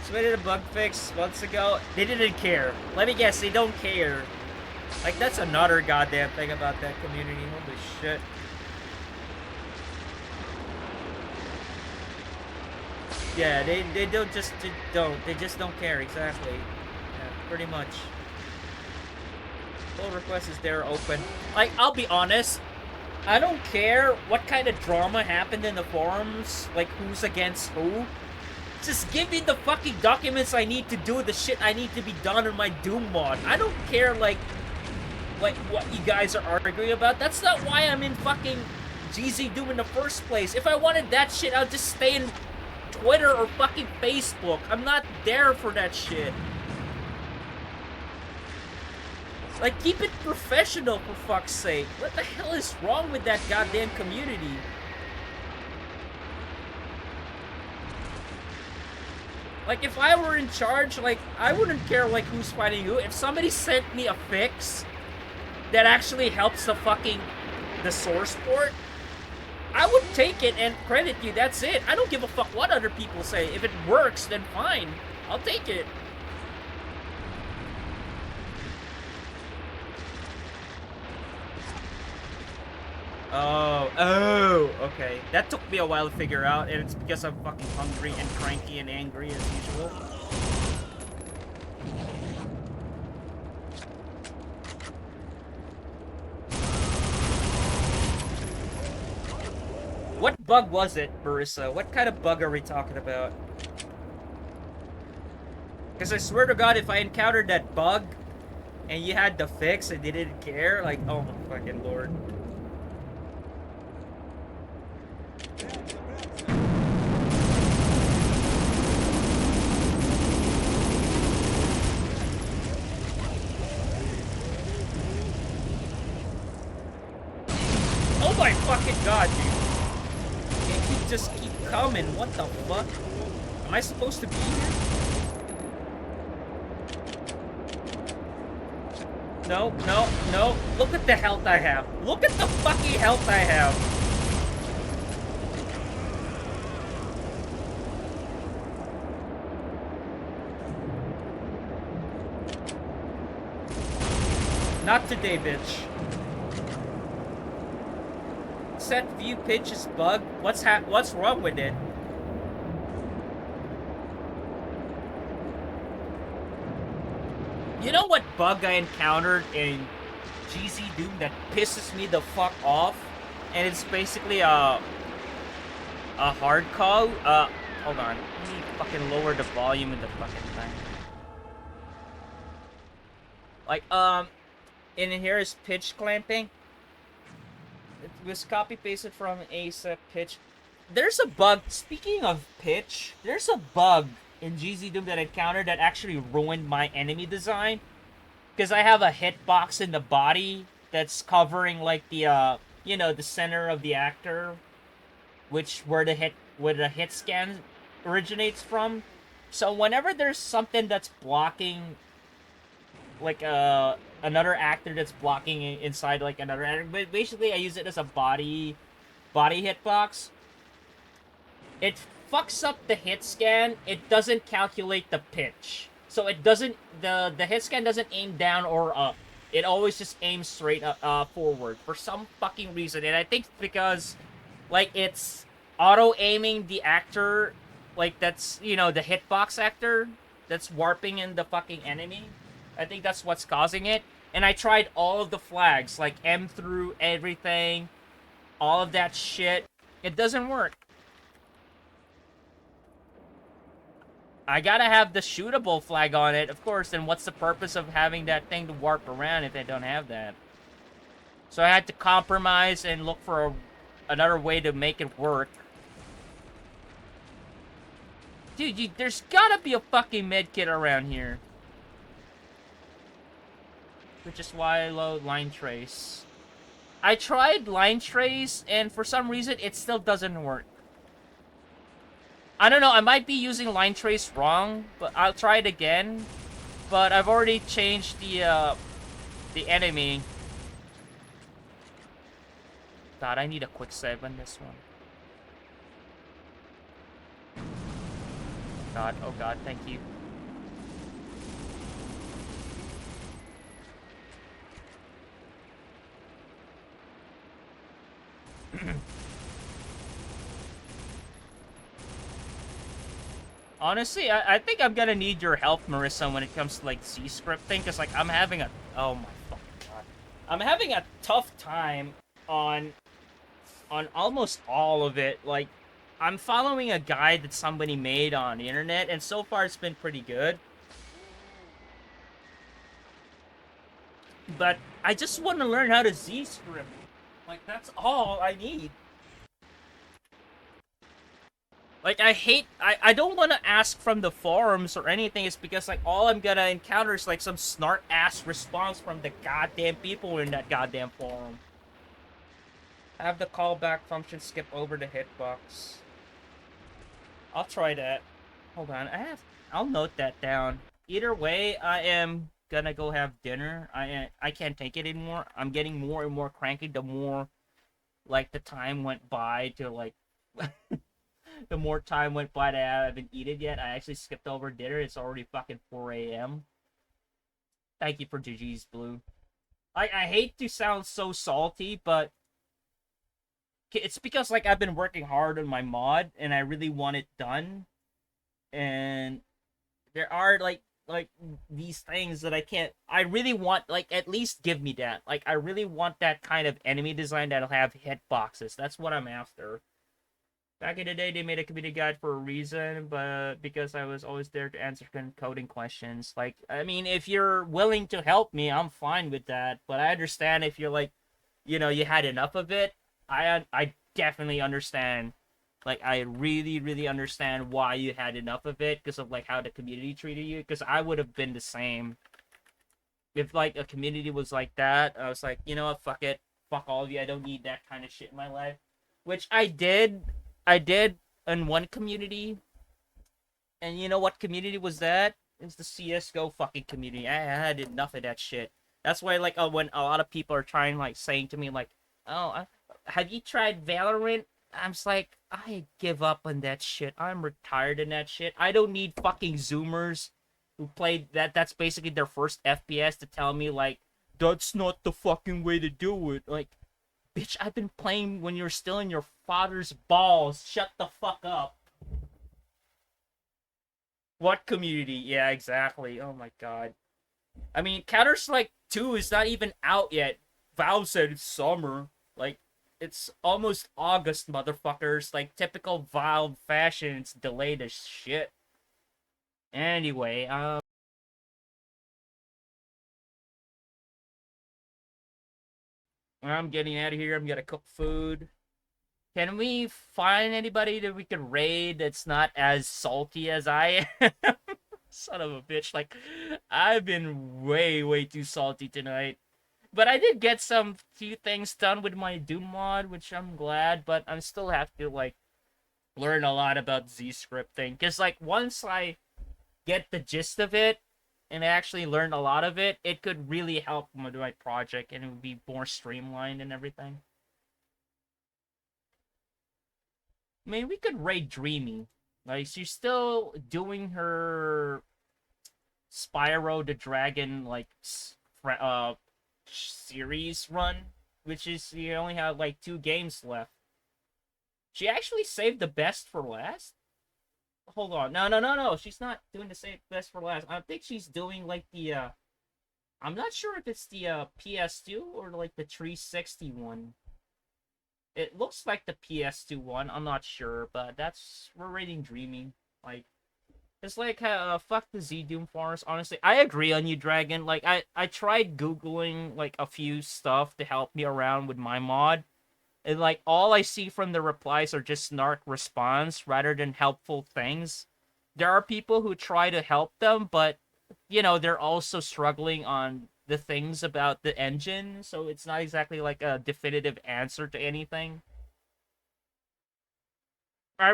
Submitted a bug fix months ago. They didn't care. Let me guess, they don't care. Like, that's another goddamn thing about that community. Holy shit. Yeah, they don't just They just don't care, exactly. Yeah, pretty much. Full request is there open. Like, I'll be honest, I don't care what kind of drama happened in the forums, like who's against who. Just give me the fucking documents I need to do the shit I need to be done in my Doom mod. I don't care like what you guys are arguing about. That's not why I'm in fucking GZ Doom in the first place. If I wanted that shit, I'll just stay in Twitter or fucking Facebook. I'm not there for that shit. Like, keep it professional, for fuck's sake. What the hell is wrong with that goddamn community? Like, if I were in charge, like, I wouldn't care, like, who's fighting who. If somebody sent me a fix that actually helps the source port, I would take it and credit you, that's it. I don't give a fuck what other people say. If it works, then fine. I'll take it. Oh, okay. That took me a while to figure out, and it's because I'm fucking hungry and cranky and angry as usual. What bug was it, Marissa? What kind of bug are we talking about? Because I swear to God, if I encountered that bug, and you had the fix and they didn't care, like, oh my fucking lord. Oh my fucking god, dude. They just keep coming. What the fuck? Am I supposed to be here? No, no, no. Look at the health I have. Look at the fucking health I have. Not today, bitch. Set view pitch is bugged. What's wrong with it? You know what bug I encountered in GZ Doom that pisses me the fuck off? And it's basically a hard call. Hold on. Let me fucking lower the volume in the fucking thing. Like, in here is pitch clamping. It was copy pasted from ASAP pitch. There's a bug. Speaking of pitch, there's a bug in GZ Doom that I encountered that actually ruined my enemy design. Because I have a hitbox in the body that's covering like the you know, the center of the actor, where the hit scan originates from. So whenever there's something that's blocking, like another actor that's blocking inside like another actor, but basically I use it as a body hitbox. It fucks up the hit scan. It doesn't calculate the pitch, so it doesn't the hit scan doesn't aim down or up. it always just aims straight forward for some fucking reason. And I think because, like, it's auto-aiming the actor, like, that's, you know, the hitbox actor that's warping in the fucking enemy. I think that's what's causing it. And I tried all of the flags, like M through everything, all of that shit. It doesn't work. I gotta have the shootable flag on it, of course, and what's the purpose of having that thing to warp around if I don't have that? So I had to compromise and look for another way to make it work. Dude, there's gotta be a fucking medkit around here. Which is why I load line trace. I tried line trace, and for some reason, it still doesn't work. I don't know, I might be using line trace wrong, but I'll try it again. But I've already changed the enemy. God, I need a quick save on this one. God, oh God, thank you. Honestly, I think I'm gonna need your help, Marissa, when it comes to, like, Z-scripting, because, like, I'm having a... Oh my fucking God. I'm having a tough time on almost all of it. Like, I'm following a guide that somebody made on the internet, and so far it's been pretty good. But I just want to learn how to Z-script. Like, that's all I need. Like, I don't want to ask from the forums or anything. It's because, like, all I'm gonna encounter is, like, some snark-ass response from the goddamn people in that goddamn forum. Have the callback function skip over the hitbox. I'll try that. Hold on, I'll note that down. Either way, I am gonna go have dinner. I can't take it anymore. I'm getting more and more cranky the more, like, the time went by to, like... The more time went by that I haven't eaten yet. I actually skipped over dinner. It's already fucking 4 a.m. Thank you for GG's Blue. I hate to sound so salty, but it's because, like, I've been working hard on my mod, and I really want it done. And there are, like these things that I can't... I really want, like, at least give me that. Like, I really want that kind of enemy design that'll have hitboxes. That's what I'm after. Back in the day, they made a community guide for a reason, but because I was always there to answer coding questions. Like, I mean, if you're willing to help me, I'm fine with that. But I understand if you're like, you know, you had enough of it. I definitely understand. Like, I really, really understand why you had enough of it because of, like, how the community treated you. Because I would have been the same. If, like, a community was like that, I was like, you know what, fuck it. Fuck all of you. I don't need that kind of shit in my life. Which I did in one community. And you know what community was that? It's the CSGO fucking community. I had enough of that shit. That's why, like, when a lot of people are trying, like, saying to me, like, oh, have you tried Valorant? I'm just like, I give up on that shit. I'm retired in that shit. I don't need fucking Zoomers who played that's basically their first FPS to tell me, like, that's not the fucking way to do it. Like, bitch, I've been playing when you're still in your father's balls. Shut the fuck up. What community? Yeah, exactly. Oh my God. I mean, Counter-Strike 2 is not even out yet. Valve said it's summer. Like, it's almost August, motherfuckers. Like, typical Valve fashion, it's delayed as shit. Anyway, I'm getting out of here. I'm gonna cook food. Can we find anybody that we could raid that's not as salty as I am? Son of a bitch. Like, I've been way, way too salty tonight. But I did get some few things done with my Doom mod, which I'm glad, but I still have to, like, learn a lot about Z-scripting. Because, like, once I get the gist of it, and actually learn a lot of it, it could really help with my project, and it would be more streamlined and everything. I mean, we could raid Dreamy. Like, she's still doing her Spyro the Dragon, like, series run, which is you only have like 2 games left. She actually saved the best for last? Hold on. No. She's not doing the same best for last. I think she's doing like the I'm not sure if it's the PS2 or like the 360 one. It looks like the PS2 one. I'm not sure, but we're rating Dreamy. Like, it's like fuck the Z Doom forums. Honestly, I agree on you, Dragon. Like, I tried googling like a few stuff to help me around with my mod, and like all I see from the replies are just snark response rather than helpful things. There are people who try to help them, but they're also struggling on the things about the engine, so it's not exactly like a definitive answer to anything. I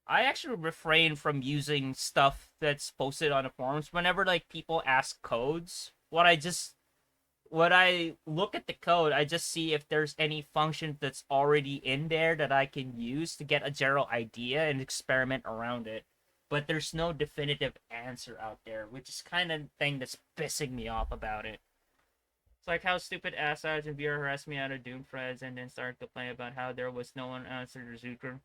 actually refrain from using stuff that's posted on the forums whenever like people ask codes. When I look at the code, I just see if there's any function that's already in there that I can use to get a general idea and experiment around it. But there's no definitive answer out there, which is kind of thing that's pissing me off about it. It's like how stupid ass and viewer harassed me out of Doom Threads and then started complaining about how there was no one answer to Zucker.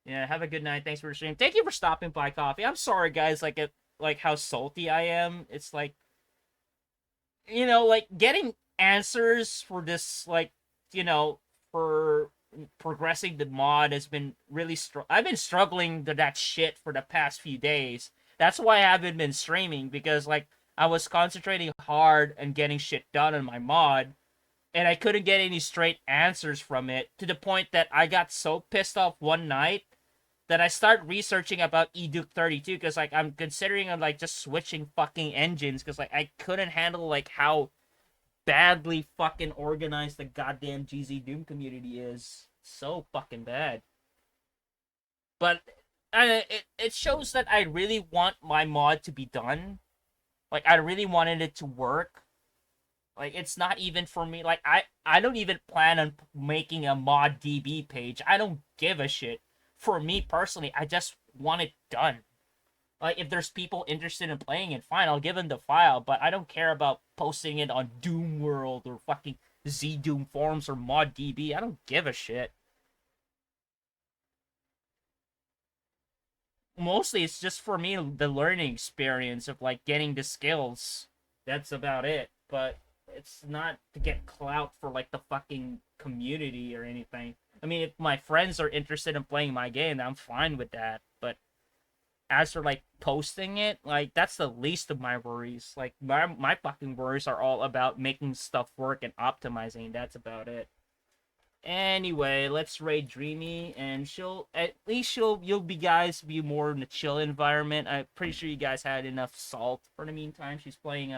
Yeah, have a good night. Thanks for the stream. Thank you for stopping by, Coffee. I'm sorry, guys. Like how salty I am. It's like, like getting answers for this, like, for progressing the mod has been really I've been struggling to that shit for the past few days. That's why I haven't been streaming, because like I was concentrating hard and getting shit done on my mod, and I couldn't get any straight answers from it, to the point that I got so pissed off one night that I started researching about Eduke 32, because like I'm considering like just switching fucking engines, because like I couldn't handle like how badly fucking organized the goddamn GZ Doom community is. So fucking bad. But it shows that I really want my mod to be done. Like, I really wanted it to work. Like, it's not even for me. Like, I don't even plan on making a mod DB page. I don't give a shit. For me personally, I just want it done. Like, if there's people interested in playing it, fine, I'll give them the file, but I don't care about posting it on Doom World or fucking Z Doom forums or ModDB. I don't give a shit. Mostly, it's just for me, the learning experience of, like, getting the skills. That's about it. But it's not to get clout for, like, the fucking community or anything. I mean, if my friends are interested in playing my game, I'm fine with that. But as for like posting it, like that's the least of my worries. Like my fucking worries are all about making stuff work and optimizing. That's about it. Anyway, let's raid Dreamy, and you'll be more in a chill environment. I'm pretty sure you guys had enough salt for the meantime. She's playing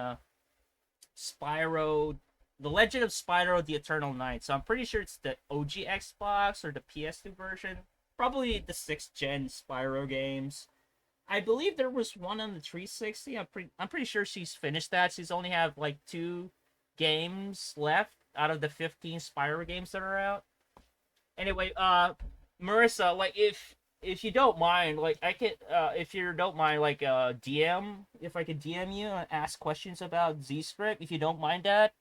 Spyro, The Legend of Spyro: The Eternal Night. So I'm pretty sure it's the OG Xbox or the PS2 version. Probably the 6th gen Spyro games. I believe there was one on the 360. I'm pretty sure she's finished that. She's only have like 2 games left out of the 15 Spyro games that are out. Anyway, Marissa, like if you don't mind, like I could if you don't mind, like DM, if I could DM you and ask questions about Z-Script, if you don't mind that.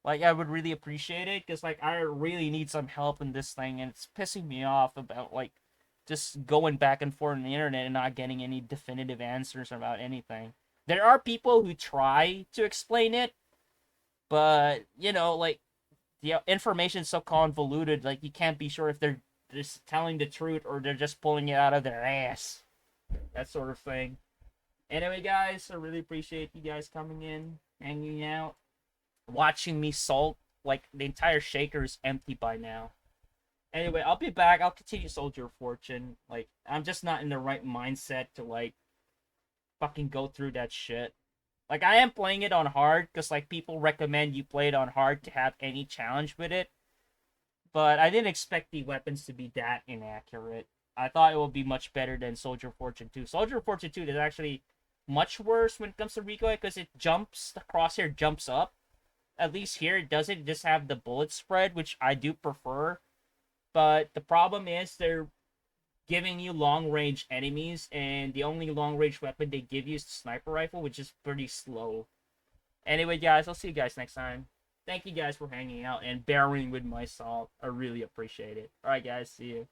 Like, I would really appreciate it, because like I really need some help in this thing, and it's pissing me off about like just going back and forth on the internet and not getting any definitive answers about anything. There are people who try to explain it, but, like, the information's so convoluted, like, you can't be sure if they're just telling the truth or they're just pulling it out of their ass. That sort of thing. Anyway, guys, I really appreciate you guys coming in, hanging out, watching me salt. Like, the entire shaker is empty by now. Anyway, I'll be back. I'll continue Soldier of Fortune. Like, I'm just not in the right mindset to, like, fucking go through that shit. Like, I am playing it on hard, because, like, people recommend you play it on hard to have any challenge with it. But I didn't expect the weapons to be that inaccurate. I thought it would be much better than Soldier of Fortune 2. Soldier of Fortune 2 is actually much worse when it comes to recoil, because it jumps, the crosshair jumps up. At least here it doesn't just have the bullet spread, which I do prefer. But the problem is they're giving you long-range enemies, and the only long-range weapon they give you is the sniper rifle, which is pretty slow. Anyway, guys, I'll see you guys next time. Thank you guys for hanging out and bearing with my salt. I really appreciate it. All right, guys, see you.